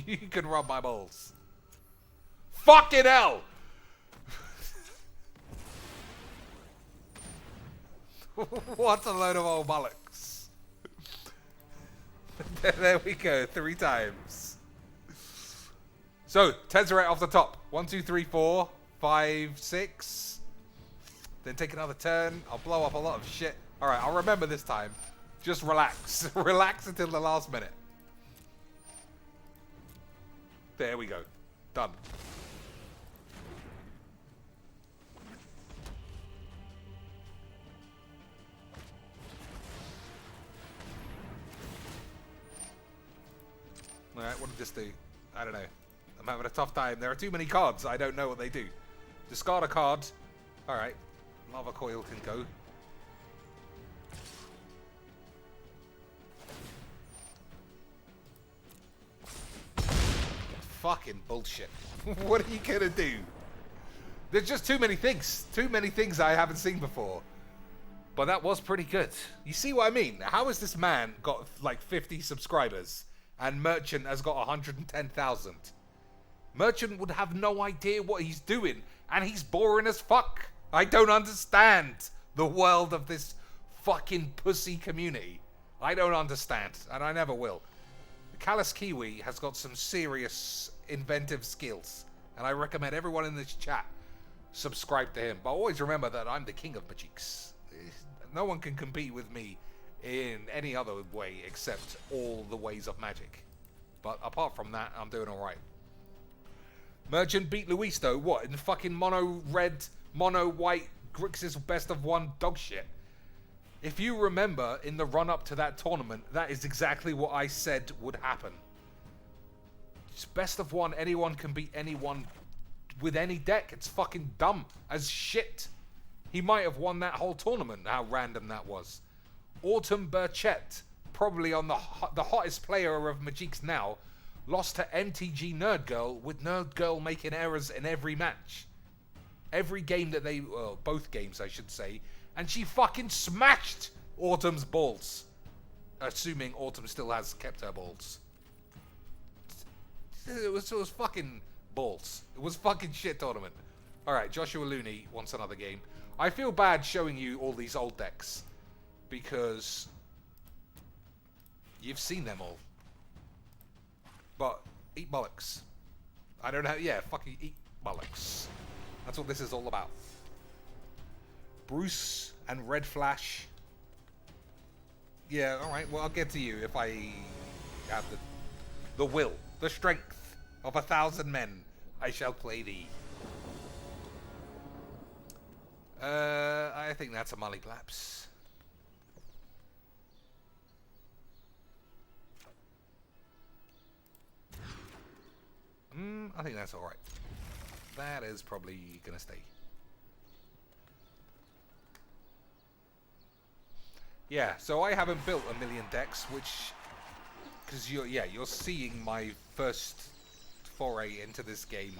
You can rub my balls. Fucking hell! What a load of old bollocks. There we go, 3 times. So, Tezzeret off the top. 1, 2, 3, 4, 5, 6. Then take another turn. I'll blow up a lot of shit. Alright, I'll remember this time. Just relax. Relax until the last minute. There we go. Done. Alright, what did this do? I don't know. I'm having a tough time. There are too many cards. I don't know what they do. Discard a card. Alright. Lava Coil can go. Fucking bullshit. What are you gonna do? There's just too many things. Too many things I haven't seen before. But that was pretty good. You see what I mean? How has this man got like 50 subscribers and Merchant has got 110,000? Merchant would have no idea what he's doing and he's boring as fuck. I don't understand the world of this fucking pussy community. I don't understand, and I never will. Callous Kiwi has got some serious inventive skills, and I recommend everyone in this chat subscribe to him. But always remember that I'm the king of magics. No one can compete with me in any other way except all the ways of magic. But apart from that, I'm doing alright. Merchant beat Luis though, what, in fucking mono red, mono white, Grixis best of one dog shit. If you remember, in the run-up to that tournament, that is exactly what I said would happen. It's best of one, anyone can beat anyone with any deck. It's fucking dumb as shit. He might have won that whole tournament, how random that was. Autumn Burchett, probably on the hottest player of Magics now, lost to MTG Nerd Girl, with Nerd Girl making errors in every match. Every game that they, well, both games I should say, and she fucking smashed Autumn's balls. Assuming Autumn still has kept her balls. It was fucking balls. It was fucking shit tournament. Alright, Joshua Looney wants another game. I feel bad showing you all these old decks, because you've seen them all. But eat bollocks. I don't know, yeah, fucking eat bollocks. That's what this is all about. Bruce and Red Flash. Yeah, alright, well I'll get to you if I have the will, the strength of 1,000 men. I shall play thee. I think that's a Mollyplaps. I think that's alright. That is probably gonna stay. Yeah, so I haven't built a million decks, which, because you're seeing my first foray into this game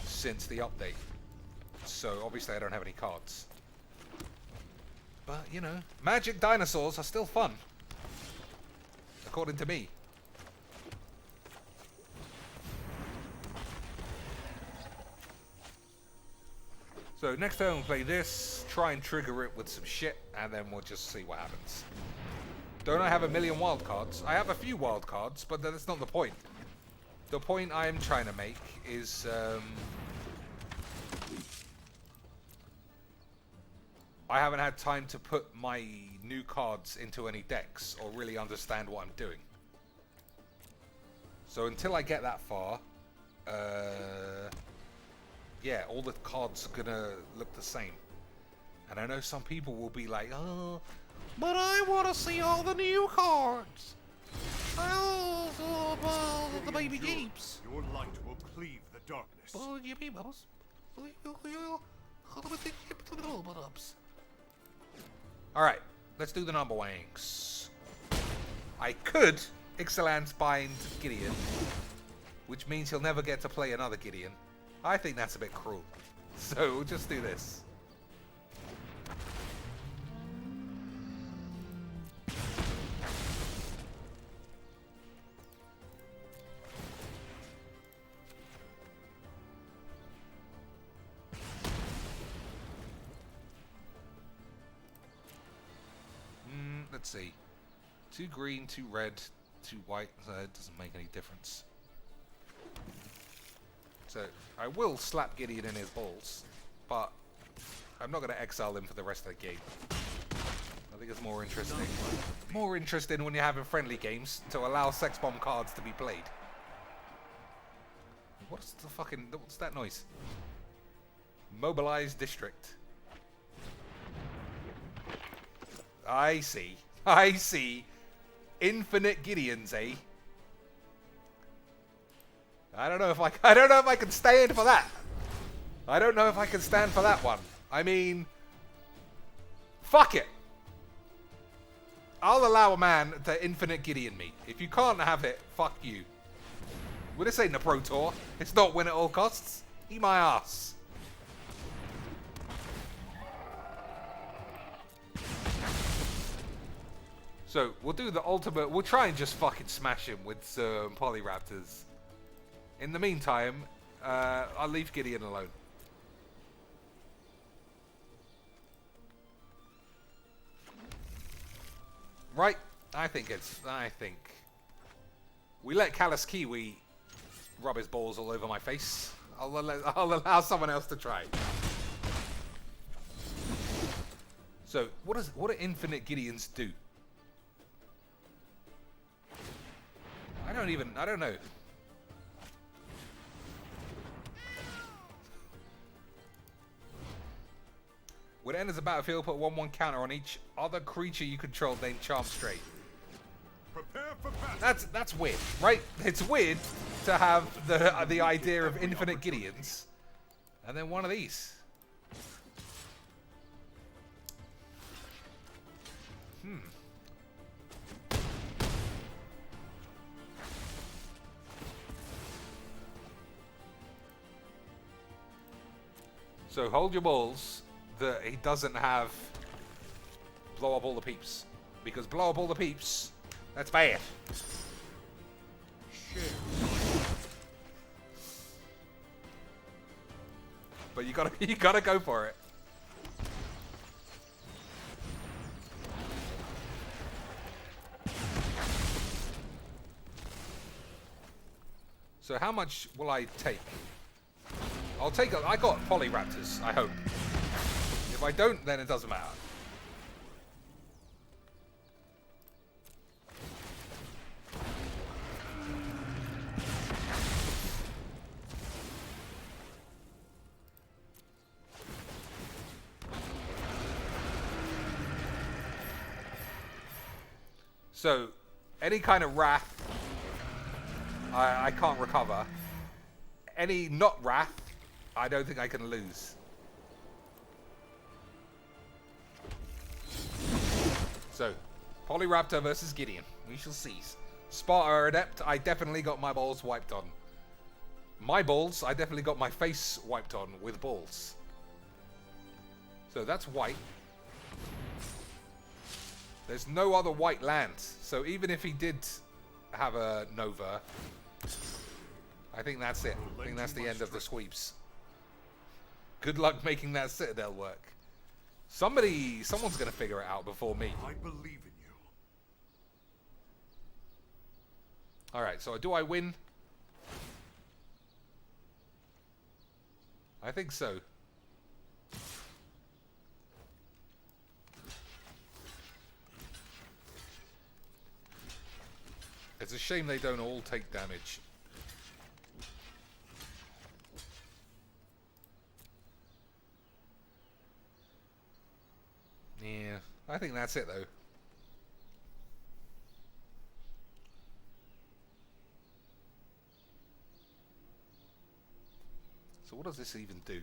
since the update. So obviously I don't have any cards. But you know, magic dinosaurs are still fun, according to me. So next time we'll play this, try and trigger it with some shit, and then we'll just see what happens. Don't I have a million wild cards? I have a few wild cards, but that's not the point. The point I am trying to make is, I haven't had time to put my new cards into any decks, or really understand what I'm doing. So until I get that far, yeah, all the cards are gonna look the same. And I know some people will be like, oh, but I want to see all the new cards. Oh, the baby jeeps. Your light will cleave the darkness. Alright, let's do the number wanks. I could Ixalan's bind Gideon, which means he'll never get to play another Gideon. I think that's a bit cruel. So we'll just do this. Let's see. 2 green, 2 red, 2 white. It doesn't make any difference. So I will slap Gideon in his balls, but I'm not going to exile him for the rest of the game. I think it's more interesting. More interesting when you're having friendly games to allow sex bomb cards to be played. What's the fucking... what's that noise? Mobilized district. I see. I see. Infinite Gideons, eh? I don't know if I can stand for that. I don't know if I can stand for that one. I mean, fuck it. I'll allow a man to infinite Gideon me. If you can't have it, fuck you. Well, this ain't a pro tour. It's not win at all costs. Eat my ass. So we'll do the ultimate. We'll try and just fucking smash him with some Polyraptors. In the meantime, I'll leave Gideon alone. Right? I think we let Callus Kiwi rub his balls all over my face. I'll allow someone else to try. So what do infinite Gideons do? I don't know. When it enters the battlefield, put 1/1 counter on each other creature you control named Charm Straight. Prepare for battle. That's weird, right? It's weird to have the idea of infinite Gideons, and then one of these. So hold your balls that he doesn't have blow up all the peeps. Because blow up all the peeps, that's bad. Share. But you gotta go for it. So how much will I take? I'll take I got Polyraptors, I hope. If I don't, then it doesn't matter. So, any kind of wrath, I can't recover. Any not wrath, I don't think I can lose. So, Polyraptor versus Gideon. We shall see. Sparta Adept, I definitely got my balls wiped on. My balls, I definitely got my face wiped on with balls. So that's white. There's no other white land. So even if he did have a Nova, I think that's it. I think that's the end of the sweeps. Good luck making that Citadel work. Someone's gonna figure it out before me. I believe in you. Alright, so do I win? I think so. It's a shame they don't all take damage. Yeah, I think that's it though. So what does this even do?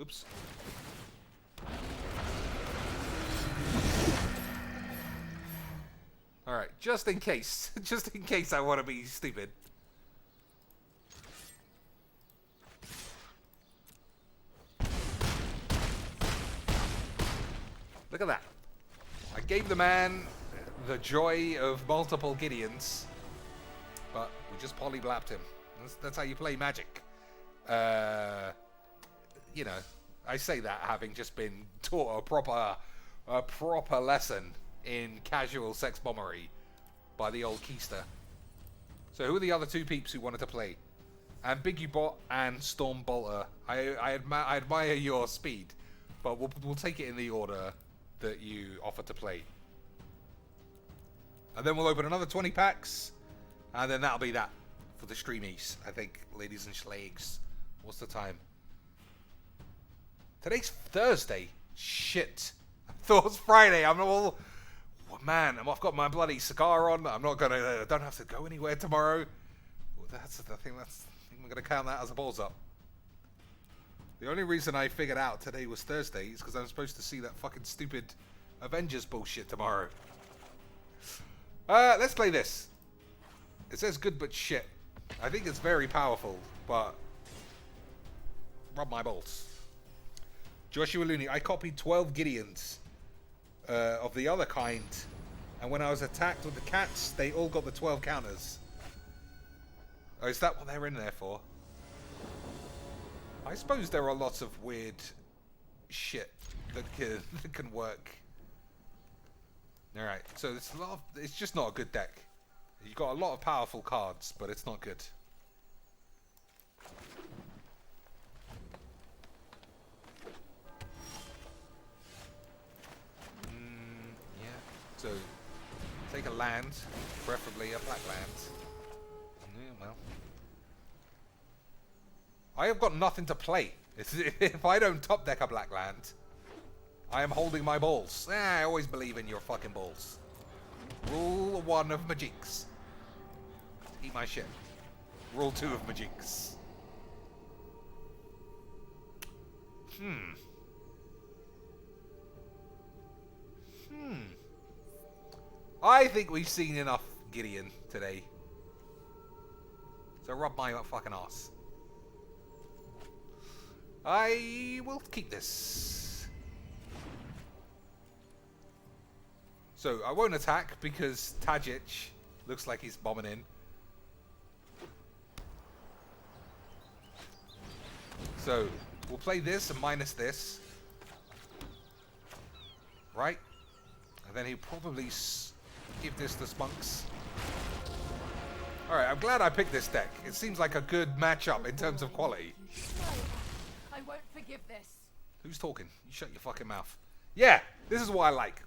Oops. Alright, just in case. Just in case I want to be stupid. Look at that. I gave the man the joy of multiple Gideons, but we just polyblapped him. That's how you play Magic. You know, I say that having just been taught a proper lesson in casual sex bombery by the old Keister. So who are the other two peeps who wanted to play? Ambigubot and Storm Bolter. I admire your speed, but we'll take it in the order that you offer to play. And then we'll open another 20 packs, and then that'll be that for the streamies, I think, ladies and schlags. What's the time? Today's Thursday. Shit. I thought it was Friday. I'm all... Oh, man, I've got my bloody cigar on. I'm not gonna... don't have to go anywhere tomorrow. Well, that's the thing. I'm gonna count that as a balls up. The only reason I figured out today was Thursday is because I'm supposed to see that fucking stupid Avengers bullshit tomorrow. Let's play this. It says good but shit. I think it's very powerful, but rub my balls. Joshua Looney, I copied 12 Gideons of the other kind, and when I was attacked with the cats, they all got the 12 counters. Oh, is that what they're in there for? I suppose there are lots of weird shit that can work. Alright, so it's just not a good deck. You've got a lot of powerful cards, but it's not good. Yeah. So, take a land, preferably a black land. Yeah, well. I have got nothing to play. If I don't top deck a black land, I am holding my balls. I always believe in your fucking balls. Rule 1 of Magiques. Eat my shit. Rule 2 of Magiques. I think we've seen enough Gideon today. So rub my fucking ass. I will keep this. So I won't attack because Tajic looks like he's bombing in. So we'll play this and minus this. Right? And then he'll probably give this to Spunks. Alright, I'm glad I picked this deck. It seems like a good matchup in terms of quality. I won't forgive this. Who's talking? You shut your fucking mouth. Yeah, this is what I like.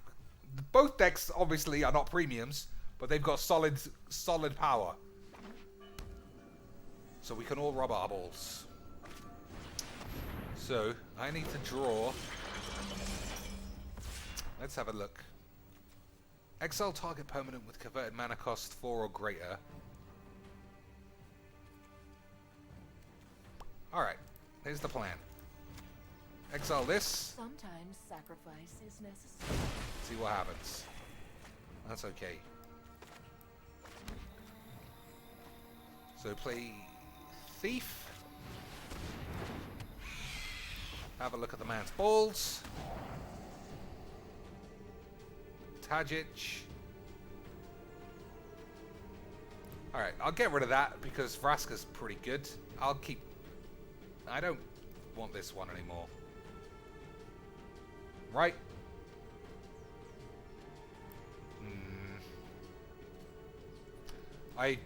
Both decks obviously are not premiums, but they've got solid power. So we can all rub our balls. So, I need to draw. Let's have a look. Exile target permanent with converted mana cost 4 or greater. Alright, here's the plan. Exile this. Sometimes sacrifice is necessary. See what happens. That's okay. So play Thief. Have a look at the man's balls. Tajic. Alright, I'll get rid of that because Vraska's pretty good. I'll keep... I don't want this one anymore. Right? I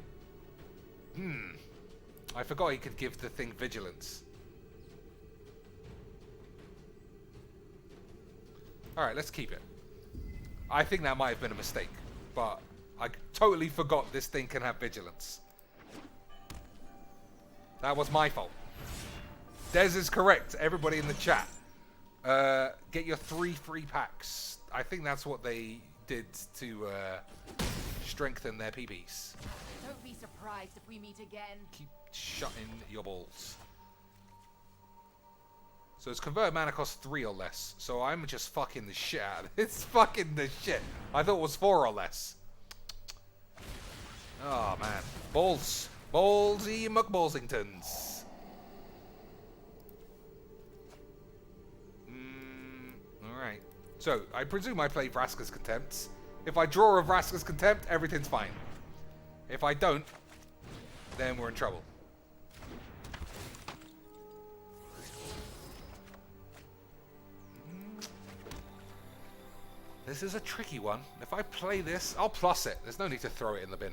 forgot he could give the thing vigilance. Alright, let's keep it. I think that might have been a mistake, but I totally forgot this thing can have vigilance. That was my fault. Des is correct, everybody in the chat. Get your 3 free packs. I think that's what they did to strengthen their PBs. Don't be surprised if we meet again. Keep shutting your balls. So it's convert mana cost 3 or less. So I'm just fucking the shit out of it. It's fucking the shit. I thought it was 4 or less. Oh man. Balls. Ballsy McBallsingtons. Alright. So, I presume I play Vraska's Contempt. If I draw a Vraska's Contempt, everything's fine. If I don't, then we're in trouble. This is a tricky one. If I play this, I'll plus it. There's no need to throw it in the bin.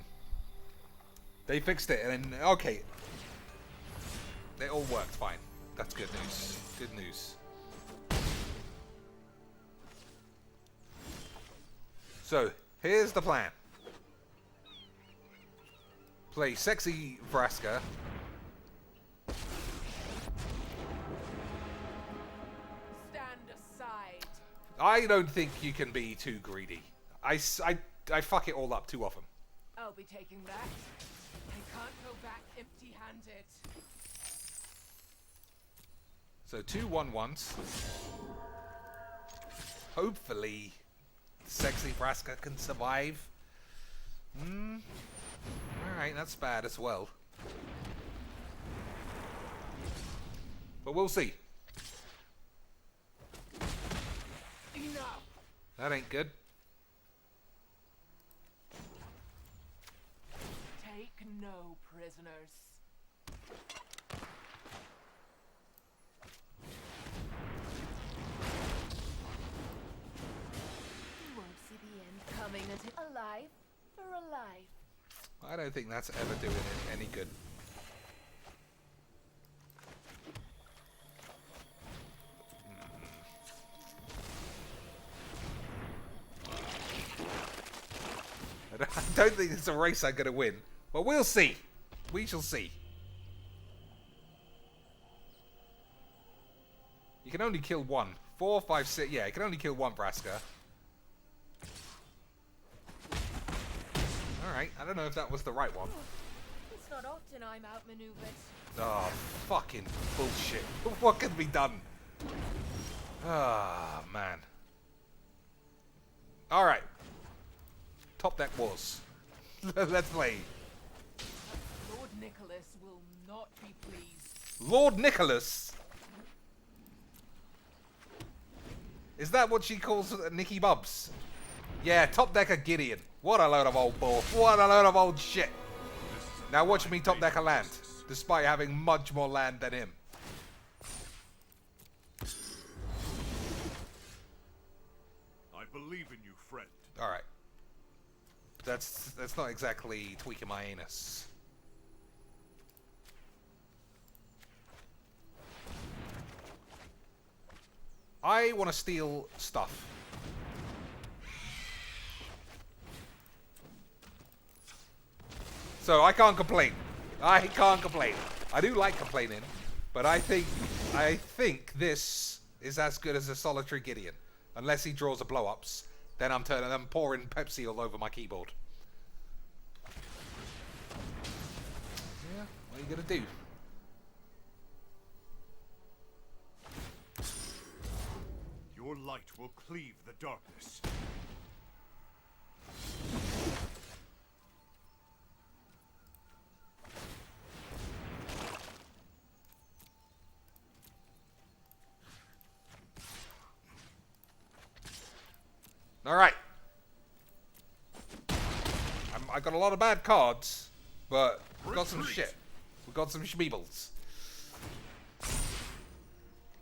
They fixed it, and then, okay. It all worked fine. That's good news. Good news. So, here's the plan. Play Sexy Vraska. Stand aside. I don't think you can be too greedy. I fuck it all up too often. I'll be taking that. I can't go back empty-handed. So 2 1/1s. Hopefully, Sexy Vraska can survive. Alright, that's bad as well. But we'll see. Enough. That ain't good. Take no prisoners. You won't see the end coming until a life for a life. I don't think that's ever doing it any good. I don't think it's a race I'm going to win. But we'll see. We shall see. You can only kill one. 4, 5, 6. Yeah, you can only kill one Vraska. Alright, I don't know if that was the right one. It's not often I'm outmaneuvered. Oh, fucking bullshit. What can be done? Ah, man. Alright. Top deck wars. Let's play. Lord Nicholas will not be pleased. Lord Nicholas? Is that what she calls Nicky Bubs? Yeah, top decker Gideon. What a load of old bull. What a load of old shit. Now watch me top decker land, despite having much more land than him. I believe in you, friend. Alright. That's not exactly tweaking my anus. I want to steal stuff. So I can't complain. I can't complain. I do like complaining, but I think this is as good as a solitary Gideon. Unless he draws a blow-ups, then I'm pouring Pepsi all over my keyboard. Yeah, what are you gonna do? Your light will cleave the darkness. All right. I got a lot of bad cards, but we got some shit. We got some schmeebles.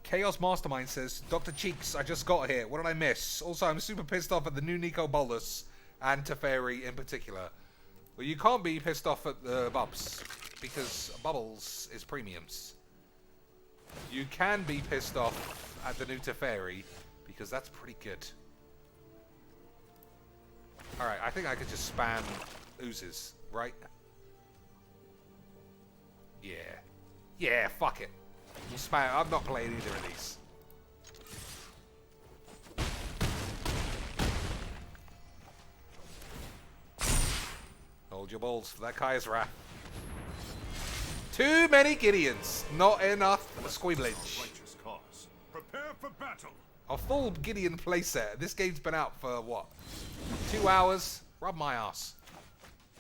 Chaos Mastermind says, Dr. Cheeks, I just got here. What did I miss? Also, I'm super pissed off at the new Nico Bolus and Teferi in particular. Well, you can't be pissed off at the Bubs because Bubbles is premiums. You can be pissed off at the new Teferi because that's pretty good. Alright, I think I could just spam oozes, right? Yeah. Yeah, fuck it. We'll spam. I'm not playing either of these. Hold your balls for that Kaya's Wrath. Too many Gideons. Not enough squeeblage. Righteous cause. Prepare for battle. A full Gideon playset. This game's been out for what? 2 hours? Rub my ass.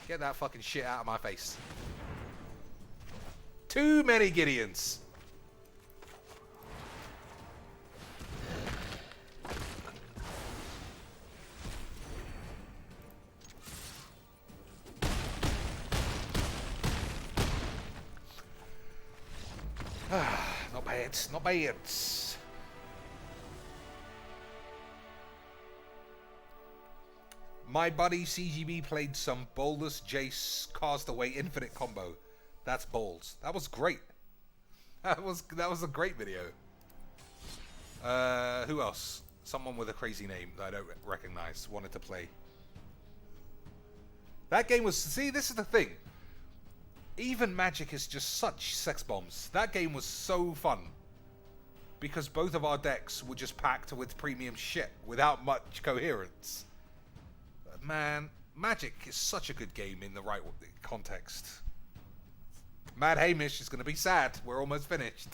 Get that fucking shit out of my face. Too many Gideons. Not bad, not bad. My buddy CGB played some Bolus Jace Castaway Infinite combo. That's balls. That was great. That was a great video. Who else? Someone with a crazy name that I don't recognize wanted to play. That game was... See, this is the thing. Even Magic is just such sex bombs. That game was so fun. Because both of our decks were just packed with premium shit without much coherence. But man, Magic is such a good game in the right context. Mad Hamish is going to be sad. We're almost finished.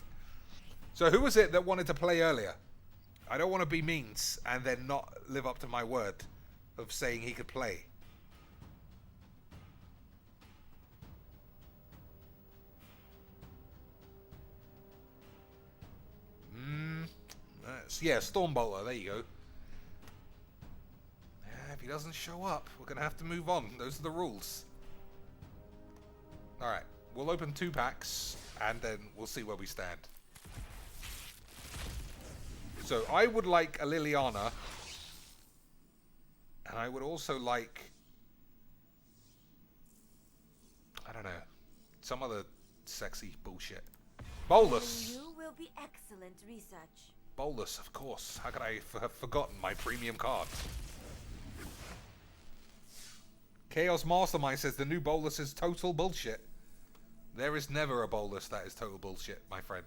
So who was it that wanted to play earlier? I don't want to be means and then not live up to my word of saying he could play. Yeah, Storm Bolter. There you go. Yeah, if he doesn't show up, we're going to have to move on. Those are the rules. Alright, we'll open 2 packs, and then we'll see where we stand. So, I would like a Liliana, and I would also like, I don't know, some other sexy bullshit. Bolus! You will be excellent research. Bolus, of course. How could I have forgotten my premium card? Chaos Mastermind says the new Bolus is total bullshit. There is never a Bolus that is total bullshit, my friend.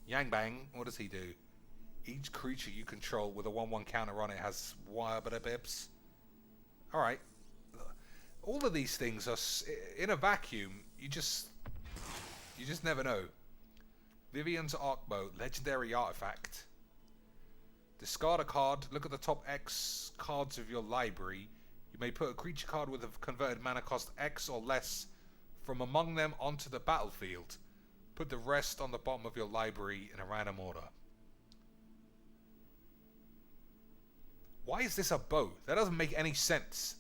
Yang Bang, what does he do? Each creature you control with a 1/1 counter on it has bibs. Alright. All of these things are in a vacuum. You just never know. Vivian's Arcbow, legendary artifact. Discard a card. Look at the top X cards of your library. You may put a creature card with a converted mana cost X or less from among them onto the battlefield. Put the rest on the bottom of your library in a random order. Why is this a bow? That doesn't make any sense.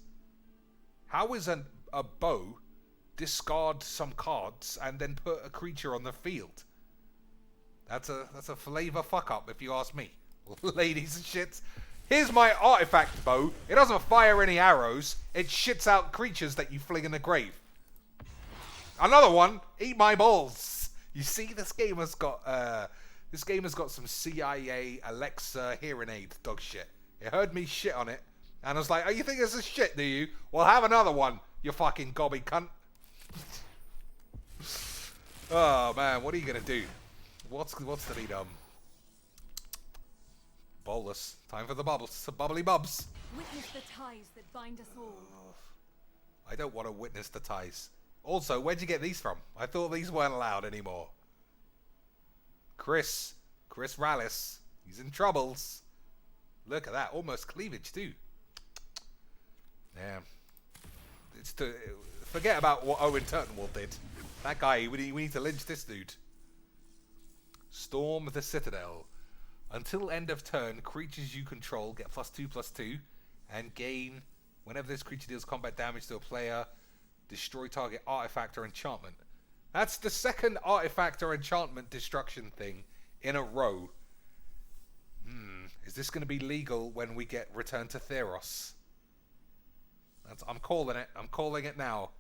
How is a bow discard some cards and then put a creature on the field? That's a flavor fuck up if you ask me. Ladies and shits. Here's my artifact bow. It doesn't fire any arrows. It shits out creatures that you fling in the grave. Another one. Eat my balls. You see, this game has got some CIA Alexa hearing aid dog shit. It heard me shit on it, and I was like, "Oh, you think this is shit, do you? Well, have another one, you fucking gobby cunt." Oh man, what are you gonna do? What's to be done? Bolus. Time for the bubbles. Bubbly bubs. Witness the ties that bind us all. I don't want to witness the ties. Also, where'd you get these from? I thought these weren't allowed anymore. Chris Rallis. He's in troubles. Look at that. Almost cleavage, too. Yeah. It's to forget about what Owen Turtenwald did. That guy, we need to lynch this dude. Storm the Citadel. Until end of turn, creatures you control get +2/+2 and gain, whenever this creature deals combat damage to a player, destroy target artifact or enchantment. That's the second artifact or enchantment destruction thing in a row. Is this going to be legal when we get Return to Theros? I'm calling it. I'm calling it now.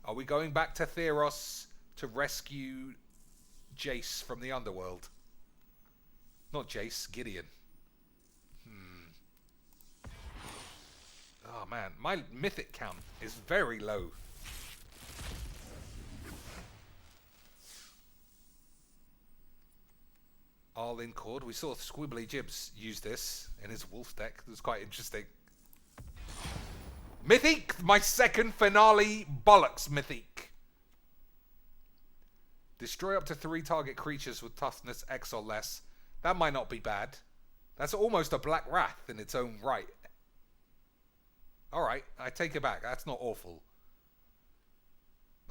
Are we going back to Theros to rescue Jace from the underworld? Not Jace, Gideon. Oh man, my mythic count is very low. Arlene Cord. We saw Squibbly Jibs use this in his wolf deck. It was quite interesting. Mythic! My second finale bollocks mythic. Destroy up to 3 target creatures with toughness X or less. That might not be bad. That's almost a Black Wrath in its own right. Alright, I take it back. That's not awful.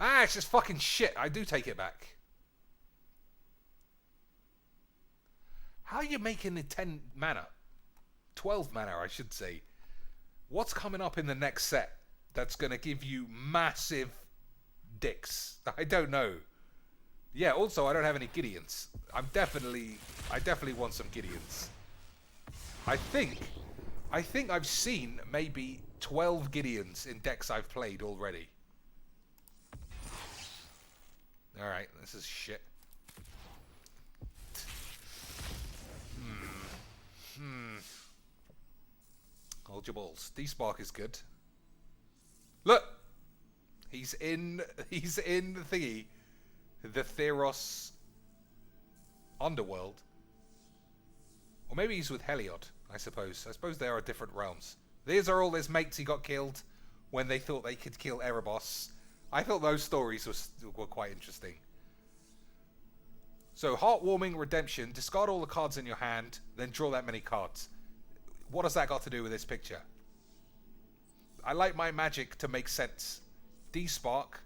It's just fucking shit. I do take it back. How are you making it 10 mana? 12 mana, I should say. What's coming up in the next set that's going to give you massive dicks? I don't know. Yeah, also, I don't have any Gideons. I definitely want some Gideons. I think I've seen maybe 12 Gideons in decks I've played already. Alright, this is shit. Hold your balls. D-Spark is good. Look! He's in the thingy. The Theros Underworld. Or maybe he's with Heliod, I suppose. I suppose there are different realms. These are all his mates he got killed when they thought they could kill Erebos. I thought those stories were quite interesting. So, Heartwarming Redemption. Discard all the cards in your hand, then draw that many cards. What has that got to do with this picture? I like my magic to make sense. D-Spark.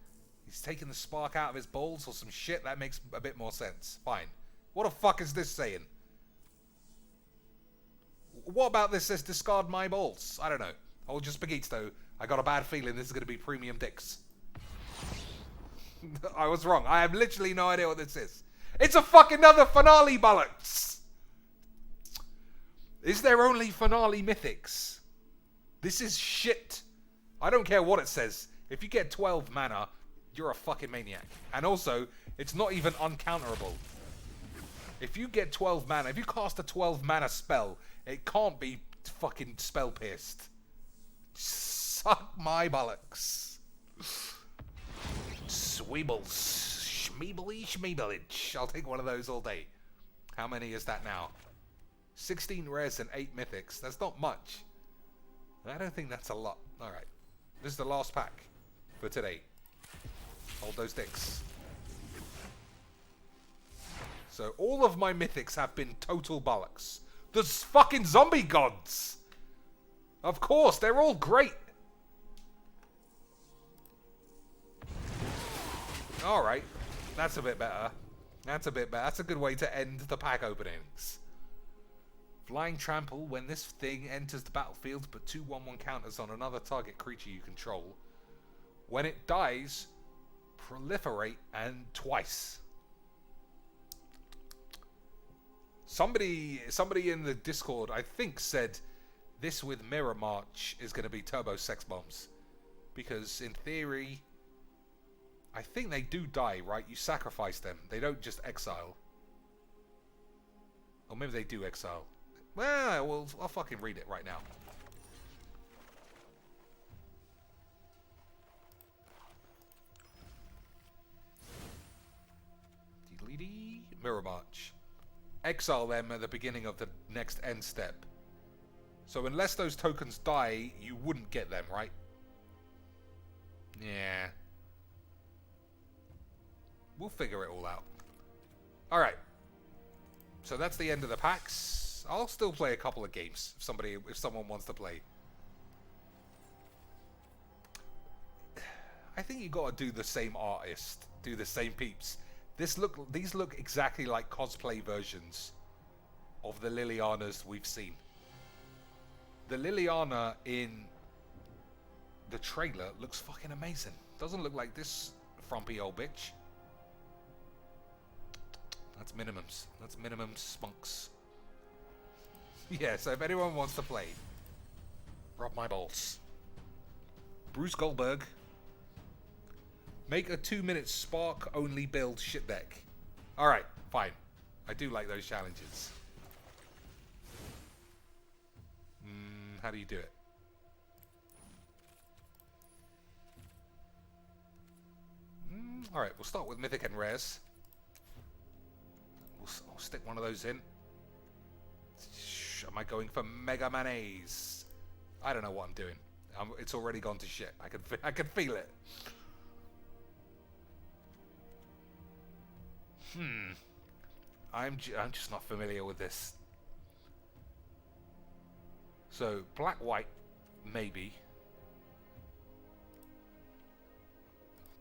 He's taking the spark out of his balls or some shit. That makes a bit more sense. Fine. What the fuck is this saying? What about this says discard my balls? I don't know. Or just spagheets though. I got a bad feeling this is going to be premium dicks. I was wrong. I have literally no idea what this is. It's a fucking another finale bollocks. Is there only finale mythics? This is shit. I don't care what it says. If you get 12 mana, you're a fucking maniac. And also, it's not even uncounterable. If you get 12 mana, if you cast a 12 mana spell, it can't be fucking spell pierced. Suck my bollocks. Sweebles. Schmeebly schmeebledge. I'll take one of those all day. How many is that now? 16 rares and 8 mythics. That's not much. I don't think that's a lot. Alright. This is the last pack for today. Hold those dicks. So all of my mythics have been total bollocks. The fucking zombie gods! Of course, they're all great. Alright. That's a bit better. That's a bit better. That's a good way to end the pack openings. Flying Trample. When this thing enters the battlefield, put 2/1/1 counters on another target creature you control. When it dies, proliferate and twice. Somebody in the Discord, I think, said this with Mirror March is going to be Turbo Sex Bombs. Because in theory, I think they do die, right? You sacrifice them. They don't just exile. Or maybe they do exile. Well, I'll fucking read it right now. Mirror March. Exile them at the beginning of the next end step. So unless those tokens die, you wouldn't get them, right? Yeah. We'll figure it all out. Alright. So that's the end of the packs. I'll still play a couple of games if someone wants to play. I think you gotta do the same artist, do the same peeps. These look exactly like cosplay versions of the Lilianas we've seen. The Liliana in the trailer looks fucking amazing. Doesn't look like this frumpy old bitch. That's minimums. That's minimum spunks. Yeah, so if anyone wants to play, rub my balls. Bruce Goldberg. Make a 2-minute spark-only build shit deck. Alright, fine. I do like those challenges. How do you do it? Alright, we'll start with Mythic and Rares. I'll stick one of those in. Am I going for Mega Mayonnaise? I don't know what I'm doing. It's already gone to shit. I can feel it. I'm just not familiar with this. So black white, maybe.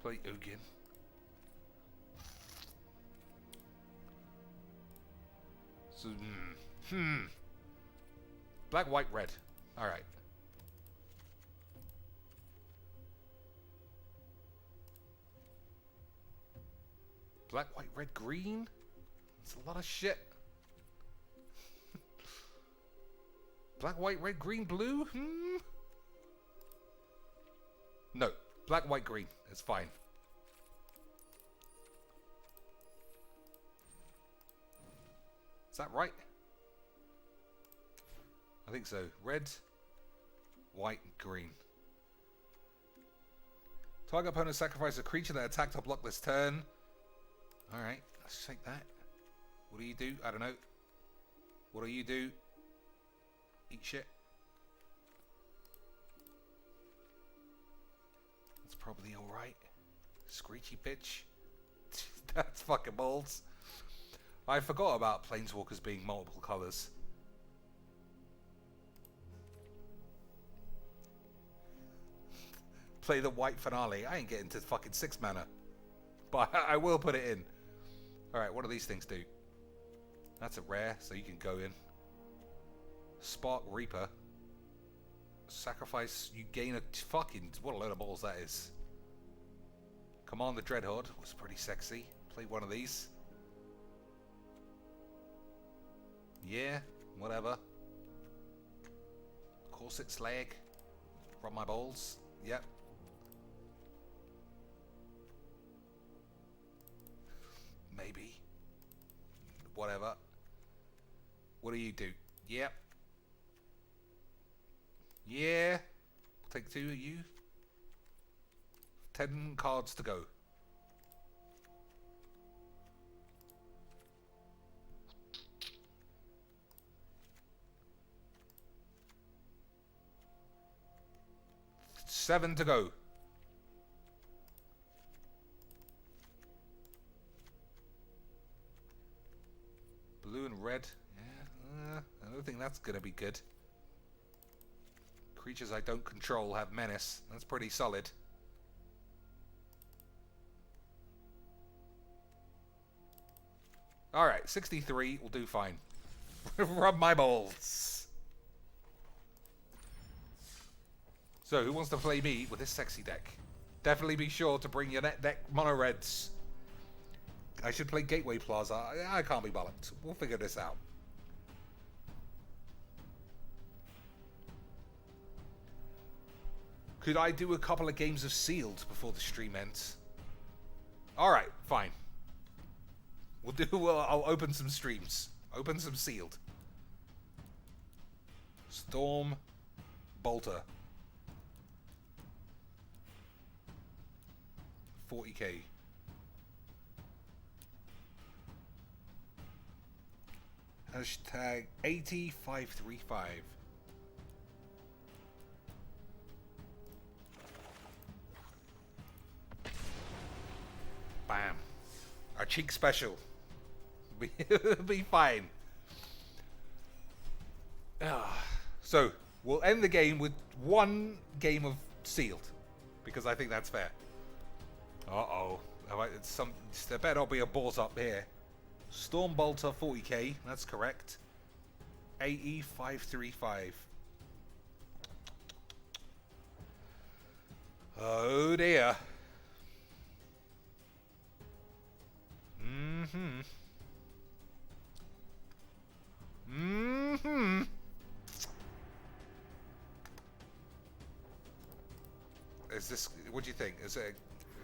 Play Ugin. So black white red. All right. Black, white, red, green? That's a lot of shit. Black, white, red, green, blue? No. Black, white, green. It's fine. Is that right? I think so. Red, white, green. Target opponent sacrifices a creature that attacked or blocked this turn. Alright, let's take that. What do you do? I don't know. What do you do? Eat shit. That's probably alright. Screechy bitch. That's fucking balls. I forgot about Planeswalkers being multiple colours. Play the white finale. I ain't getting to fucking 6 mana. But I will put it in. Alright, what do these things do? That's a rare, so you can go in. Spark Reaper. Sacrifice, you gain a fucking... What a load of balls that is. Command the Dreadhorde was pretty sexy. Play one of these. Yeah, whatever. Corset's leg. Rub my balls. Yep. Maybe. Whatever. What do you do? Yep. Yeah. Take 2 of you. 10 cards to go. Seven to go. Blue and red. Yeah, I don't think that's gonna be good. Creatures I don't control have menace. That's pretty solid. Alright, 63 will do fine. Rub my balls. So, who wants to play me with this sexy deck? Definitely be sure to bring your net deck mono reds. I should play Gateway Plaza. I can't be bollocks. We'll figure this out. Could I do a couple of games of Sealed before the stream ends? Alright, fine. I'll open some streams. Open some Sealed. Storm Bolter. 40k. Hashtag 8535. Bam. Our cheek special. Be fine. So, we'll end the game with one game of Sealed. Because I think that's fair. Uh-oh. There better not be a balls up here. Storm Bolter 40k. That's correct. AE 535. Oh dear. Is this... What do you think? Is it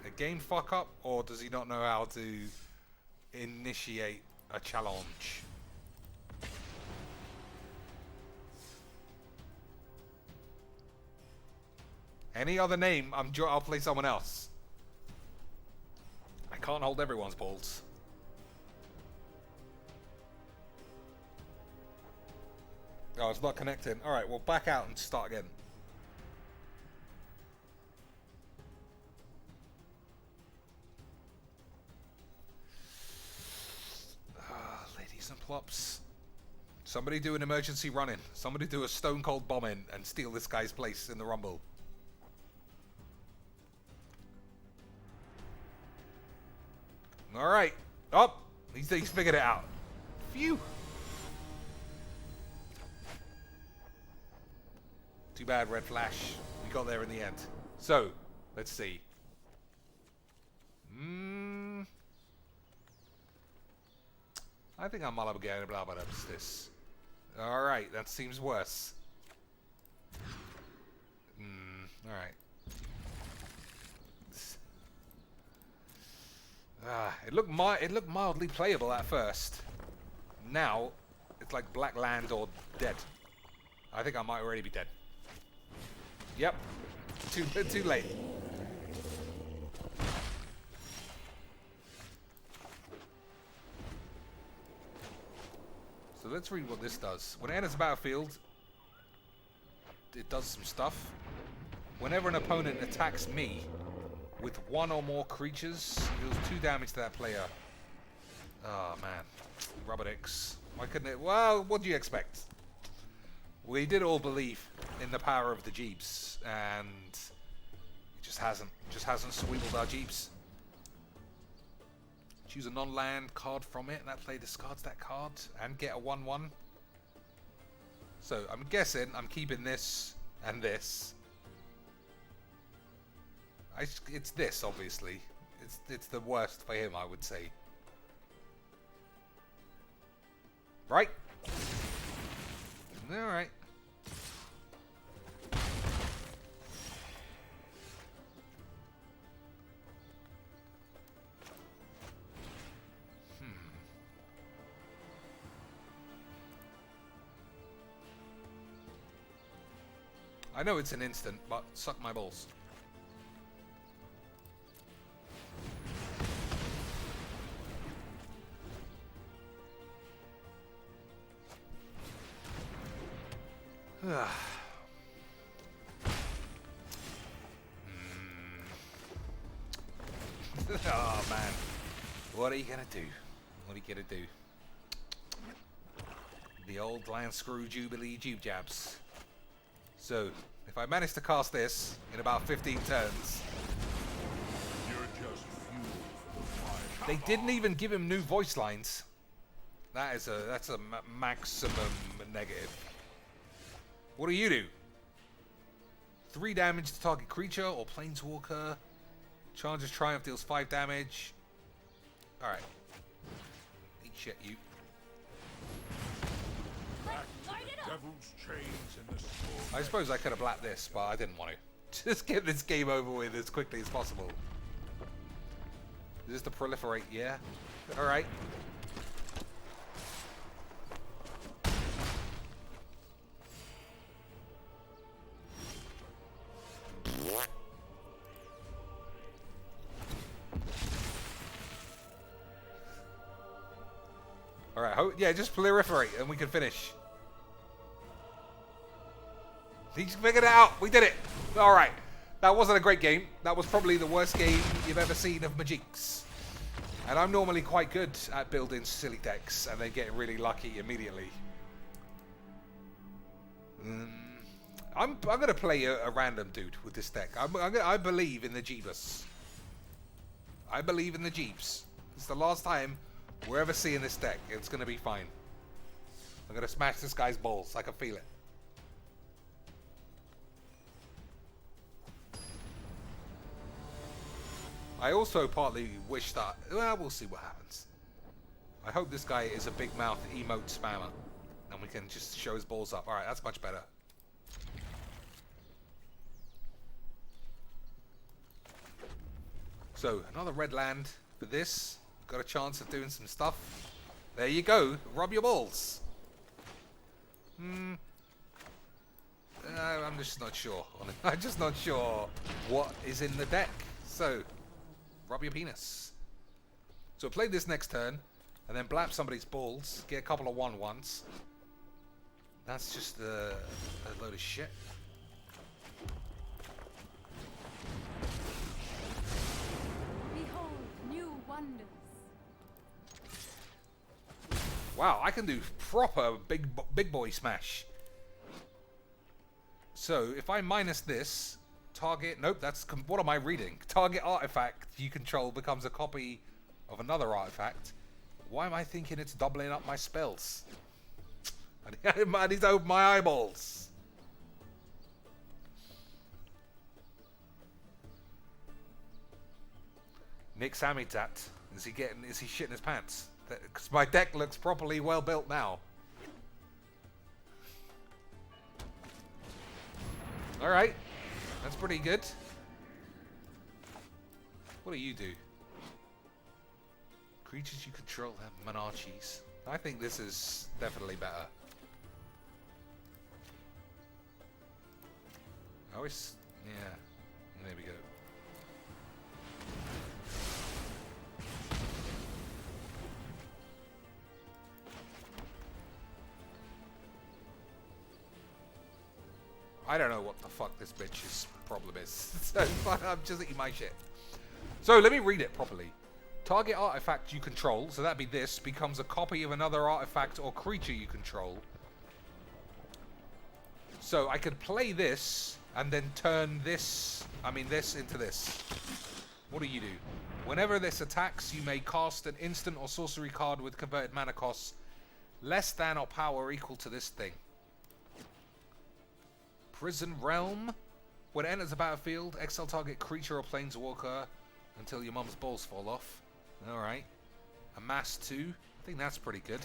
a game fuck up, or does he not know how to initiate a challenge? Any other name, I'll play someone else. I can't hold everyone's balls. Oh, it's not connecting. Alright, we'll back out and start again. Ladies and plops. Somebody do an emergency run-in. Somebody do a stone cold bomb-in and steal this guy's place in the Rumble. Alright. Oh! He's figured it out. Phew! Too bad, Red Flash. We got there in the end. So, let's see. I think I'm Malabaga blah blah this. Alright, that seems worse. Alright. It looked mildly playable at first. Now, it's like Black Land or dead. I think I might already be dead. Yep. Too late. So let's read what this does. When it enters the battlefield, it does some stuff. Whenever an opponent attacks me with one or more creatures, it deals 2 damage to that player. Oh man. Rubber dicks. Why couldn't it? Well, what do you expect? We did all believe in the power of the Jeeps, and it just hasn't sweetened our Jeeps. Choose a non-land card from it, and that player discards that card and get a 1/1. So I'm guessing I'm keeping this and this. It's this, obviously. It's the worst for him, I would say. Right? Alright. I know it's an instant, but suck my balls. Oh man, what are you gonna do? What are you gonna do? The old Land Screw Jubilee Jube Jabs. So, if I manage to cast this in about 15 turns, You're just fuel for the fire. they didn't even give him new voice lines. That's a maximum negative. What do you do? 3 damage to target creature or planeswalker. Charges Triumph deals 5 damage. Alright. Eat shit, you. Devil's chains in the storm. I suppose I could have blapped this, but I didn't want to. Just get this game over with as quickly as possible. Is this to proliferate? Yeah. Alright. Alright, yeah, just proliferate and we can finish. He's figured it out. We did it. Alright. That wasn't a great game. That was probably the worst game you've ever seen of Magic's. And I'm normally quite good at building silly decks and then getting really lucky immediately. I'm going to play a random dude with this deck. I believe in the Jeebus. I believe in the Jeeps. It's the last time we're ever seeing this deck. It's going to be fine. I'm going to smash this guy's balls. I can feel it. I also partly wish that... Well, we'll see what happens. I hope this guy is a big mouth emote spammer. And we can just show his balls up. Alright, that's much better. So, another red land for this. Got a chance of doing some stuff. There you go. Rub your balls. I'm just not sure. I'm just not sure what is in the deck. So... Rub your penis. So play this next turn, and then blap somebody's balls, get a couple of 1/1s. That's just a load of shit. Behold, new wonders. Wow, I can do proper big boy smash. So if I minus this, target... Nope, that's... What am I reading? Target artifact you control becomes a copy of another artifact. Why am I thinking it's doubling up my spells? I need to open my eyeballs. Nick Samitat. Is he shitting his pants? Because my deck looks properly well built now. Alright. That's pretty good. What do you do? Creatures you control have monarchies. I think this is definitely better. I always... Yeah. There we go. I don't know what the fuck this bitch's problem is. So I'm just eating my shit. So let me read it properly. Target artifact you control, so that'd be this, becomes a copy of another artifact or creature you control. So I could play this and then turn this into this. What do you do? Whenever this attacks, you may cast an instant or sorcery card with converted mana costs less than or power equal to this thing. Prison Realm. When it enters the battlefield, exile target creature or planeswalker until your mum's balls fall off. Alright. Amass 2. I think that's pretty good.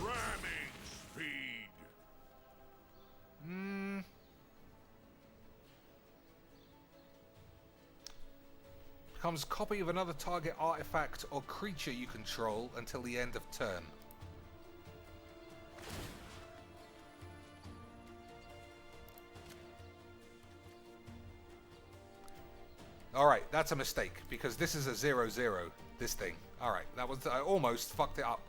Ramming speed. Becomes copy of another target artifact or creature you control until the end of turn. Alright, that's a mistake, because this is a 0/0, this thing. Alright, that was, I almost fucked it up.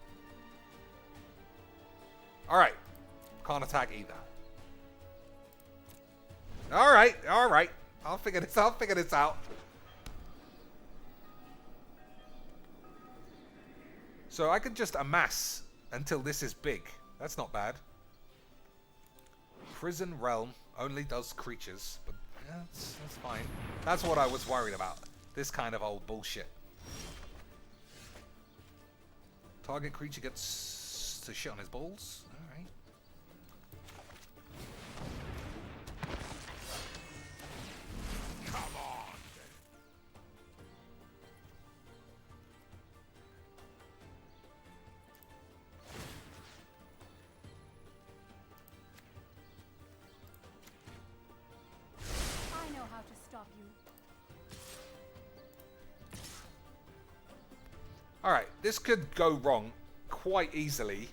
Alright, can't attack either. Alright, alright, I'll figure this out. So I could just amass until this is big. That's not bad. Prison Realm only does creatures, but yeah, that's fine. That's what I was worried about. This kind of old bullshit. Target creature gets to shit on his balls. Alright. Come on. I know how to stop you. Alright, this could go wrong quite easily.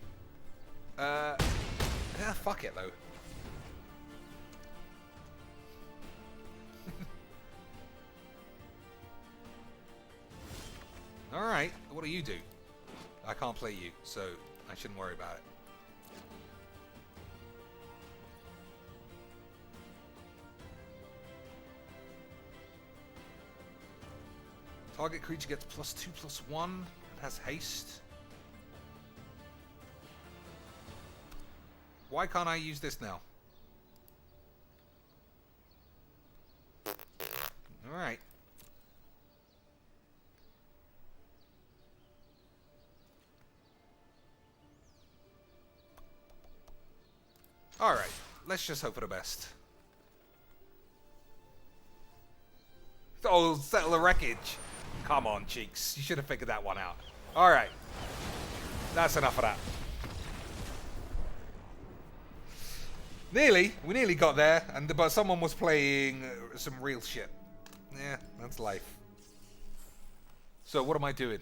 Yeah, fuck it though. Alright, what do you do? I can't play you, so I shouldn't worry about it. Target creature gets +2/+1 and has haste. Why can't I use this now? Alright. Alright, let's just hope for the best. Oh, settle the wreckage. Come on, Cheeks. You should have figured that one out. Alright. That's enough of that. Nearly. We nearly got there, but someone was playing some real shit. Yeah, that's life. So, what am I doing?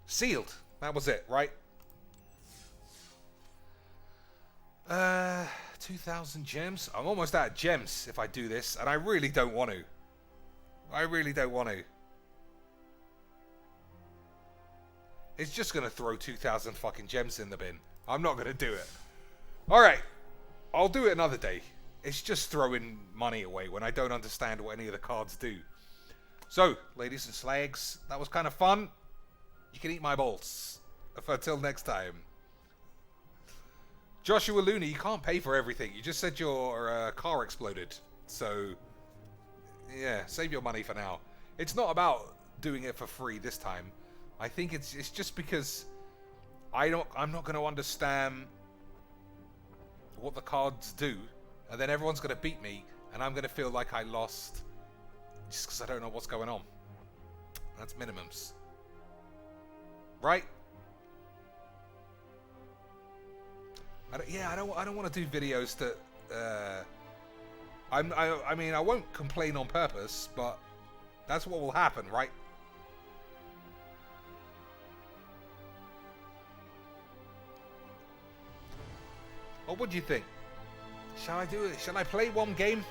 Sealed. That was it, right? 2,000 gems. I'm almost out of gems if I do this, and I really don't want to. I really don't want to. It's just gonna throw 2,000 fucking gems in the bin. I'm not gonna do it. Alright. I'll do it another day. It's just throwing money away when I don't understand what any of the cards do. So, ladies and slags, that was kind of fun. You can eat my balls. Until next time. Joshua Luna, you can't pay for everything. You just said your car exploded. So, yeah, save your money for now. It's not about doing it for free this time. I think it's just because I'm not going to understand what the cards do, and then everyone's going to beat me, and I'm going to feel like I lost just because I don't know what's going on. That's minimums, right? I don't want to do videos that. I mean, I won't complain on purpose, but that's what will happen, right? What do you think? Shall I do it? Shall I play one game?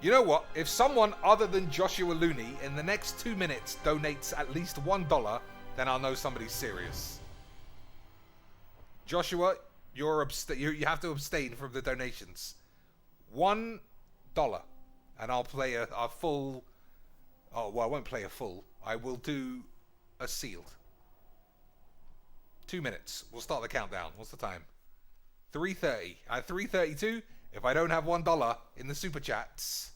You know what? If someone other than Joshua Looney in the next 2 minutes donates at least $1, then I'll know somebody's serious. Joshua, you have to abstain from the donations. $1, and I'll play a full. Oh well, I won't play a full. I will do a sealed. 2 minutes. We'll start the countdown. What's the time? 3:30. At 3:32, If I don't have $1 in the super chats,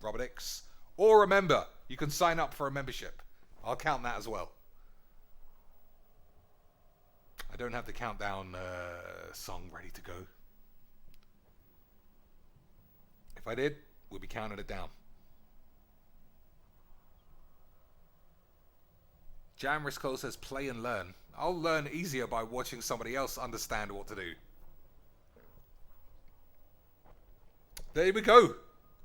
Robert X. Or remember, you can sign up for a membership. I'll count that as well. I don't have the countdown song ready to go. If I did, we'll be counting it down. Jamris Cole says play and learn. I'll learn easier by watching somebody else understand what to do. There we go.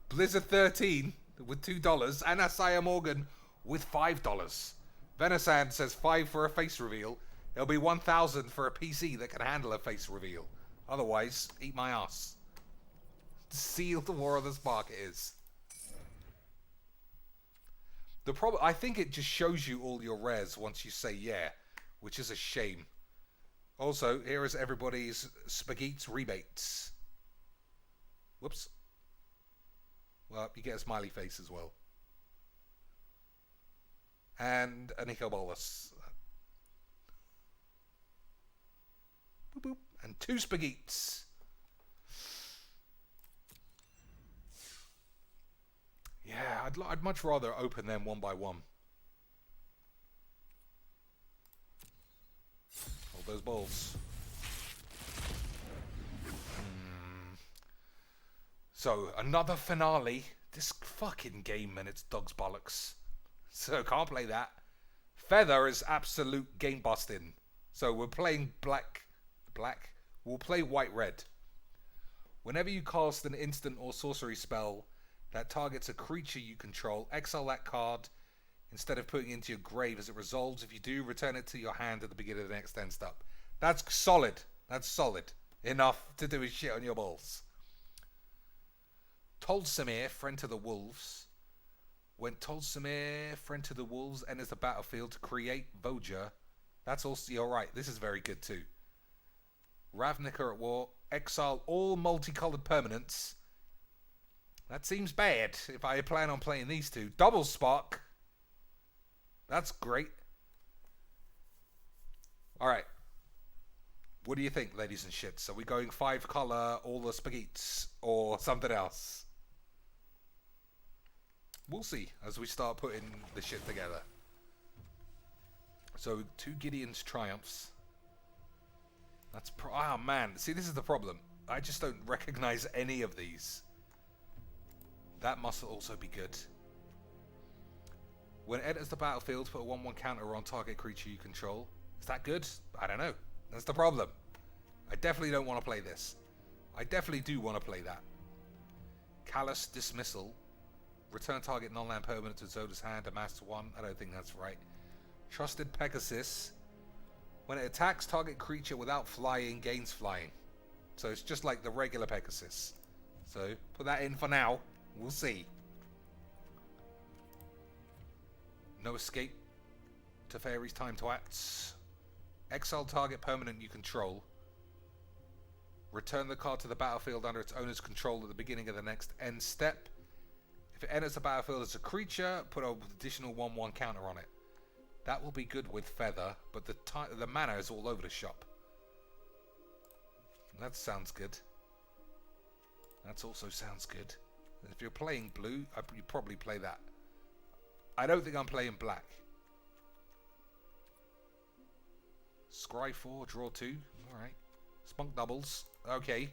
Blizzard 13 with $2 and Asaya Morgan with $5. Venisand says 5 for a face reveal. It'll be 1,000 for a PC that can handle a face reveal. Otherwise, eat my ass. Seal the War of the Spark it is. The problem, I think it just shows you all your rares once you say yeah, which is a shame. Also, here is everybody's spagheets rebates. Whoops. Well, you get a smiley face as well. And a Nico Bolus. Boop, boop. And 2 spagheets. Yeah, I'd much rather open them one by one. Hold those balls. So, another finale. This fucking game and its dog's bollocks. So, can't play that. Feather is absolute game busting. So, we're playing black. We'll play white-red. Whenever you cast an instant or sorcery spell that targets a creature you control, exile that card instead of putting it into your grave as it resolves. If you do, return it to your hand at the beginning of the next end step. That's solid. That's solid. Enough to do his shit on your balls. Tolsimir, friend to the wolves. When Tolsimir, friend to the wolves, enters the battlefield to create Voja, that's also alright. This is very good too. Ravnica at war. Exile all multicolored permanents. That seems bad if I plan on playing these two. Double Spark. That's great. Alright. What do you think, ladies and shits? Are we going 5 color, all the spagheets, or something else? We'll see as we start putting the shit together. So, 2 Gideon's Triumphs. That's oh man, see, this is the problem. I just don't recognize any of these. That must also be good. When it enters the battlefield, put a 1/1 counter on target creature you control. Is that good? I don't know. That's the problem. I definitely don't want to play this. I definitely do want to play that. Callous Dismissal. Return target non-land permanent to Zoda's hand, amass 1. I don't think that's right. Trusted Pegasus. When it attacks target creature without flying, gains flying. So it's just like the regular Pegasus. So put that in for now. We'll see. No escape. Teferi's Time Twats. Exile target permanent you control. Return the card to the battlefield under its owner's control at the beginning of the next end step. If it enters the battlefield as a creature, put an additional 1/1 counter on it. That will be good with Feather, but the mana is all over the shop. That sounds good. That also sounds good. If you're playing blue, you probably play that. I don't think I'm playing black. Scry 4, draw 2. Alright. Spunk doubles. Okay.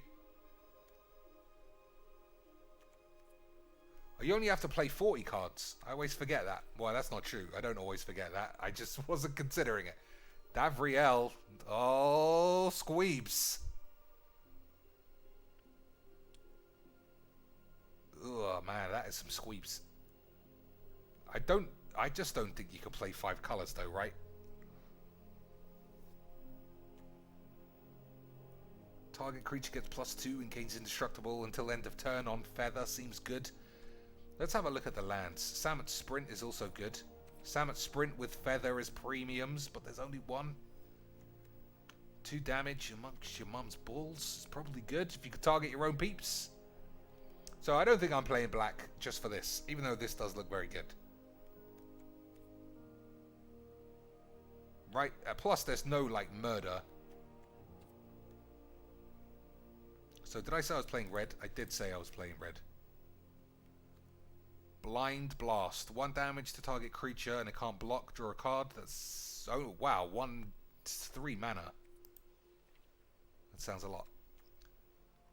Oh, you only have to play 40 cards. I always forget that. Well, that's not true. I don't always forget that. I just wasn't considering it. Davriel. Oh, squeebs. Oh, man, that is some squeebs. I just don't think you can play 5 colors, though, right? Target creature gets +2 and gains indestructible until end of turn on Feather. Seems good. Let's have a look at the lands. Samet Sprint is also good. Samet Sprint with Feather is premiums, but there's only 1. 2 damage amongst your mum's balls is probably good if you could target your own peeps. So I don't think I'm playing black just for this, even though this does look very good. Right, plus there's no, like, murder. So did I say I was playing red? I did say I was playing red. Blind Blast. 1 damage to target creature and it can't block. Draw a card. That's... Oh, wow. 3 mana. That sounds a lot.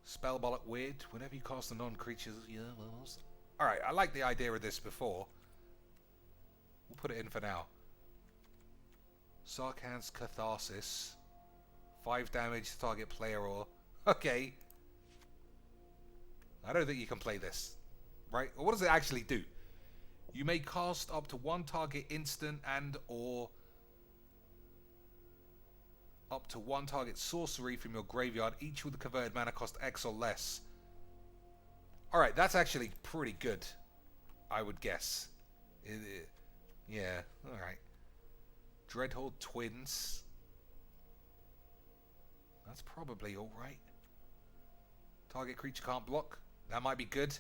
Spell Bollock Weird. Whenever you cast a non-creature... Yeah, well... Alright, I like the idea of this before. We'll put it in for now. Sarkhan's Catharsis. 5 damage to target player or... Okay. I don't think you can play this. Right? What does it actually do? You may cast up to 1 target instant and or up to 1 target sorcery from your graveyard, each with a converted mana cost X or less. Alright, that's actually pretty good, I would guess. Yeah, alright. Dreadhorde Twins. That's probably alright. Target creature can't block. That might be good.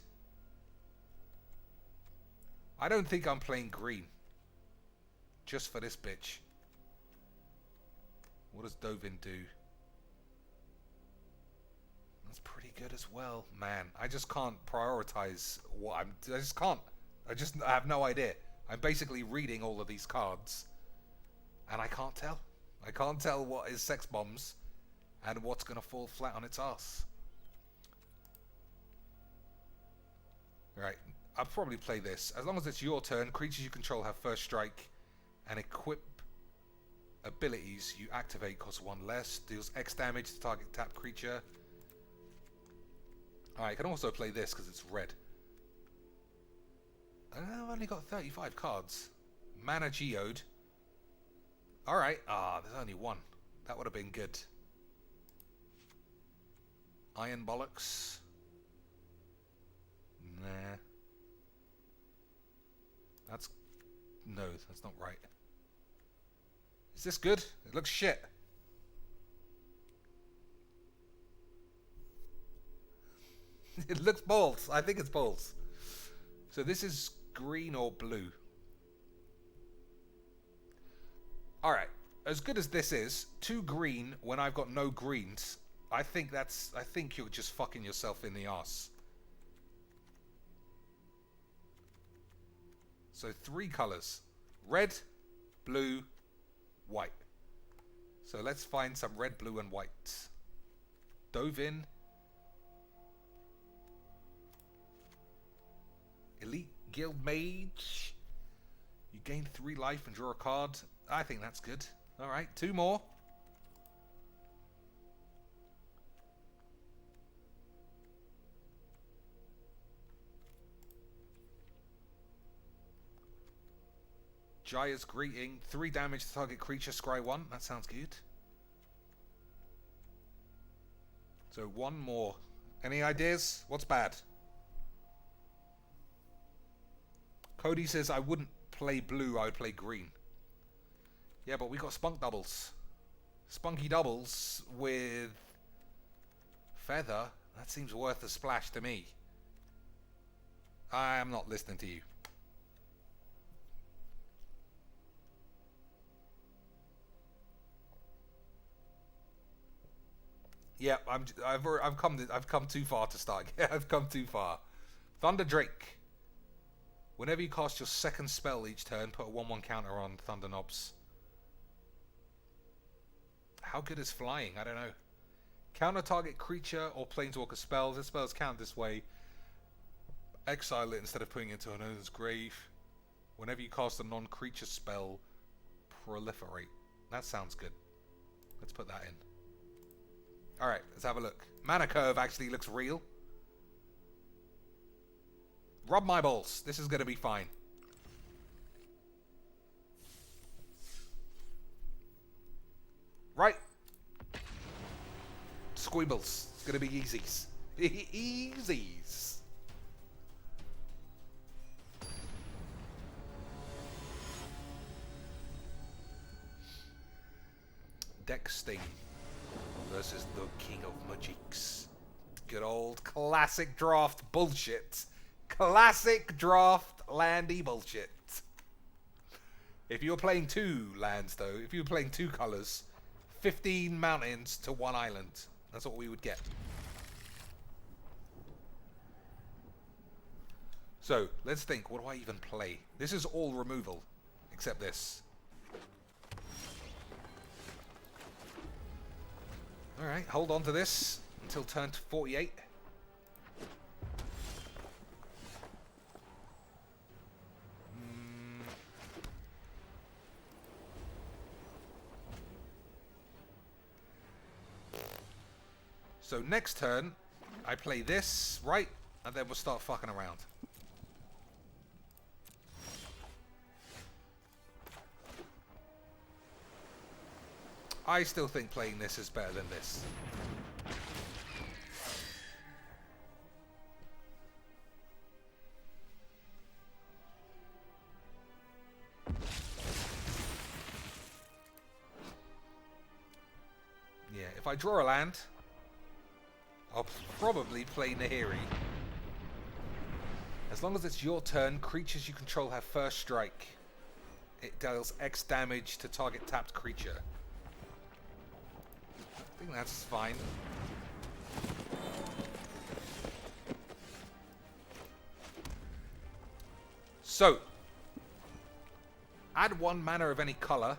I don't think I'm playing green. Just for this bitch. What does Dovin do? That's pretty good as well. Man, I just can't prioritize what I just can't. I have no idea. I'm basically reading all of these cards. And I can't tell. I can't tell what is sex bombs and what's going to fall flat on its ass. Right. I'll probably play this. As long as it's your turn, creatures you control have first strike and equip abilities you activate cost 1 less. Deals X damage to target tapped creature. Alright, I can also play this because it's red. I've only got 35 cards. Mana Geode. Alright. There's only 1. That would have been good. Iron Bollocks. Nah. No, that's not right. Is this good? It looks shit. It looks balls. I think it's balls. So this is green or blue. Alright. As good as this is, 2 green when I've got no greens, I think you're just fucking yourself in the arse. So 3 colors. Red, blue, white. So let's find some red, blue, and white. Dovin. Elite Guild Mage. You gain 3 life and draw a card. I think that's good. Alright, 2 more. Jaya's Greeting. 3 damage to target creature, scry 1. That sounds good. So 1 more. Any ideas? What's bad? Cody says I wouldn't play blue, I would play green. Yeah, but we got spunk doubles. Spunky doubles with feather. That seems worth a splash to me. I am not listening to you. Yeah, I've come too far to start. I've come too far. Thunder Drake. Whenever you cast your second spell each turn, put a 1/1 counter on Thunder Knobs. How good is flying? I don't know. Counter target creature or planeswalker spells. If spells count this way, exile it instead of putting it into an owner's grave. Whenever you cast a non-creature spell, proliferate. That sounds good. Let's put that in. Alright, let's have a look. Mana Curve actually looks real. Rub my balls. This is going to be fine. Right. Squibbles. It's going to be easies. Easies. Deck Sting versus the King of Magics. Good old classic draft bullshit. Classic draft landy bullshit. If you were playing 2 lands though, if you were playing 2 colors, 15 mountains to 1 island. That's what we would get. So, let's think. What do I even play? This is all removal. Except this. Alright, hold on to this until turn 48. So next turn, I play this, right? And then we'll start fucking around. I still think playing this is better than this. Yeah, if I draw a land, I'll probably play Nahiri. As long as it's your turn, creatures you control have first strike. It deals X damage to target tapped creature. I think that's fine. So, add 1 mana of any color.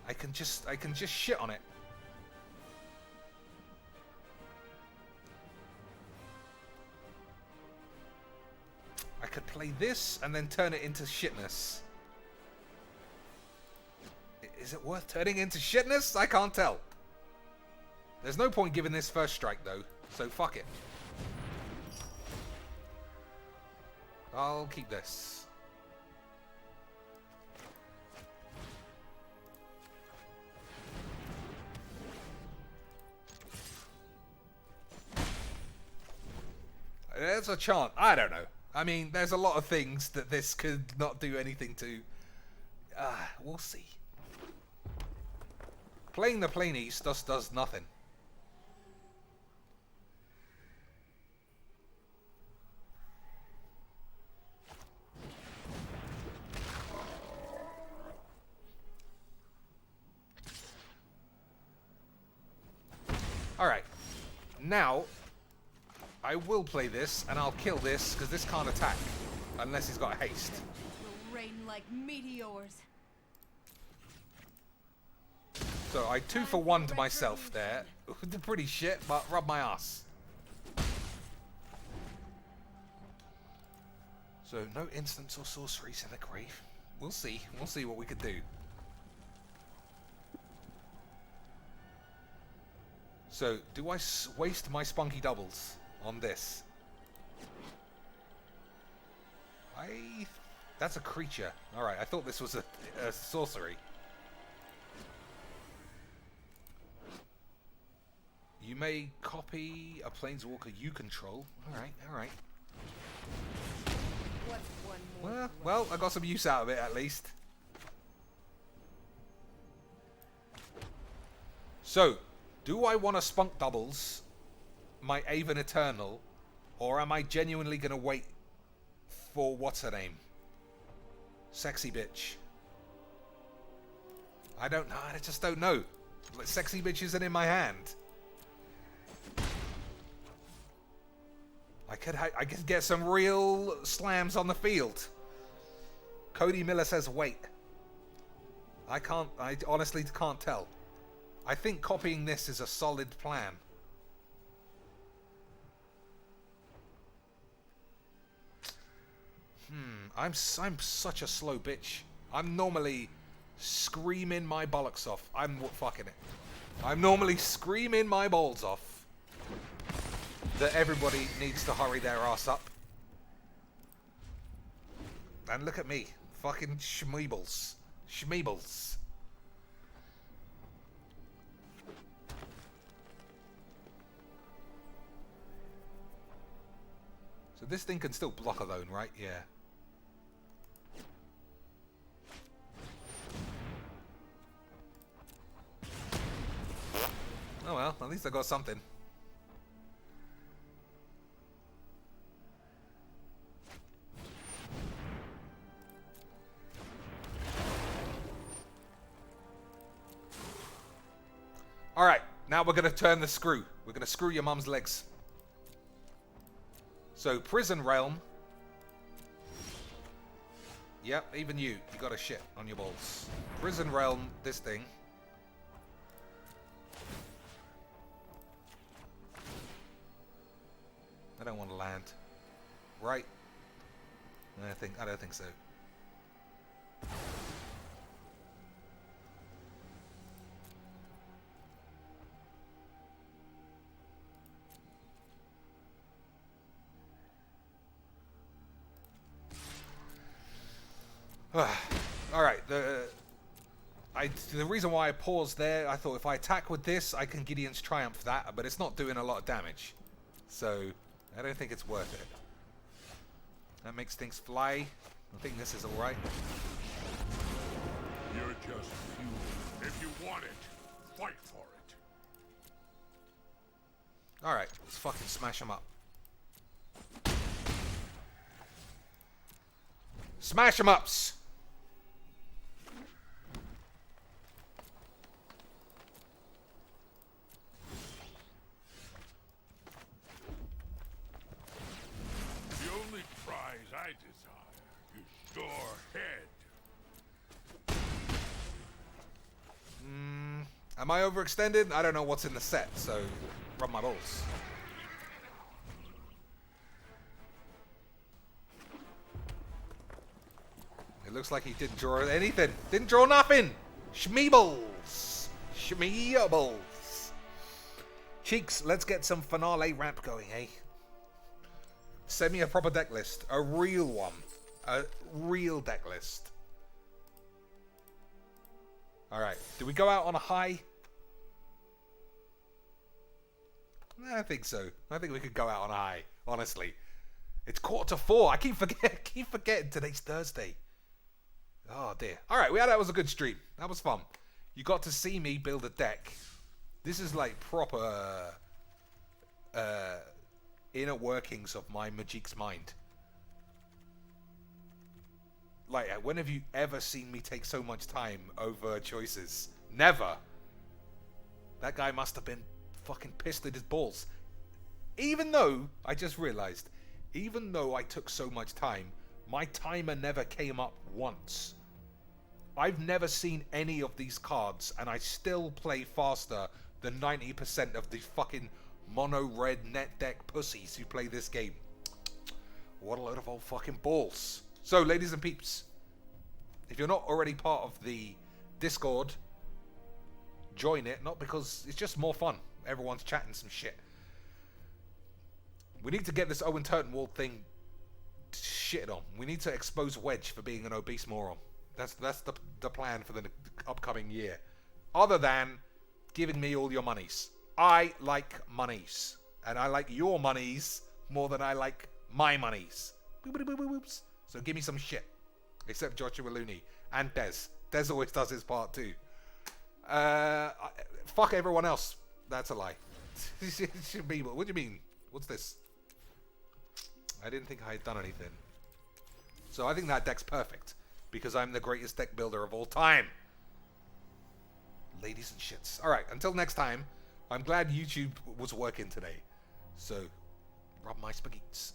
I can just shit on it. I could play this and then turn it into shitness. Is it worth turning into shitness? I can't tell. There's no point giving this first strike though, so fuck it. I'll keep this. There's a chance. I don't know. I mean, there's a lot of things that this could not do anything to. We'll see. Playing the Plane East just does nothing. Alright. Now, I will play this, and I'll kill this, because this can't attack. Unless he's got haste. Will rain like meteors. So I 2-for-1'd myself there. Pretty shit, but rub my ass. So no instants or sorceries in the grave. We'll see. We'll see what we could do. So, do I waste my spunky doubles on this? That's a creature. Alright, I thought this was a sorcery. You may copy a planeswalker you control. Alright, alright. What's one more? Well, I got some use out of it at least. So, do I want to spunk doubles my Aven Eternal, or am I genuinely going to wait for what's her name? Sexy bitch. I don't know. I just don't know. Sexy bitch isn't in my hand. I could get some real slams on the field. Cody Miller says wait. I honestly can't tell. I think copying this is a solid plan. I'm such a slow bitch. I'm normally screaming my bollocks off. I'm fucking it. I'm normally screaming my balls off that everybody needs to hurry their ass up. And look at me. Fucking schmeebles. Schmeebles. So this thing can still block alone, right? Yeah. Oh well, at least I got something. Alright, now we're going to turn the screw. We're going to screw your mum's legs. So, Prison Realm. Yep, even you got a shit on your balls. Prison Realm, this thing. I don't want to land. Right? I don't think so. Alright, the reason why I paused there, I thought if I attack with this, I can Gideon's Triumph that, but it's not doing a lot of damage. So, I don't think it's worth it. That makes things fly. I think this is alright. You're just fuel. If you want it, fight for it. Alright, let's fucking smash them up. Smash 'em ups! The only prize I desire is your head. Am I overextended? I don't know what's in the set, so rub my balls. It looks like he didn't draw anything. Didn't draw nothing. Shmeebles. Shmeebles. Cheeks, let's get some finale ramp going, eh? Send me a proper deck list. A real one. A real deck list. Alright. Do we go out on a high? I think so. I think we could go out on a high, honestly. It's 3:45. I keep forgetting today's Thursday. Oh dear. Alright, that was a good stream. That was fun. You got to see me build a deck. This is like proper inner workings of my Magic's mind. Like, when have you ever seen me take so much time over choices? Never. That guy must have been fucking pissed at his balls. Even though, I just realized, even though I took so much time, my timer never came up once. I've never seen any of these cards, and I still play faster than 90% of the fucking mono-red net deck pussies who play this game. What a load of old fucking balls. So, ladies and peeps, if you're not already part of the Discord, join it. Not because it's just more fun. Everyone's chatting some shit. We need to get this Owen Turtenwald thing shitted on. We need to expose Wedge for being an obese moron. That's the plan for the upcoming year. Other than giving me all your monies. I like monies. And I like your monies more than I like my monies. So give me some shit. Except Joshua Looney and Dez. Dez always does his part too. Fuck everyone else. That's a lie. What do you mean? What's this? I didn't think I had done anything. So I think that deck's perfect. Because I'm the greatest deck builder of all time. Ladies and shits. Alright, until next time. I'm glad YouTube was working today. So, rub my spagheets.